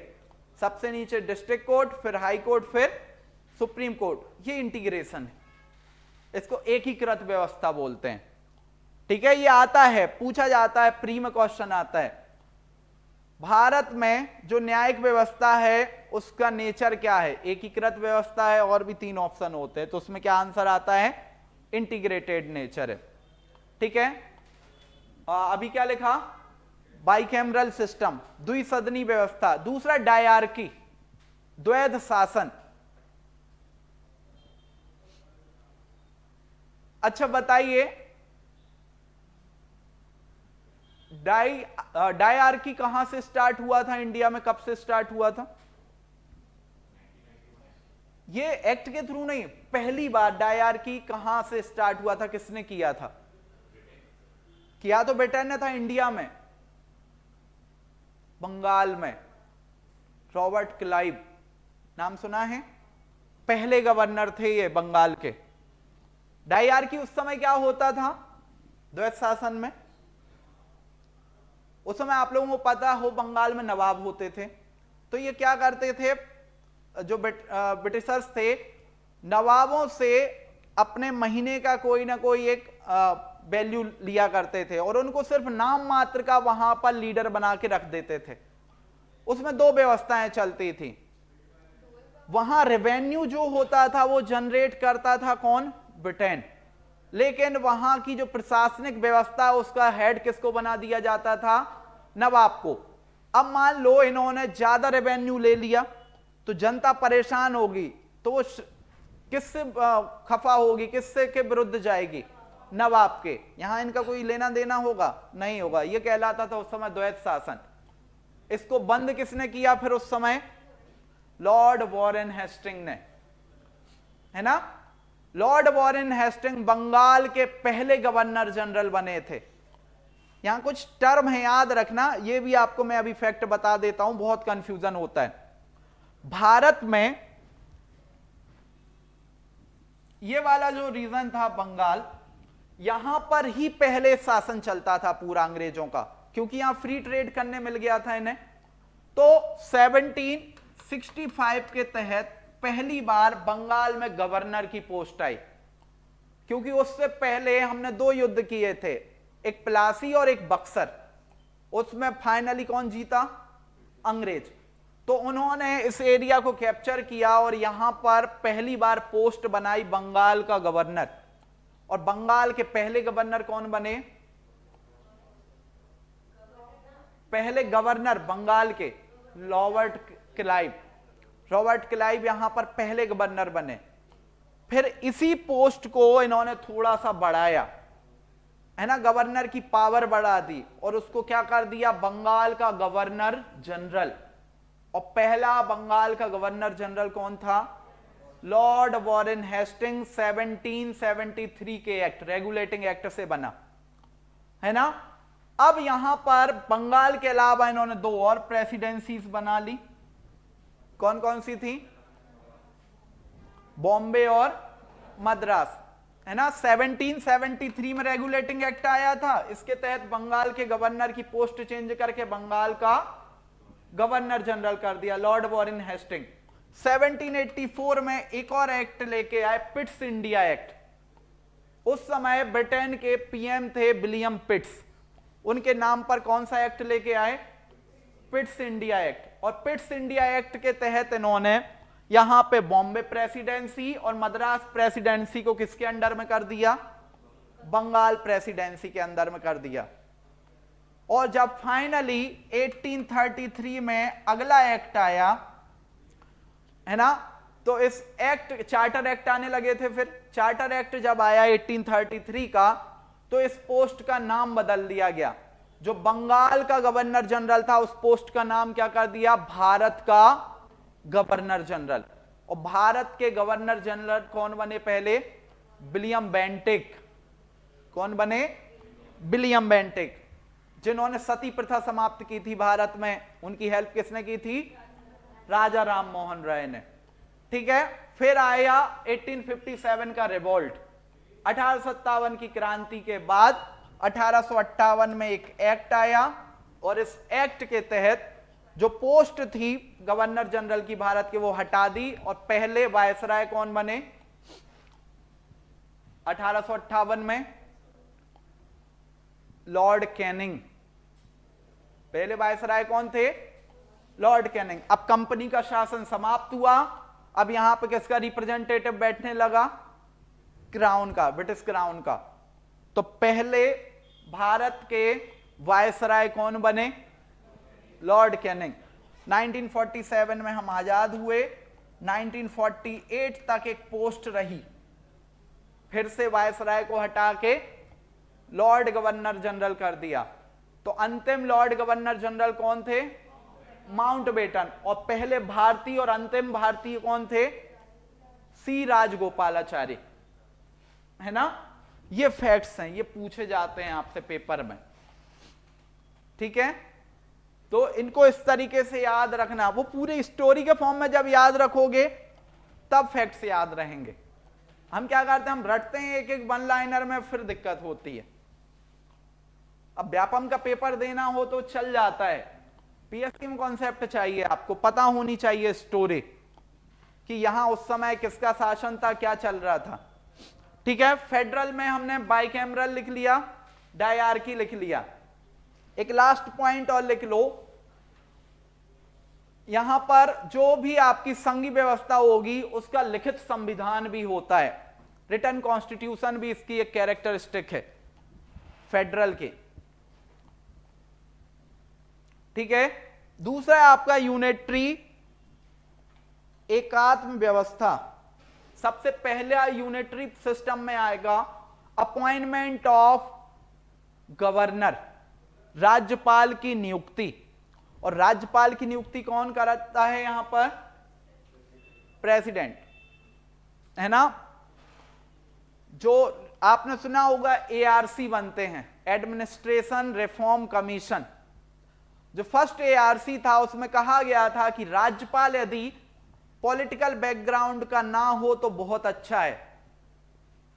सबसे नीचे डिस्ट्रिक्ट कोर्ट, फिर हाई कोर्ट, फिर सुप्रीम कोर्ट। ये इंटीग्रेशन है, इसको एकीकृत व्यवस्था बोलते हैं। ठीक है, ये आता है, पूछा जाता है, प्री में क्वेश्चन आता है। भारत में जो न्यायिक व्यवस्था है उसका नेचर क्या है, एकीकृत व्यवस्था है, और भी 3 ऑप्शन होते हैं, तो उसमें क्या आंसर आता है, इंटीग्रेटेड नेचर है। ठीक है, अभी क्या लिखा, बाइकैमरल सिस्टम, द्विसदनी व्यवस्था। दूसरा डायआर्की, द्वैध शासन। अच्छा बताइए, डायआर्की कहां से स्टार्ट हुआ था इंडिया में, कब से स्टार्ट हुआ था? ये एक्ट के थ्रू नहीं, पहली बार डायआर्की कहां से स्टार्ट हुआ था, किसने किया था? किया तो ब्रिटेन ने था, इंडिया में बंगाल में रॉबर्ट क्लाइव, नाम सुना है, पहले गवर्नर थे ये बंगाल के। डायआर्की उस समय क्या होता था द्वैध शासन में, उस समय आप लोगों को पता हो बंगाल में नवाब होते थे, तो ये क्या करते थे, जो ब्रिटिशर्स थे, नवाबों से अपने महीने का कोई ना कोई एक वैल्यू लिया करते थे और उनको सिर्फ नाम मात्र का वहां पर लीडर बना के रख देते थे। उसमें 2 व्यवस्थाएं चलती थी। वहां रेवेन्यू जो होता था वो जनरेट करता था कौन, ब्रिटेन, लेकिन वहां की जो प्रशासनिक व्यवस्था उसका हेड किसको बना दिया जाता था, नवाब को। अब मान लो इन्होंने ज्यादा रेवेन्यू ले लिया तो जनता परेशान होगी, तो वो किससे खफा होगी, किससे के विरुद्ध जाएगी, नवाब के। यहां इनका कोई लेना देना होगा, नहीं होगा। यह कहलाता था उस समय द्वैध शासन। इसको बंद किसने किया फिर उस समय, लॉर्ड वॉरेन हेस्टिंग ने। है ना। लॉर्ड वॉरेन हेस्टिंग बंगाल के पहले गवर्नर जनरल बने थे। यहां कुछ टर्म है, याद रखना, ये भी आपको मैं अभी फैक्ट बता देता हूं, बहुत कंफ्यूजन होता है। भारत में ये वाला जो रीजन था बंगाल, यहां पर ही पहले शासन चलता था पूरा अंग्रेजों का, क्योंकि यहां फ्री ट्रेड करने मिल गया था इन्हें। तो 1765 के तहत पहली बार बंगाल में गवर्नर की पोस्ट आई, क्योंकि उससे पहले हमने 2 युद्ध किए थे, एक प्लासी और एक बक्सर। उसमें फाइनली कौन जीता? अंग्रेज। तो उन्होंने इस एरिया को कैप्चर किया और यहां पर पहली बार पोस्ट बनाई बंगाल का गवर्नर। और बंगाल के पहले गवर्नर कौन बने? पहले गवर्नर बंगाल के रॉबर्ट क्लाइव। रॉबर्ट क्लाइव यहां पर पहले गवर्नर बने। फिर इसी पोस्ट को इन्होंने थोड़ा सा बढ़ाया, है ना, गवर्नर की पावर बढ़ा दी और उसको क्या कर दिया? बंगाल का गवर्नर जनरल। और पहला बंगाल का गवर्नर जनरल कौन था? लॉर्ड वॉरेन हेस्टिंग 1773 के एक्ट, रेगुलेटिंग एक्ट से बना, है ना। अब यहां पर बंगाल के अलावा इन्होंने 2 और प्रेसिडेंसीज बना ली। कौन कौन सी थी? बॉम्बे और मद्रास, है ना। 1773 में रेगुलेटिंग एक्ट आया था, इसके तहत बंगाल के गवर्नर की पोस्ट चेंज करके बंगाल का गवर्नर जनरल कर दिया लॉर्ड वॉरेन हेस्टिंग। 1784 में एक और एक्ट लेके आए, पिट्स इंडिया एक्ट। उस समय ब्रिटेन के पीएम थे विलियम पिट्स, उनके नाम पर कौन सा एक्ट लेके आए? Pitt's India act. और पिट्स इंडिया एक्ट के तहत इन्होंने यहां पे बॉम्बे प्रेसिडेंसी और मद्रास प्रेसिडेंसी को किसके अंडर में कर दिया? बंगाल प्रेसिडेंसी के अंदर में कर दिया। और जब फाइनली 1833 में अगला एक्ट आया, है ना, तो इस एक्ट, चार्टर एक्ट आने लगे थे। फिर चार्टर एक्ट जब आया 1833 का, तो इस पोस्ट का नाम बदल दिया गया। जो बंगाल का गवर्नर जनरल था, उस पोस्ट का नाम क्या कर दिया? भारत का गवर्नर जनरल। और भारत के गवर्नर जनरल कौन बने पहले? William Bentinck. कौन बने? विलियम बेंटिक, जिन्होंने सती प्रथा समाप्त की थी भारत में। उनकी हेल्प किसने की थी? राजा राम मोहन राय ने। ठीक है। फिर आया 1857 का रिवोल्ट। 1857 की क्रांति के बाद 1858 में एक एक्ट आया और इस एक्ट के तहत जो पोस्ट थी गवर्नर जनरल की भारत के, वो हटा दी और पहले वायसराय कौन बने? 1858 में लॉर्ड कैनिंग। पहले वायसराय कौन थे? Lord Canning. अब कंपनी का शासन समाप्त हुआ, अब यहां पे किसका रिप्रेजेंटेटिव बैठने लगा? क्राउन का, ब्रिटिश क्राउन का। तो पहले भारत के वायसराय कौन बने? Lord Canning. 1947 में हम आजाद हुए, 1948 तक एक पोस्ट रही, फिर से वायसराय को हटा के लॉर्ड गवर्नर जनरल कर दिया। तो अंतिम लॉर्ड गवर्नर जनरल कौन थे? माउंटबेटन। और पहले भारतीय और अंतिम भारतीय कौन थे? सी राजगोपालाचारी, है ना। ये फैक्ट्स हैं, ये पूछे जाते हैं आपसे पेपर में, ठीक है। तो इनको इस तरीके से याद रखना, वो पूरे स्टोरी के फॉर्म में जब याद रखोगे तब फैक्ट्स याद रहेंगे। हम क्या करते हैं, हम रटते हैं एक एक वन लाइनर में, फिर दिक्कत होती है। अब व्यापम का पेपर देना हो तो चल जाता है, पीएससी में कॉन्सेप्ट चाहिए, आपको पता होनी चाहिए स्टोरी कि यहां उस समय किसका शासन था, क्या चल रहा था, ठीक है। फेडरल में हमने बाइकैमरल लिख लिया, डायआर्की लिख लिया। एक लास्ट पॉइंट और लिख लो, यहां पर जो भी आपकी संघीय व्यवस्था होगी उसका लिखित संविधान भी होता है, रिटन कॉन्स्टिट्यूशन भी इसकी एक कैरेक्टरिस्टिक है फेडरल की, ठीक है। दूसरा है आपका यूनिटरी एकात्म व्यवस्था। सबसे पहला यूनिटरी सिस्टम में आएगा अपॉइंटमेंट ऑफ गवर्नर, राज्यपाल की नियुक्ति। और राज्यपाल की नियुक्ति कौन करता है? यहां पर प्रेसिडेंट, है ना, जो आपने सुना होगा एआरसी बनते हैं, एडमिनिस्ट्रेशन रिफॉर्म कमीशन। जो फर्स्ट एआरसी था उसमें कहा गया था कि राज्यपाल यदि पॉलिटिकल बैकग्राउंड का ना हो तो बहुत अच्छा है,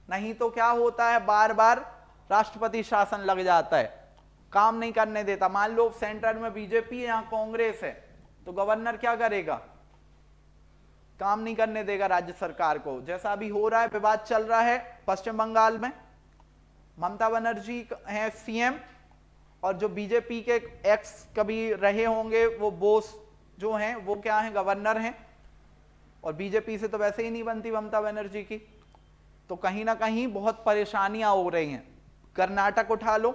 नहीं तो क्या होता है, बार बार राष्ट्रपति शासन लग जाता है, काम नहीं करने देता। मान लो सेंटर में बीजेपी है, यहां कांग्रेस है, तो गवर्नर क्या करेगा, काम नहीं करने देगा राज्य सरकार को। जैसा अभी हो रहा है, विवाद चल रहा है पश्चिम बंगाल में, ममता बनर्जी हैं सीएम और जो बीजेपी के एक्स कभी रहे होंगे वो बोस जो हैं वो क्या हैं, गवर्नर हैं, और बीजेपी से तो वैसे ही नहीं बनती ममता बनर्जी की, तो कहीं ना कहीं बहुत परेशानियां हो रही हैं। कर्नाटक उठा लो,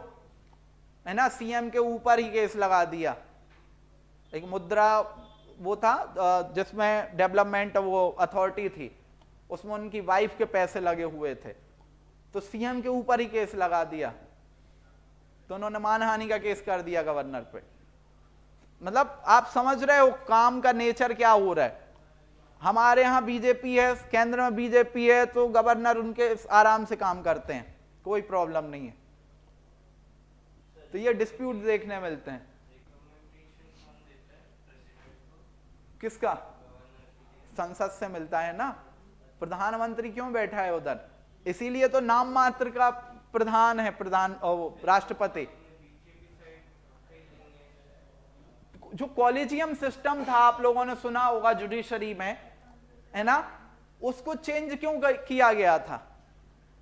है ना, सीएम के ऊपर ही केस लगा दिया। एक मुद्रा वो था जिसमें डेवलपमेंट वो अथॉरिटी थी, उसमें उनकी वाइफ के पैसे लगे हुए थे, तो सीएम के ऊपर ही केस लगा दिया, तो उन्होंने मानहानि का केस कर दिया गवर्नर पे। मतलब आप समझ रहे हो काम का नेचर क्या हो रहा है। हमारे यहां बीजेपी है, केंद्र में बीजेपी है, तो गवर्नर उनके आराम से काम करते हैं, कोई प्रॉब्लम नहीं है। तो ये डिस्प्यूट देखने मिलते हैं। किसका, संसद से मिलता है ना, प्रधानमंत्री क्यों बैठा है उधर, इसीलिए तो नाम मात्र का प्रधान है, राष्ट्रपति। जो कॉलेजियम सिस्टम था आप लोगों ने सुना होगा जुडिशरी में, है ना, उसको चेंज क्यों किया गया था।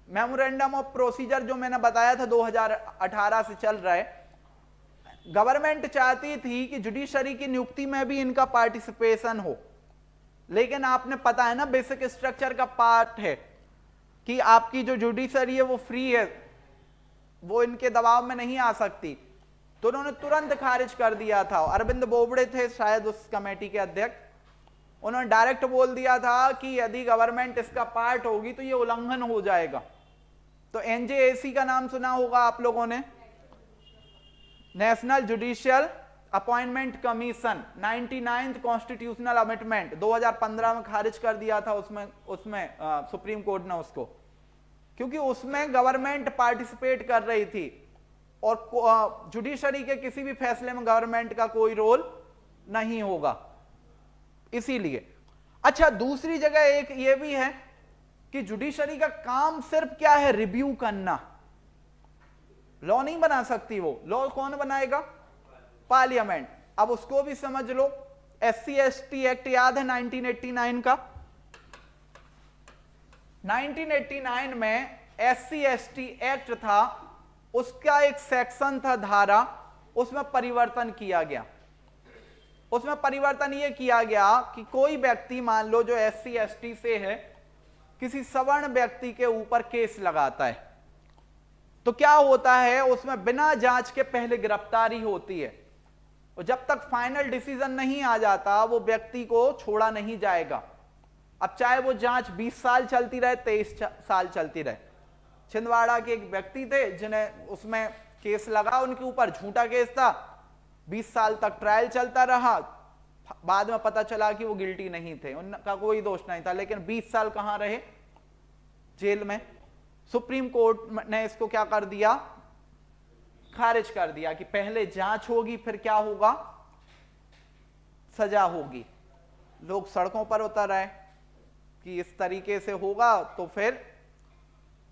मेमोरेंडम ऑफ प्रोसीजर जो मैंने बताया था 2018 से चल रहा है, गवर्नमेंट चाहती थी कि जुडिशरी की नियुक्ति में भी इनका पार्टिसिपेशन हो, लेकिन आपने पता है ना बेसिक स्ट्रक्चर का पार्ट है कि आपकी जो जुडिशरी है वो फ्री है, वो इनके दबाव में नहीं आ सकती, तो उन्होंने तुरंत खारिज कर दिया था। अरविंद बोबड़े थे शायद उस कमेटी के अध्यक्ष, उन्होंने डायरेक्ट बोल दिया था कि यदि गवर्नमेंट इसका पार्ट होगी तो ये उल्लंघन हो जाएगा। तो एनजेएसी का नाम सुना होगा आप लोगों ने, national judicial appointment commission, 99th constitutional amendment 2015 में खारिज कर दिया था उसमें सुप्रीम कोर्ट ने उसको, क्योंकि उसमें गवर्नमेंट पार्टिसिपेट कर रही थी और जुडिशरी के किसी भी फैसले में गवर्नमेंट का कोई रोल नहीं होगा, इसीलिए। अच्छा, दूसरी जगह एक ये भी है कि जुडिशरी का काम सिर्फ क्या है, रिव्यू करना, लॉ नहीं बना सकती वो। लॉ कौन बनाएगा, पार्लियामेंट। अब उसको भी समझ लो, SC/ST एक्ट याद है 1989 का, 1989 में SC/ST एक्ट था, उसका एक सेक्शन था, धारा, उसमें परिवर्तन किया गया। उसमें परिवर्तन यह किया गया कि कोई व्यक्ति मान लो जो SC/ST से है, किसी सवर्ण व्यक्ति के ऊपर केस लगाता है, तो क्या होता है, उसमें बिना जांच के पहले गिरफ्तारी होती है, और जब तक फाइनल डिसीजन नहीं आ जाता वो व्यक्ति को छोड़ा नहीं जाएगा। अब चाहे वो जांच 20 साल चलती रहे, 23 साल चलती रहे। छिंदवाड़ा के एक व्यक्ति थे जिन्हें उसमें केस लगा, उनके ऊपर झूठा केस था, 20 साल तक ट्रायल चलता रहा, बाद में पता चला कि वो गिल्टी नहीं थे, उनका कोई दोष नहीं था, लेकिन 20 साल कहां रहे, जेल में। सुप्रीम कोर्ट ने इसको क्या कर दिया, खारिज कर दिया कि पहले जांच होगी फिर क्या होगा, सजा होगी। लोग सड़कों पर उतर आए कि इस तरीके से होगा तो फिर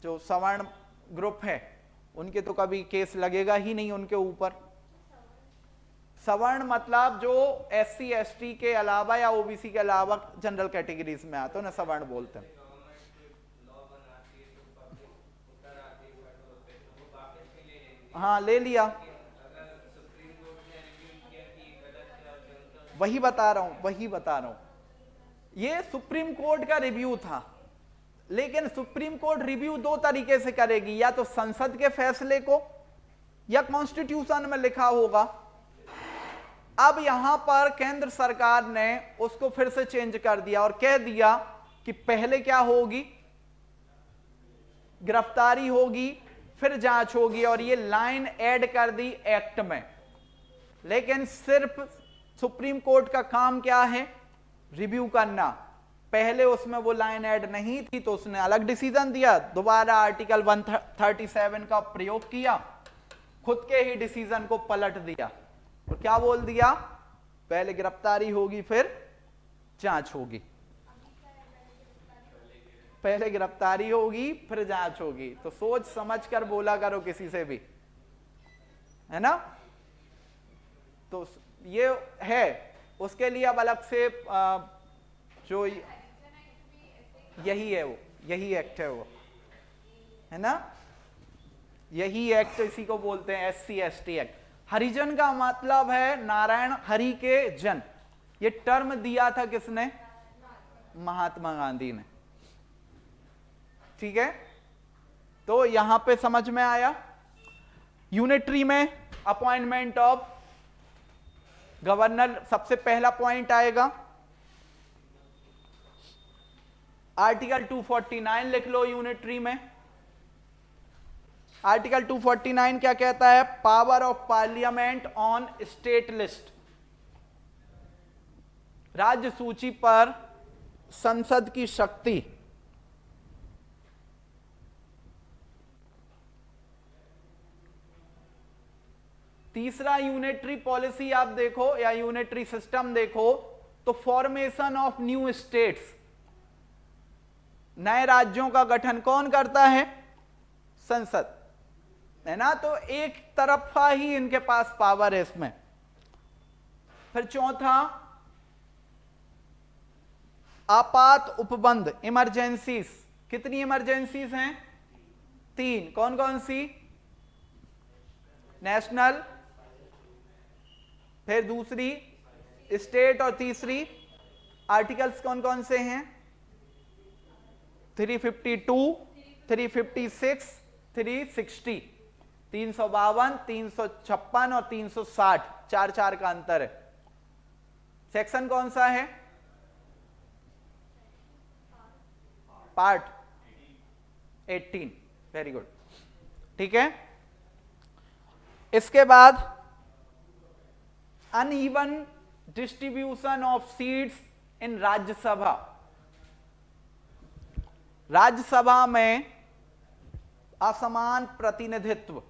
जो सवर्ण ग्रुप है उनके तो कभी केस लगेगा ही नहीं उनके ऊपर। सवर्ण मतलब जो SC/ST के अलावा या OBC के अलावा जनरल कैटेगरीज में आते हैं ना, सवर्ण बोलते हैं। हाँ, ले लिया, वही बता रहा हूं, ये सुप्रीम कोर्ट का रिव्यू था, लेकिन सुप्रीम कोर्ट रिव्यू दो तरीके से करेगी, या तो संसद के फैसले को या कॉन्स्टिट्यूशन में लिखा होगा। अब यहां पर केंद्र सरकार ने उसको फिर से चेंज कर दिया और कह दिया कि पहले क्या होगी, गिरफ्तारी होगी, फिर जांच होगी, और ये लाइन ऐड कर दी एक्ट में। लेकिन सिर्फ सुप्रीम कोर्ट का काम क्या है, रिव्यू करना, पहले उसमें वो लाइन ऐड नहीं थी तो उसने अलग डिसीजन दिया, दोबारा आर्टिकल 137 का प्रयोग किया, खुद के ही डिसीजन को पलट दिया और क्या बोल दिया, पहले गिरफ्तारी होगी फिर जांच होगी, पहले गिरफ्तारी होगी फिर जांच होगी। तो सोच समझ कर बोला करो किसी से भी, है ना। तो ये है, उसके लिए अब अलग से जो यही है वो, यही एक्ट है वो, है ना, यही एक्ट इसी को बोलते हैं SC ST एक्ट। हरिजन का मतलब है नारायण हरि के जन, ये टर्म दिया था किसने, महात्मा गांधी ने, ठीक है। तो यहां पे समझ में आया। यूनिटरी में अपॉइंटमेंट ऑफ गवर्नर सबसे पहला पॉइंट आएगा, आर्टिकल 249 लिख लो यूनिटरी में। आर्टिकल 249 क्या कहता है, power of parliament on state list, राज्य सूची पर संसद की शक्ति। तीसरा यूनिटरी पॉलिसी आप देखो या यूनिटरी सिस्टम देखो तो फॉर्मेशन ऑफ न्यू स्टेट्स, नए राज्यों का गठन कौन करता है, संसद, है ना। तो एक तरफा ही इनके पास पावर है इसमें। फिर चौथा, आपात उपबंध, इमरजेंसीज, कितनी इमरजेंसीज हैं, 3, कौन कौन सी, नेशनल, फिर दूसरी स्टेट और तीसरी, आर्टिकल्स कौन कौन से हैं, 352, 356, 360, 352, 356 और 360, 4 का अंतर है। सेक्शन कौन सा है, पार्ट 18, वेरी गुड, ठीक है। इसके बाद uneven distribution of seats in Rajya Sabha, Rajya Sabha में असमान प्रतिनिधित्व।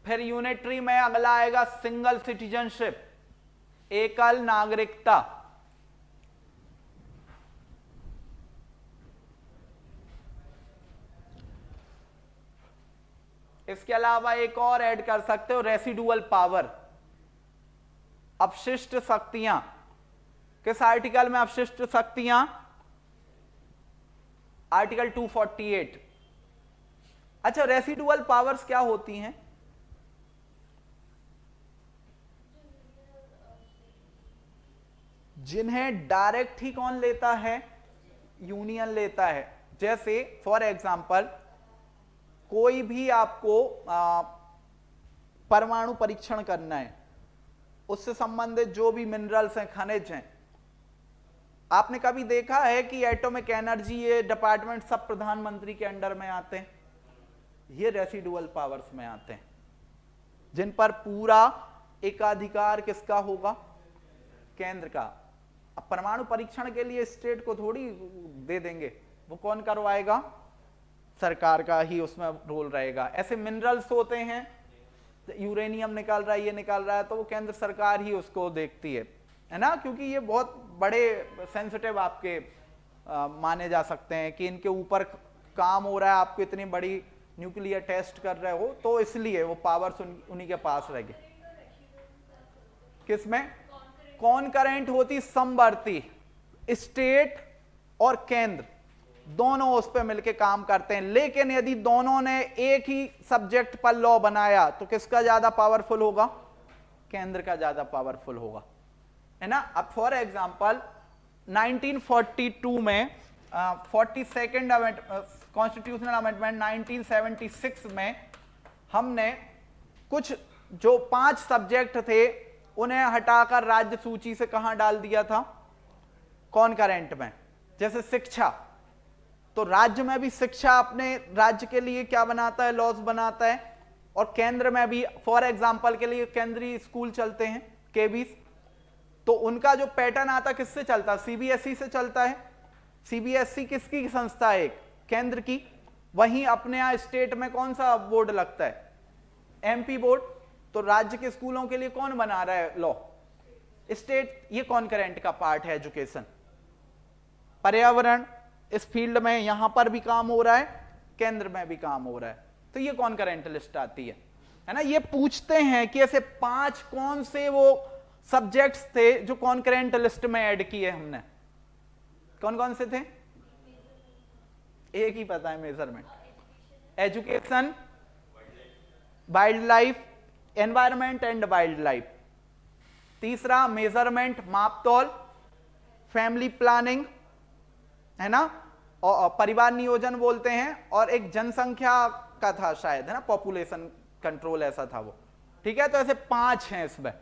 फिर यूनिटरी में अगला आएगा सिंगल सिटीजनशिप, एकल नागरिकता। इसके अलावा एक और ऐड कर सकते हो, रेसिडुअल पावर, अपशिष्ट शक्तियां। किस आर्टिकल में अपशिष्ट शक्तियां, आर्टिकल 248। अच्छा, रेसिडुअल पावर्स क्या होती हैं, जिन्हें डायरेक्ट ही कौन लेता है, यूनियन लेता है। जैसे फॉर एग्जांपल कोई भी आपको परमाणु परीक्षण करना है, उससे संबंधित जो भी मिनरल्स हैं, खनिज हैं, आपने कभी देखा है कि एटॉमिक एनर्जी ये डिपार्टमेंट सब प्रधानमंत्री के अंडर में आते हैं, ये रेसिडुअल पावर्स में आते हैं, जिन पर पूरा एकाधिकार किसका होगा, केंद्र का। अब परमाणु परीक्षण के लिए स्टेट को थोड़ी दे देंगे, वो कौन करवाएगा, सरकार का ही उसमें रोल रहेगा। ऐसे मिनरल्स होते हैं, यूरेनियम निकाल रहा है, ये निकाल रहा है, तो वो केंद्र सरकार ही उसको देखती है ना, क्योंकि ये बहुत बड़े सेंसिटिव आपके माने जा सकते हैं कि इनके ऊपर काम हो रहा है, आपको इतनी बड़ी न्यूक्लियर टेस्ट कर रहे हो, तो इसलिए वो पावर्स उन्हीं के पास रहेगी। किसमें कॉन्करेंट होती, समवर्ती, स्टेट और केंद्र दोनों उस पर मिलकर काम करते हैं। लेकिन यदि दोनों ने एक ही सब्जेक्ट पर लॉ बनाया तो किसका ज्यादा पावरफुल होगा, केंद्र का ज्यादा पावरफुल होगा, है ना। अब फॉर एग्जांपल 1942 में 42nd कॉन्स्टिट्यूशनल अमेंडमेंट 1976 में हमने कुछ जो 5 सब्जेक्ट थे उन्हें हटाकर राज्य सूची से कहां डाल दिया था, कॉन्करेंट में। जैसे शिक्षा, तो राज्य में भी शिक्षा अपने राज्य के लिए क्या बनाता है, लॉज बनाता है, और केंद्र में भी फॉर एग्जांपल के लिए केंद्रीय स्कूल चलते हैं, केबीस, तो उनका जो पैटर्न आता किससे चलता है? सीबीएसई से चलता है। सीबीएसई किसकी संस्था है? एक केंद्र की। वहीं अपने यहां स्टेट में कौन सा बोर्ड लगता है? MP board. तो राज्य के स्कूलों के लिए कौन बना रहा है लॉ? स्टेट। ये कॉन्करेंट का पार्ट है एजुकेशन। पर्यावरण इस फील्ड में यहां पर भी काम हो रहा है, केंद्र में भी काम हो रहा है, तो ये कॉन्करेंट लिस्ट आती है ना। ये पूछते हैं कि ऐसे 5 कौन से वो सब्जेक्ट्स थे जो कॉन्करेंट लिस्ट में ऐड किए हमने? कौन कौन से थे? एक ही पता है, measurement, education, wild life, environment and wild life. तीसरा मेजरमेंट, मापतौल, फैमिली प्लानिंग, है ना, और परिवार नियोजन बोलते हैं, और एक जनसंख्या का था शायद, है ना, पॉपुलेशन कंट्रोल ऐसा था वो। ठीक है, तो ऐसे 5 हैं इसमें।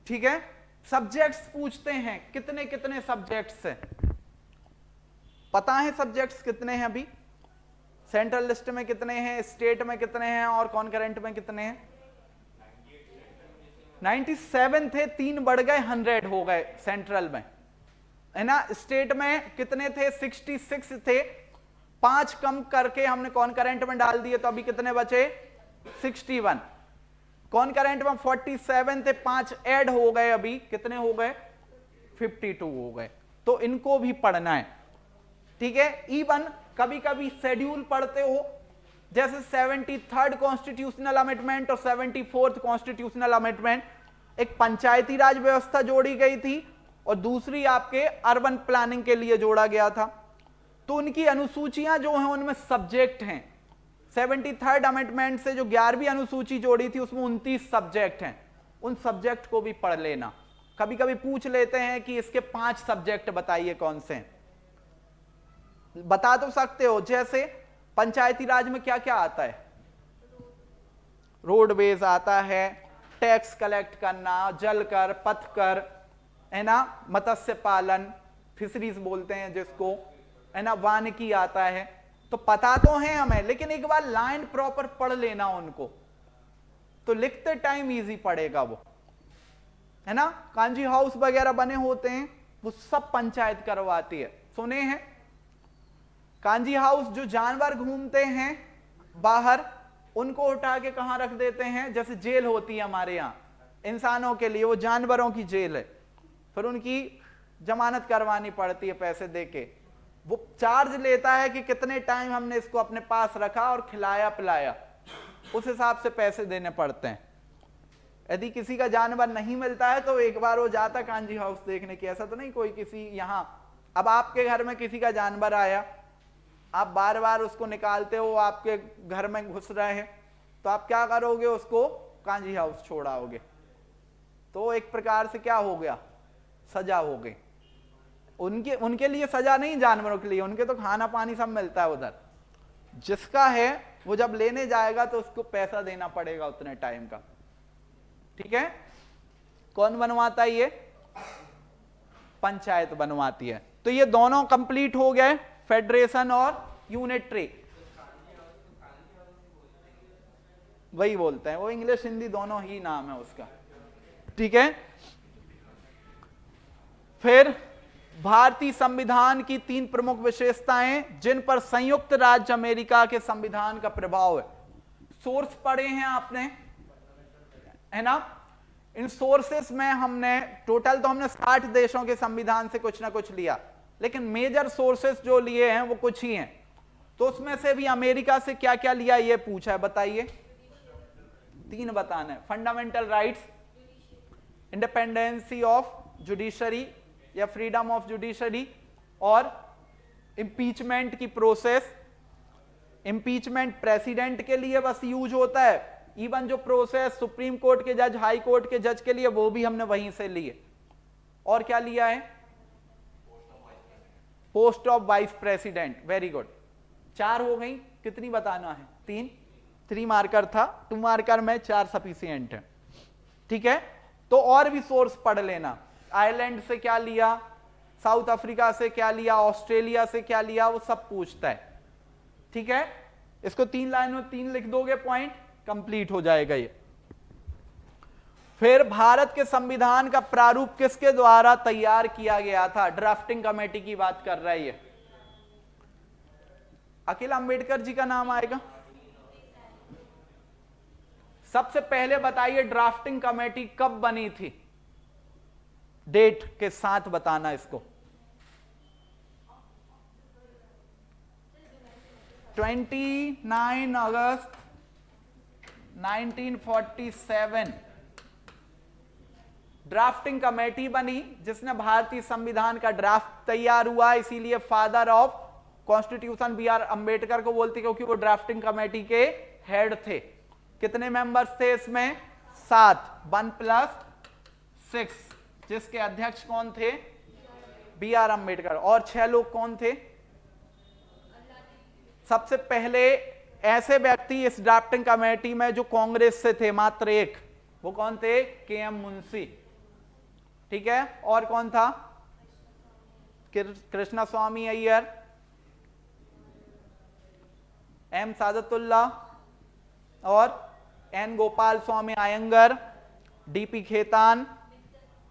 ठीक है, सब्जेक्ट्स पूछते हैं, कितने कितने सब्जेक्ट्स हैं? पता है सब्जेक्ट्स कितने हैं अभी? सेंट्रल लिस्ट में कितने हैं, स्टेट में कितने हैं, और कॉन्करेंट में कितने हैं? 97 थे, 3 बढ़ गए 100 हो गए सेंट्रल में, है ना। स्टेट में कितने थे? 66 थे, 5 कम करके हमने कॉन्करेंट में डाल दिए, तो अभी कितने बचे? 61। कॉन्करेंट में 47 थे, 5 ऐड हो गए, अभी कितने हो गए? 52 हो गए। तो इनको भी पढ़ना है। ठीक है, इवन कभी कभी शेड्यूल पढ़ते हो, जैसे 73rd कॉन्स्टिट्यूशनल अमेंडमेंट और 74th कॉन्स्टिट्यूशनल अमेंडमेंट, एक पंचायती राज व्यवस्था जोड़ी गई थी और दूसरी आपके अर्बन प्लानिंग के लिए जोड़ा गया था। तो उनकी अनुसूचियां जो हैं उनमें सब्जेक्ट हैं। 73rd अमेंडमेंट से जो 11वीं अनुसूची जोड़ी थी उसमें 29 सब्जेक्ट हैं। उन सब्जेक्ट को भी पढ़ लेना। कभी कभी पूछ लेते हैं कि इसके 5 सब्जेक्ट बताइए कौन से हैं। बता तो सकते हो, जैसे पंचायती राज में क्या क्या आता है? रोडवेज आता है, टैक्स कलेक्ट करना, जल कर, पथ कर, है ना, मत्स्य पालन, फिशरीज बोलते हैं जिसको, है ना, वानिकी आता है। तो पता तो है हमें, लेकिन एक बार लाइन प्रॉपर पढ़ लेना उनको, तो लिखते टाइम इजी पड़ेगा वो, है ना। कांजी हाउस वगैरह बने होते हैं, वो सब पंचायत करवाती है, सुने हैं? कांजी हाउस जो जानवर घूमते हैं बाहर, उनको उठा के कहां रख देते हैं? जैसे जेल होती है हमारे यहां इंसानों के लिए, वो जानवरों की जेल है। फिर उनकी जमानत करवानी पड़ती है पैसे देके। वो चार्ज लेता है कि कितने टाइम हमने इसको अपने पास रखा और खिलाया पिलाया, उस हिसाब से पैसे देने पड़ते हैं। यदि किसी का जानवर नहीं मिलता है तो एक बार वो जाता कांजी हाउस देखने की, ऐसा तो नहीं कोई किसी यहां, अब आपके घर में किसी का जानवर आया, आप बार बार उसको निकालते हो, आपके घर में घुस रहे हैं, तो आप क्या करोगे? उसको कांजी हाउस छोड़ाओगे। तो एक प्रकार से क्या हो गया? सजा हो गई। उनके लिए सजा नहीं, जानवरों के लिए, उनके तो खाना पानी सब मिलता है उधर। जिसका है वो जब लेने जाएगा तो उसको पैसा देना पड़ेगा उतने टाइम का। ठीक है, कौन बनवाता है? ये पंचायत बनवाती है। तो ये दोनों कंप्लीट हो गए, फेडरेशन और यूनिटरी, वही बोलते हैं वो, इंग्लिश हिंदी दोनों ही नाम है उसका। ठीक है, फिर भारतीय संविधान की 3 प्रमुख विशेषताएं जिन पर संयुक्त राज्य अमेरिका के संविधान का प्रभाव है। सोर्स पढ़े हैं आपने, है ना। इन सोर्सेस में हमने टोटल तो हमने 60 देशों के संविधान से कुछ ना कुछ लिया, लेकिन मेजर सोर्सेस जो लिए हैं वो कुछ ही हैं। तो उसमें से भी अमेरिका से क्या क्या लिया ये पूछा है, बताइए। 3 बताना है। Fundamental rights, independency of judiciary या फ्रीडम ऑफ जुडिशरी, और इंपीचमेंट की प्रोसेस। इंपीचमेंट प्रेसिडेंट के लिए बस यूज होता है, इवन जो प्रोसेस सुप्रीम कोर्ट के जज, हाई कोर्ट के जज के लिए, वो भी हमने वहीं से लिए। और क्या लिया है? Post of vice president. Very good, 4 हो गई। कितनी बताना है? 3। 3 मार्कर था, 2 मार्कर में 4 सफिशिएंट है। ठीक है, तो और भी सोर्स पढ़ लेना। आयरलैंड से क्या लिया, साउथ अफ्रीका से क्या लिया, ऑस्ट्रेलिया से क्या लिया, वो सब पूछता है। ठीक है, इसको 3 लाइन में 3 लिख दोगे, पॉइंट कंप्लीट हो जाएगा ये। फिर भारत के संविधान का प्रारूप किसके द्वारा तैयार किया गया था? ड्राफ्टिंग कमेटी की बात कर रही है। अखिल अंबेडकर जी का नाम आएगा। सबसे पहले बताइए ड्राफ्टिंग कमेटी कब बनी थी? डेट के साथ बताना इसको। 29 अगस्त 1947 ड्राफ्टिंग कमेटी बनी, जिसने भारतीय संविधान का ड्राफ्ट तैयार हुआ। इसीलिए father of constitution B R Ambedkar को बोलते, क्योंकि वो ड्राफ्टिंग कमेटी के हेड थे। कितने मेंबर्स थे इसमें? 7, 1+6, जिसके अध्यक्ष कौन थे? B R Ambedkar. और 6 लोग कौन थे? सबसे पहले ऐसे व्यक्ति इस ड्राफ्टिंग कमेटी में जो कांग्रेस से थे, मात्र एक, वो कौन थे? के एम मुंशी। ठीक है। और कौन था? कृष्णा स्वामी अय्यर, एम सादतुल्ला और N Gopal Swami Iyengar, DP Khetan,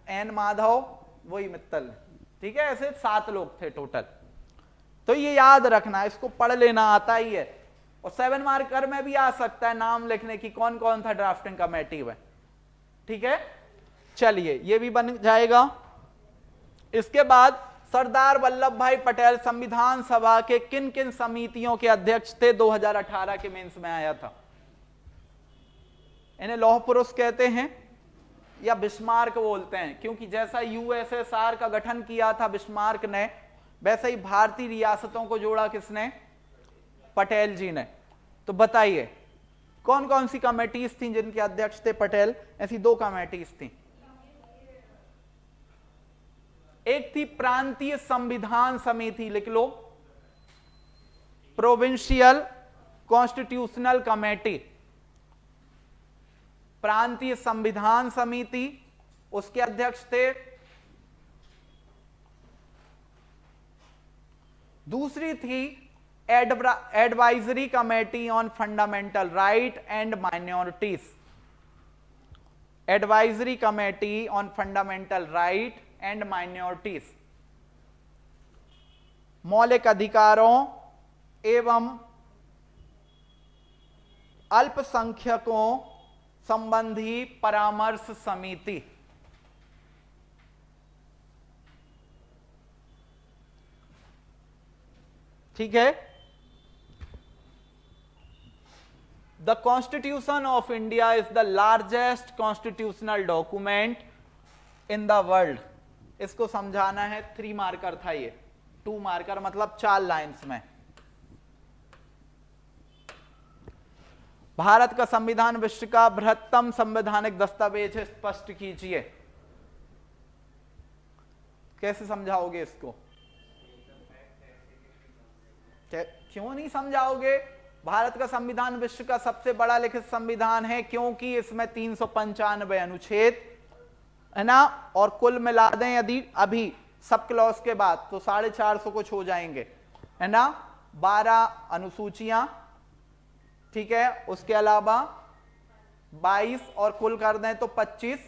N Madhav, वही मित्तल। ठीक है। ऐसे 7 लोग थे टोटल। तो ये याद रखना, इसको पढ़ लेना, आता ही है। और 7 मार्कर में भी आ सकता है नाम लिखने की, कौन कौन था ड्राफ्टिंग कमेटी में। ठीक है। चलिए ये भी बन जाएगा। इसके बाद सरदार वल्लभ भाई पटेल संविधान सभा के किन किन समितियों के अध्यक्ष थे? 2018 के मेंस में आया था। इन्हें लौह पुरुष कहते हैं या बिस्मार्क बोलते हैं, क्योंकि जैसा यूएसएसआर का गठन किया था बिस्मार्क ने, वैसे ही भारतीय रियासतों को जोड़ा किसने? पटेल जी ने। तो बताइए कौन कौन सी कमेटीज थी जिनके अध्यक्ष थे पटेल? ऐसी 2 कमेटीज थी। एक थी प्रांतीय संविधान समिति, लिख लो, प्रोविंशियल कॉन्स्टिट्यूशनल कमेटी, प्रांतीय संविधान समिति, उसके अध्यक्ष थे। दूसरी थी advisory committee on fundamental right and minorities, advisory committee on fundamental right and minorities, मौलिक अधिकारों एवं अल्पसंख्यकों संबंधी परामर्श समिति। ठीक है। The constitution of India is the largest constitutional document in the world. इसको समझाना है। 3 मार्कर था ये, 2 मार्कर मतलब 4 लाइंस में। भारत का संविधान विश्व का बृहत्तम संवैधानिक दस्तावेज है, स्पष्ट कीजिए। कैसे समझाओगे इसको? क्यों नहीं समझाओगे? भारत का संविधान विश्व का सबसे बड़ा लिखित संविधान है, क्योंकि इसमें 395 अनुच्छेद है ना, और कुल मिला दें यदि अभी सब क्लॉज के बाद तो 450 कुछ हो जाएंगे, है ना। 12 अनुसूचियां, ठीक है। उसके अलावा 22 और कुल कर दें तो 25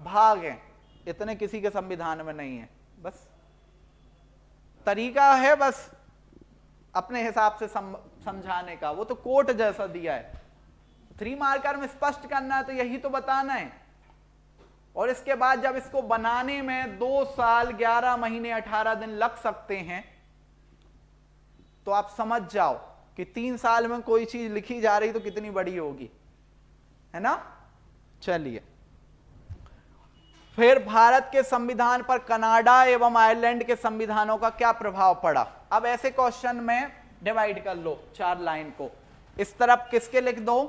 भाग हैं। इतने किसी के संविधान में नहीं है। बस तरीका है बस अपने हिसाब से समझाने का, वो तो कोट जैसा दिया है। 3 मार्कर में स्पष्ट करना है, तो यही तो बताना है। और इसके बाद जब इसको बनाने में 2 साल 11 महीने 18 दिन लग सकते हैं, तो आप समझ जाओ कि 3 साल में कोई चीज लिखी जा रही तो कितनी बड़ी होगी, है ना। चलिए, फिर भारत के संविधान पर कनाडा एवं आयरलैंड के संविधानों का क्या प्रभाव पड़ा? अब ऐसे क्वेश्चन में डिवाइड कर लो 4 लाइन को। इस तरफ किसके लिख दो?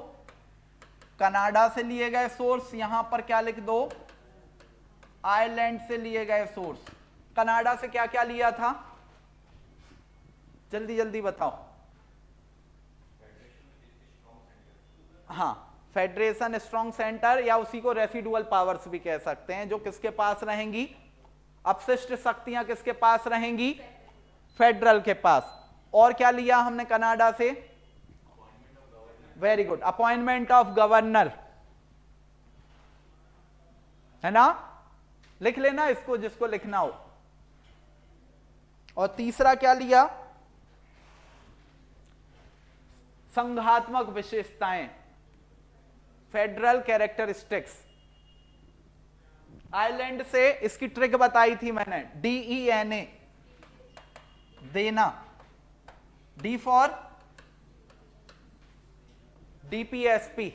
कनाडा से लिए गए सोर्स। यहां पर क्या लिख दो? आयरलैंड से लिए गए सोर्स। कनाडा से क्या क्या लिया था? जल्दी जल्दी बताओ। हाँ, फेडरेशन स्ट्रॉन्ग सेंटर, या उसी को रेसिडुअल पावर्स भी कह सकते हैं, जो किसके पास रहेंगी? अपशिष्ट शक्तियां किसके पास रहेंगी? फेडरल के पास। और क्या लिया हमने कनाडा से? Very good, appointment of governor. है ना, लिख लेना इसको जिसको लिखना हो। और तीसरा क्या लिया, संघात्मक विशेषताएं, फेडरल कैरेक्टरिस्टिक्स। आयरलैंड से इसकी ट्रिक बताई थी मैंने, DENA, देना, D for DPSP,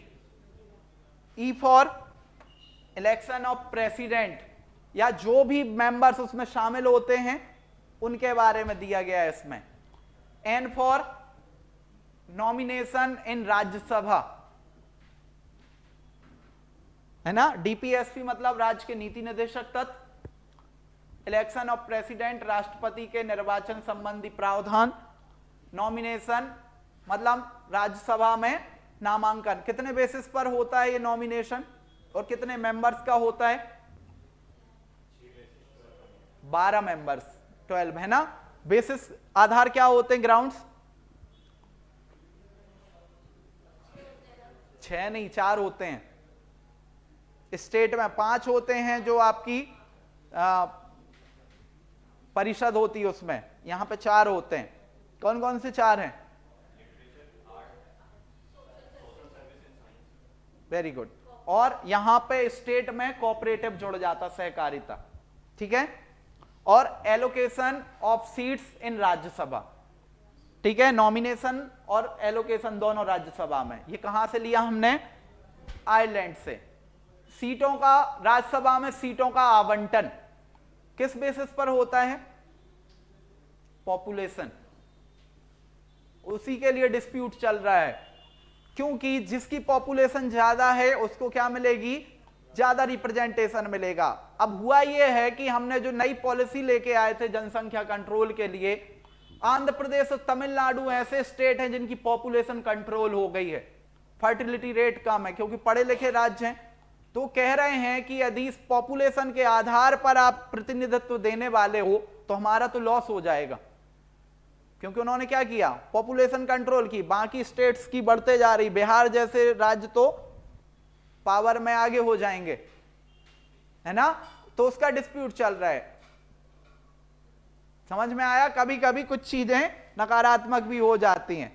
E for election of president, या जो भी मेंबर्स उसमें शामिल होते हैं उनके बारे में दिया गया है इसमें। N फॉर नॉमिनेशन इन राज्यसभा, है ना, DPSP मतलब राज्य के नीति निर्देशक तत्व, इलेक्शन ऑफ प्रेसिडेंट राष्ट्रपति के निर्वाचन संबंधी प्रावधान, नॉमिनेशन मतलब राज्यसभा में नामांकन, कितने बेसिस पर होता है ये नॉमिनेशन और कितने मेंबर्स का होता है, 12 मेंबर्स, 12, है ना। बेसिस आधार क्या होते हैं, ग्राउंड्स 6 नहीं 4 होते हैं, स्टेट में 5 होते हैं जो आपकी परिषद होती है उसमें, यहां पे 4 होते हैं। कौन कौन से 4 हैं, वेरी गुड। और यहां पे स्टेट में कोऑपरेटिव जुड़ जाता, सहकारिता, ठीक है। और allocation of seats in Rajya Sabha, ठीक है, नॉमिनेशन और एलोकेशन दोनों राज्यसभा में। ये कहां से लिया हमने, आयरलैंड से। सीटों का, राज्यसभा में सीटों का आवंटन किस बेसिस पर होता है, पॉपुलेशन। उसी के लिए डिस्प्यूट चल रहा है, क्योंकि जिसकी पॉपुलेशन ज्यादा है उसको क्या मिलेगी, ज्यादा रिप्रेजेंटेशन मिलेगा। अब हुआ यह है कि हमने जो नई पॉलिसी लेके आए थे जनसंख्या कंट्रोल के लिए, आंध्र प्रदेश और तमिलनाडु ऐसे स्टेट हैं जिनकी पॉपुलेशन कंट्रोल हो गई है, फर्टिलिटी रेट कम है क्योंकि पढ़े लिखे राज्य हैं। तो कह रहे हैं कि यदि इस पॉपुलेशन के आधार पर आप प्रतिनिधित्व देने वाले हो तो हमारा तो लॉस हो जाएगा, क्योंकि उन्होंने क्या किया, पॉपुलेशन कंट्रोल की, बाकी स्टेट्स की बढ़ते जा रही, बिहार जैसे राज्य तो पावर में आगे हो जाएंगे, है ना। तो उसका डिस्प्यूट चल रहा है, समझ में आया। कभी कभी कुछ चीजें नकारात्मक भी हो जाती हैं।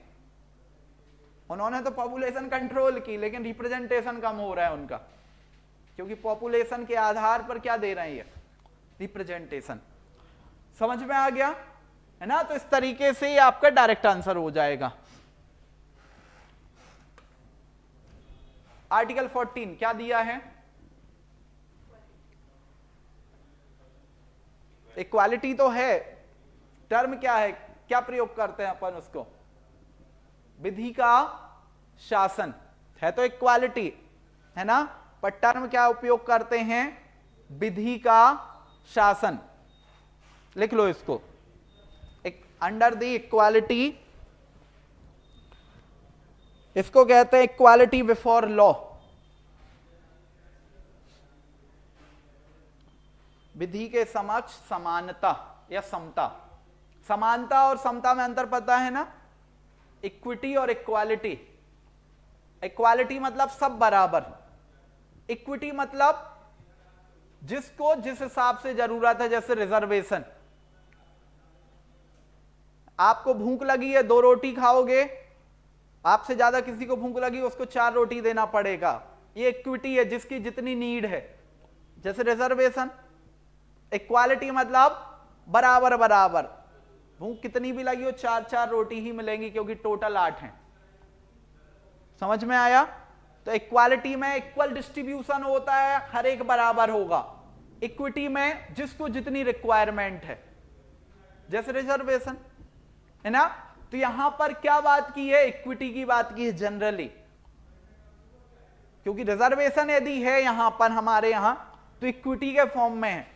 उन्होंने तो पॉपुलेशन कंट्रोल की लेकिन रिप्रेजेंटेशन कम हो रहा है उनका, क्योंकि पॉपुलेशन के आधार पर क्या दे रहे हैं, रिप्रेजेंटेशन। समझ में आ गया, है ना। तो इस तरीके से ये आपका डायरेक्ट आंसर हो जाएगा। आर्टिकल 14 क्या दिया है, इक्वालिटी तो है, टर्म क्या है, क्या प्रयोग करते हैं अपन उसको, विधि का शासन, है तो इक्वालिटी, है ना, पर टर्म क्या उपयोग करते हैं, विधि का शासन। लिख लो इसको, अंडर द इक्वालिटी, इसको कहते हैं इक्वालिटी बिफोर लॉ, विधि के समक्ष समानता या समता। समानता और समता में अंतर पता है ना, इक्विटी और इक्वालिटी। इक्वालिटी मतलब सब बराबर, इक्विटी मतलब जिसको जिस हिसाब से जरूरत है, जैसे रिजर्वेशन, आपको भूख लगी है 2 रोटी खाओगे, आपसे ज्यादा किसी को भूख लगी उसको 4 रोटी देना पड़ेगा, ये इक्विटी है, जिसकी जितनी नीड है। जैसे रिजर्वेशन, इक्वालिटी मतलब बराबर बराबर, भूख कितनी भी लगी हो 4-4 रोटी ही मिलेंगी क्योंकि टोटल 8 हैं। समझ में आया। तो इक्वालिटी में इक्वल डिस्ट्रीब्यूशन होता है, हर एक बराबर होगा। इक्विटी में जिसको जितनी रिक्वायरमेंट है, जैसे रिजर्वेशन, है ना। तो यहां पर क्या बात की है, इक्विटी की बात की है जनरली, क्योंकि रिजर्वेशन यदि है यहां पर हमारे यहां तो इक्विटी के फॉर्म में है,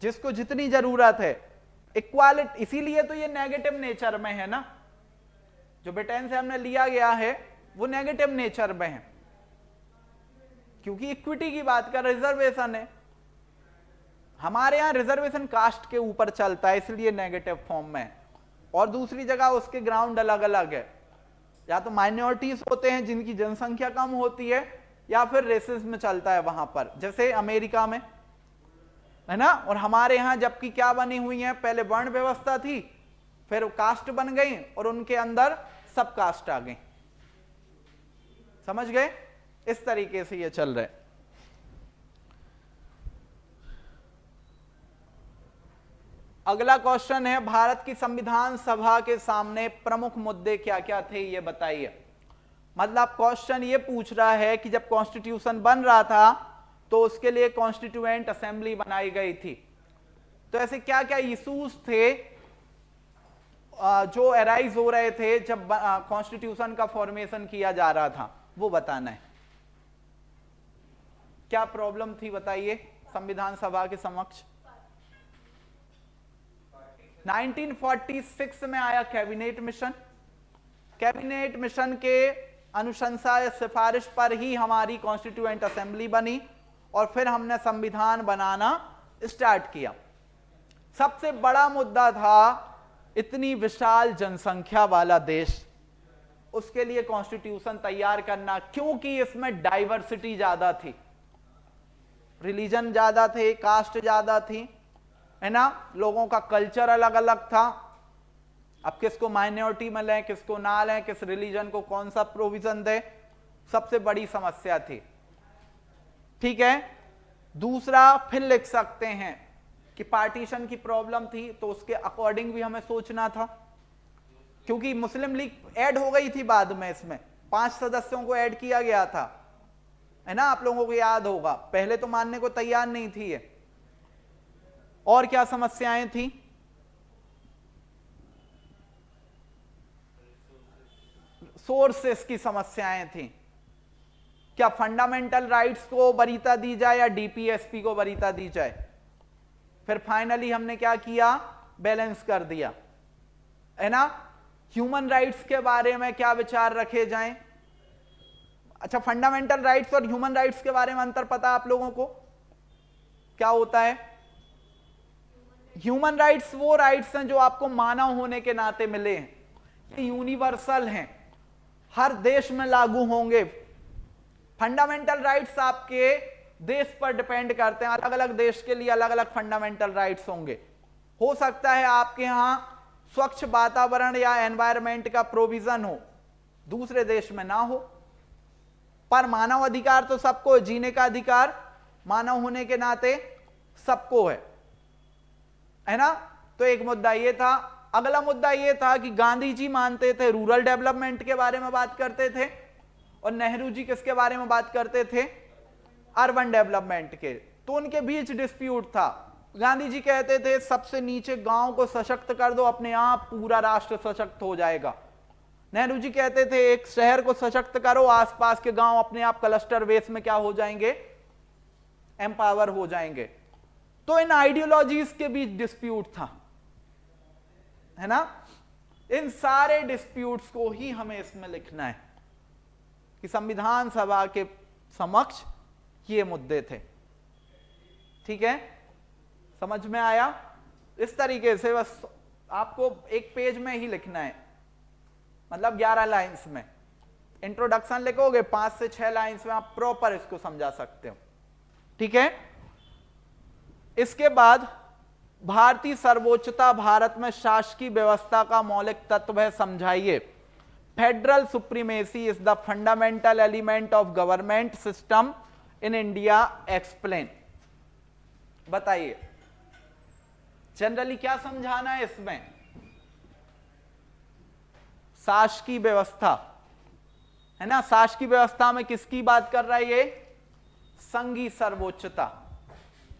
जिसको जितनी जरूरत है। इक्वालिटी इसीलिए तो ये नेगेटिव नेचर में है ना, जो ब्रिटेन से हमने लिया गया है वो नेगेटिव नेचर में है, क्योंकि इक्विटी की बात कर, रिजर्वेशन है। हमारे यहां रिजर्वेशन कास्ट के ऊपर चलता है, इसलिए नेगेटिव फॉर्म में है, और दूसरी जगह उसके ग्राउंड अलग अलग है। या तो माइनॉरिटीज होते हैं जिनकी जनसंख्या कम होती है, या फिर रेसिज्म चलता है वहां पर, जैसे अमेरिका में, है ना। और हमारे यहां जबकि क्या बनी हुई है, पहले वर्ण व्यवस्था थी, फिर कास्ट बन गई और उनके अंदर सब कास्ट आ गई। समझ गए? इस तरीके से ये चल रहा है। अगला क्वेश्चन है, भारत की संविधान सभा के सामने प्रमुख मुद्दे क्या क्या थे, ये बताइए। मतलब क्वेश्चन ये पूछ रहा है कि जब कॉन्स्टिट्यूशन बन रहा था तो उसके लिए कॉन्स्टिट्यूएंट असेंबली बनाई गई थी, तो ऐसे क्या क्या इश्यूज थे जो अराइज हो रहे थे जब कॉन्स्टिट्यूशन का फॉर्मेशन किया जा रहा था, वो बताना है। क्या प्रॉब्लम थी बताइए संविधान सभा के समक्ष। 1946 में आया कैबिनेट मिशन। कैबिनेट मिशन के अनुशंसा या सिफारिश पर ही हमारी कॉन्स्टिट्यूएंट असेंबली बनी और फिर हमने संविधान बनाना स्टार्ट किया। सबसे बड़ा मुद्दा था इतनी विशाल जनसंख्या वाला देश, उसके लिए कॉन्स्टिट्यूशन तैयार करना, क्योंकि इसमें डाइवर्सिटी ज्यादा थी, रिलीजन ज्यादा थे, कास्ट ज्यादा थी, है ना, लोगों का कल्चर अलग अलग था। अब किसको माइनॉरिटी में लें, किसको ना लें, किस रिलीजन को कौन सा प्रोविजन दे, सबसे बड़ी समस्या थी। ठीक है। दूसरा फिर लिख सकते हैं कि पार्टीशन की प्रॉब्लम थी, तो उसके अकॉर्डिंग भी हमें सोचना था, क्योंकि मुस्लिम लीग ऐड हो गई थी बाद में, इसमें 5 सदस्यों को ऐड किया गया था, है ना, आप लोगों को याद होगा, पहले तो मानने को तैयार नहीं थी ये। और क्या समस्याएं थी? सोर्सेस की समस्याएं थी। क्या फंडामेंटल राइट्स को वरीयता दी जाए या डीपीएसपी को वरीयता दी जाए? फिर फाइनली हमने क्या किया, बैलेंस कर दिया, है ना। ह्यूमन राइट्स के बारे में क्या विचार रखे जाएं? अच्छा, फंडामेंटल राइट्स और ह्यूमन राइट्स के बारे में अंतर पता आप लोगों को क्या होता है? ह्यूमन राइट्स वो राइट्स हैं जो आपको मानव होने के नाते मिले हैं, ये यूनिवर्सल हैं, हर देश में लागू होंगे। फंडामेंटल राइट्स आपके देश पर डिपेंड करते हैं, अलग अलग देश के लिए अलग अलग फंडामेंटल राइट्स होंगे। हो सकता है आपके यहां स्वच्छ वातावरण या एनवायरनमेंट का प्रोविजन हो, दूसरे देश में ना हो, पर मानव अधिकार तो सबको, जीने का अधिकार मानव होने के नाते सबको है ना। तो एक मुद्दा ये था। अगला मुद्दा ये था कि गांधी जी मानते थे, रूरल डेवलपमेंट के बारे में बात करते थे, और नेहरू जी किसके बारे में बात करते थे? अर्बन डेवलपमेंट के। तो उनके बीच डिस्प्यूट था। गांधी जी कहते थे सबसे नीचे गांव को सशक्त कर दो, अपने आप पूरा राष्ट्र सशक्त हो जाएगा। नेहरू जी कहते थे एक शहर को सशक्त करो, आसपास के गांव अपने आप क्लस्टर बेस में क्या हो जाएंगे, एम्पावर हो जाएंगे। तो इन आइडियोलॉजीज के बीच डिस्प्यूट था, है ना। इन सारे डिस्प्यूट्स को ही हमें इसमें लिखना है कि संविधान सभा के समक्ष ये मुद्दे थे। ठीक है, समझ में आया? इस तरीके से बस आपको एक पेज में ही लिखना है, मतलब 11 लाइंस में। इंट्रोडक्शन लिखोगे 5 से 6 लाइंस में आप प्रॉपर इसको समझा सकते हो। ठीक है। इसके बाद भारतीय सर्वोच्चता भारत में शासकीय व्यवस्था का मौलिक तत्व है, समझाइए। Federal supremacy is the fundamental element of government system in India, explain. बताइए जनरली क्या समझाना है इसमें? शासकीय व्यवस्था, है ना। शासकीय व्यवस्था में किसकी बात कर रहा है ये? संघीय सर्वोच्चता।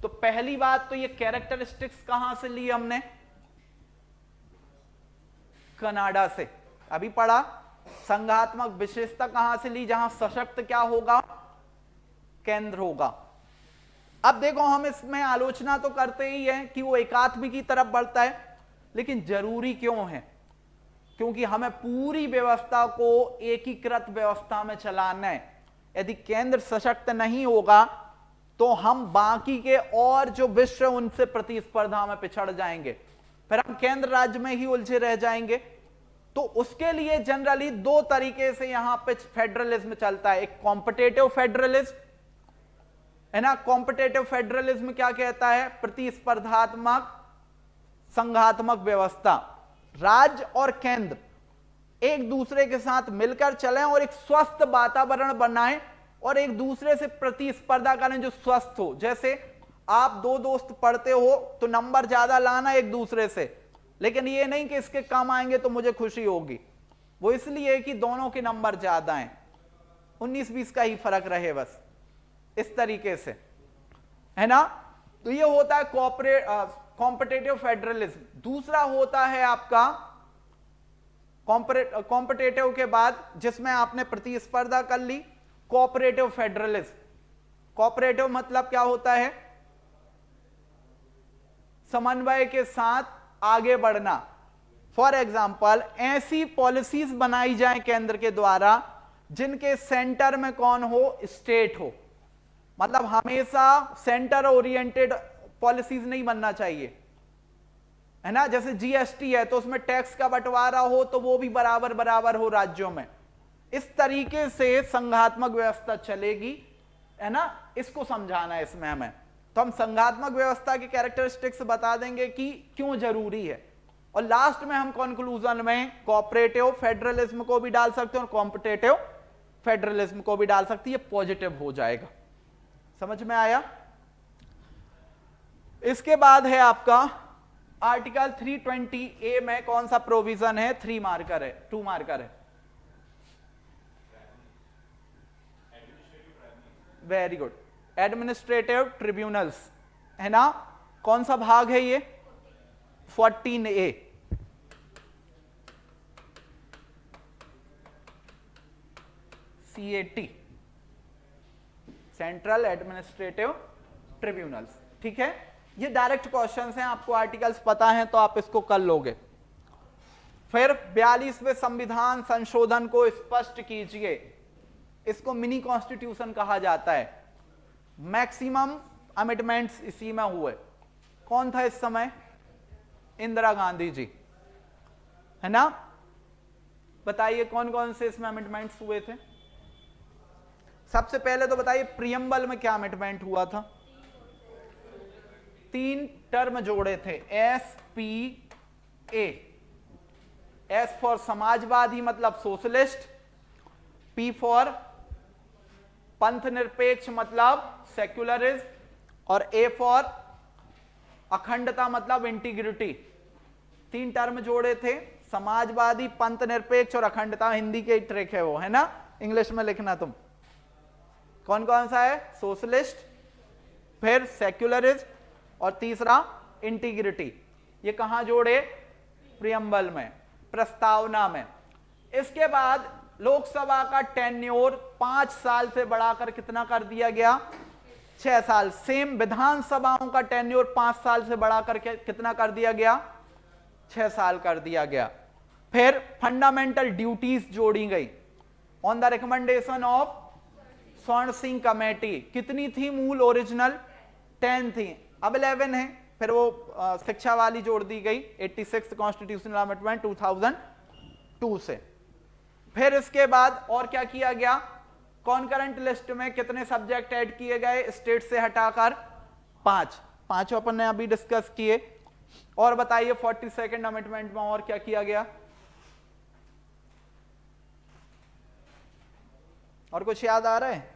तो पहली बात तो ये कैरेक्टरिस्टिक्स कहां से ली हमने? कनाडा से, अभी पढ़ा। संघात्मक विशेषता कहां से ली? जहां सशक्त क्या होगा? केंद्र होगा। अब देखो हम इसमें आलोचना तो करते ही हैं कि वो एकात्म की तरफ बढ़ता है, लेकिन जरूरी क्यों है? क्योंकि हमें पूरी व्यवस्था को एकीकृत व्यवस्था में चलाना है। यदि केंद्र सशक्त नहीं होगा तो हम बाकी के और जो विश्व उनसे प्रतिस्पर्धा में पिछड़ जाएंगे, फिर हम केंद्र राज्य में ही उलझे रह जाएंगे। तो उसके लिए जनरली दो तरीके से यहां पे फेडरलिज्म चलता है, एक कॉम्पिटेटिव फेडरलिज्म है ना। कॉम्पिटेटिव फेडरलिज्म क्या कहता है? प्रतिस्पर्धात्मक संघात्मक व्यवस्था, राज्य और केंद्र एक दूसरे के साथ मिलकर चलें और एक स्वस्थ वातावरण बनाएं और एक दूसरे से प्रतिस्पर्धा करें जो स्वस्थ हो। जैसे आप दो दोस्त पढ़ते हो तो नंबर ज्यादा लाना एक दूसरे से, लेकिन ये नहीं कि इसके कम आएंगे तो मुझे खुशी होगी, वो इसलिए कि दोनों के नंबर ज्यादा हैं, 19-20 का ही फर्क रहे बस, इस तरीके से, है ना। तो ये होता है कॉम्पिटेटिव फेडरलिज्म। दूसरा होता है आपका कॉम्पिटेटिव के बाद जिसमें आपने प्रतिस्पर्धा कर ली, कोऑपरेटिव फेडरलिज्म। कोऑपरेटिव मतलब क्या होता है? समन्वय के साथ आगे बढ़ना। फॉर एग्जाम्पल ऐसी पॉलिसीज बनाई जाए केंद्र के द्वारा जिनके सेंटर में कौन हो? स्टेट हो। मतलब हमेशा सेंटर ओरिएंटेड पॉलिसीज नहीं बनना चाहिए, है ना। जैसे जीएसटी है तो उसमें टैक्स का बंटवारा हो तो वो भी बराबर बराबर हो राज्यों में। इस तरीके से संघात्मक व्यवस्था चलेगी, है ना। इसको समझाना है इसमें हमें। तो हम संघात्मक व्यवस्था के कैरेक्टरिस्टिक्स बता देंगे कि क्यों जरूरी है, और लास्ट में हम कंक्लूजन में कोऑपरेटिव फेडरलिज्म को भी डाल सकते हैं और कॉम्पिटेटिव फेडरलिज्म को भी डाल सकते हैं, ये पॉजिटिव हो जाएगा। समझ में आया? इसके बाद है आपका आर्टिकल 320A में कौन सा प्रोविजन है? 3 मार्कर है, 2 मार्कर है। वेरी गुड, एडमिनिस्ट्रेटिव ट्रिब्यूनल्स, है ना। कौन सा भाग है ये? 14A। CAT, central administrative tribunals. ठीक है, ये डायरेक्ट क्वेश्चंस हैं, आपको आर्टिकल्स पता हैं तो आप इसको कर लोगे। फिर 42वें संविधान संशोधन को स्पष्ट कीजिए। इसको मिनी कॉन्स्टिट्यूशन कहा जाता है। मैक्सिमम अमेंडमेंट्स इसी में हुए। कौन था इस समय? इंदिरा गांधी जी, है ना। बताइए कौन कौन से इसमें अमेंडमेंट्स हुए थे? सबसे पहले तो बताइए प्रियम्बल में क्या अमेंडमेंट हुआ था? 3 टर्म जोड़े थे, SPA। S फॉर समाजवादी मतलब सोशलिस्ट, P फॉर पंथ निरपेक्ष मतलब सेक्युलरिज्म, और A फॉर अखंडता मतलब इंटीग्रिटी। 3 टर्म जोड़े थे, समाजवादी, पंथ निरपेक्ष और अखंडता। हिंदी के ट्रिक है वो, है ना, इंग्लिश में लिखना तुम। कौन कौन सा है? सोशलिस्ट, फिर सेक्युलरिज्म और तीसरा इंटीग्रिटी। ये कहां जोड़े? प्रियम्बल में, प्रस्तावना में। इसके बाद लोकसभा का टेन्योर 5 साल से बढ़ाकर कितना कर दिया गया? 6 साल। सेम विधानसभाओं का टेन्योर 5 साल से बढ़ाकर कितना कर दिया गया? 6 साल कर दिया गया। फिर फंडामेंटल ड्यूटीज जोड़ी गई ऑन द रिकमेंडेशन ऑफ स्वर्ण सिंह कमेटी। कितनी थी मूल ओरिजिनल? 10 थी, अब 11 है। फिर वो शिक्षा वाली जोड़ दी गई 86 कॉन्स्टिट्यूशनल अमेंडमेंट 2002 से। फिर इसके बाद और क्या किया गया? कॉन्करेंट लिस्ट में कितने सब्जेक्ट ऐड किए गए? स्टेट से हटाकर 5 अपन ने अभी डिस्कस किए। और बताइए 42nd अमेंडमेंट में और क्या किया गया? और कुछ याद आ रहा है?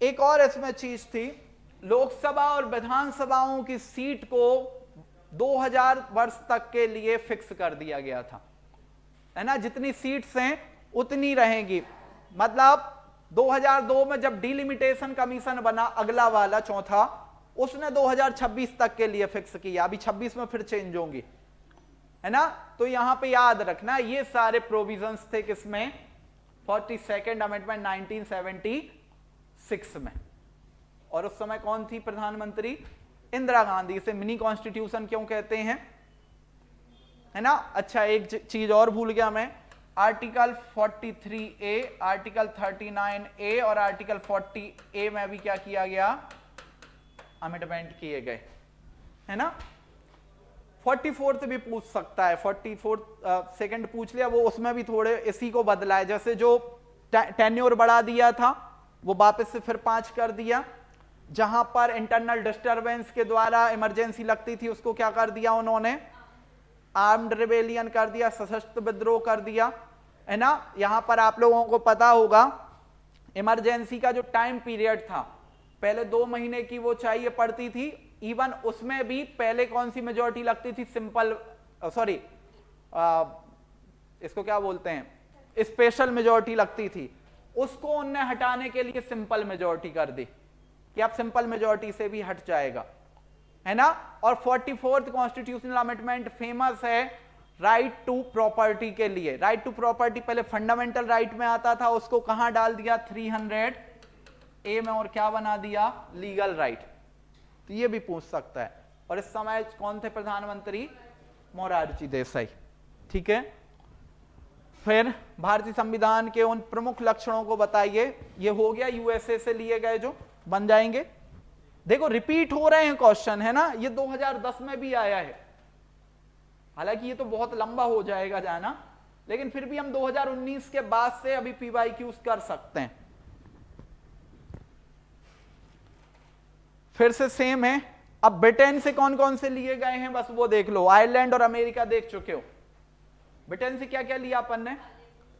एक और इसमें चीज थी, लोकसभा और विधानसभाओं की सीट को 2000 वर्ष तक के लिए फिक्स कर दिया गया था, है ना। जितनी सीट्स हैं उतनी रहेंगी। मतलब 2002 में जब डिलिमिटेशन कमीशन बना, अगला वाला चौथा, उसने 2026 तक के लिए फिक्स किया। अभी 26 में फिर चेंज होंगी, है ना। तो यहां पे याद रखना ये सारे प्रोविजंस थे किसमें? 42nd अमेंडमेंट 1976 में। और उस समय कौन थी प्रधानमंत्री? इंदिरा गांधी। इसे मिनी कॉन्स्टिट्यूशन क्यों कहते हैं, है ना। अच्छा, एक चीज और भूल गया मैं, आर्टिकल 43A, आर्टिकल 39A और आर्टिकल 40A में भी क्या किया गया? अमेंडमेंट किए गए, है ना। 44th भी पूछ सकता है, 44th सेकंड पूछ लिया, वो उसमें भी थोड़े इसी को बदला है, जैसे जो टेन्योर बढ़ा दिया था वो वापस से फिर 5 कर दिया, जहां पर इंटरनल डिस्टरबेंस के द्वारा इमरजेंसी लगती थी उसको क्या कर दिया उन्होंने, आर्म्ड रिबेलियन कर दिया, सशस्त्र विद्रोह कर दिया, है ना। यहां पर आप लोगों को पता होगा इमरजेंसी का जो टाइम पीरियड था पहले 2 महीने की वो चाहिए पड़ती थी, इवन उसमें भी पहले कौन सी मेजॉरिटी लगती थी, सिंपल सॉरी इसको क्या बोलते हैं, स्पेशल मेजॉरिटी लगती थी, उसको उनने हटाने के लिए सिंपल मेजॉरिटी कर दी कि अब सिंपल मेजॉरिटी से भी हट जाएगा, है ना। और 44th कॉन्स्टिट्यूशनल अमेंडमेंट फेमस है राइट टू प्रॉपर्टी के लिए। राइट टू प्रॉपर्टी पहले फंडामेंटल राइट में आता था, उसको कहां डाल दिया 300A में, और क्या बना दिया, लीगल राइट। तो ये भी पूछ सकता है। और इस समय कौन थे प्रधानमंत्री, मोरारजी देसाई, ठीक है। फिर भारतीय संविधान के उन प्रमुख लक्षणों को बताइए, ये हो गया यूएसए से लिए गए जो बन जाएंगे। देखो रिपीट हो रहे हैं क्वेश्चन, है ना, ये 2010 में भी आया है, हालांकि ये तो बहुत लंबा हो जाएगा जाना, लेकिन फिर भी हम 2019 के बाद से अभी पीवाईक्यूज कर सकते हैं। फिर से सेम है। अब ब्रिटेन से कौन कौन से लिए गए हैं बस वो देख लो, आयरलैंड और अमेरिका देख चुके हो। ब्रिटेन से क्या क्या लिया अपन ने,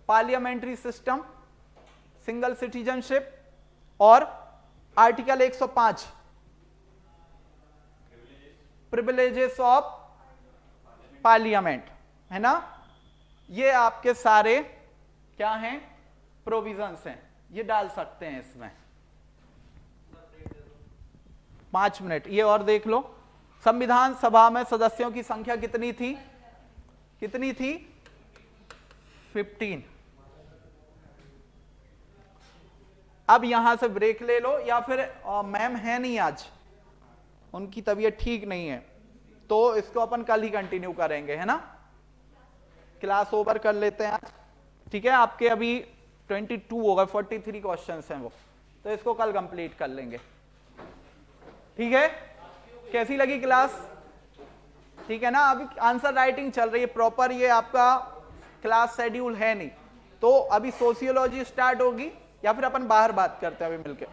पार्लियामेंट्री सिस्टम, सिंगल सिटीजनशिप और आर्टिकल 105 प्रिविलेजेस ऑफ पार्लियामेंट, है ना। ये आपके सारे क्या हैं, प्रोविजंस हैं, ये डाल सकते हैं इसमें। 5 मिनट ये और देख लो। संविधान सभा में सदस्यों की संख्या कितनी थी, कितनी थी, 15। अब यहां से ब्रेक ले लो, या फिर मैम है नहीं आज, उनकी तबीयत ठीक नहीं है, तो इसको अपन कल ही कंटिन्यू करेंगे, है ना। क्लास ओवर कर लेते हैं आज, ठीक है। आपके अभी 22 होगा, 43 क्वेश्चंस हैं वो, तो इसको कल कंप्लीट कर लेंगे, ठीक है। कैसी लगी क्लास, ठीक है ना। अभी आंसर राइटिंग चल रही है प्रॉपर, ये आपका क्लास शेड्यूल है नहीं, तो अभी सोशियोलॉजी स्टार्ट होगी, या फिर अपन बाहर बात करते हैं अभी मिलके।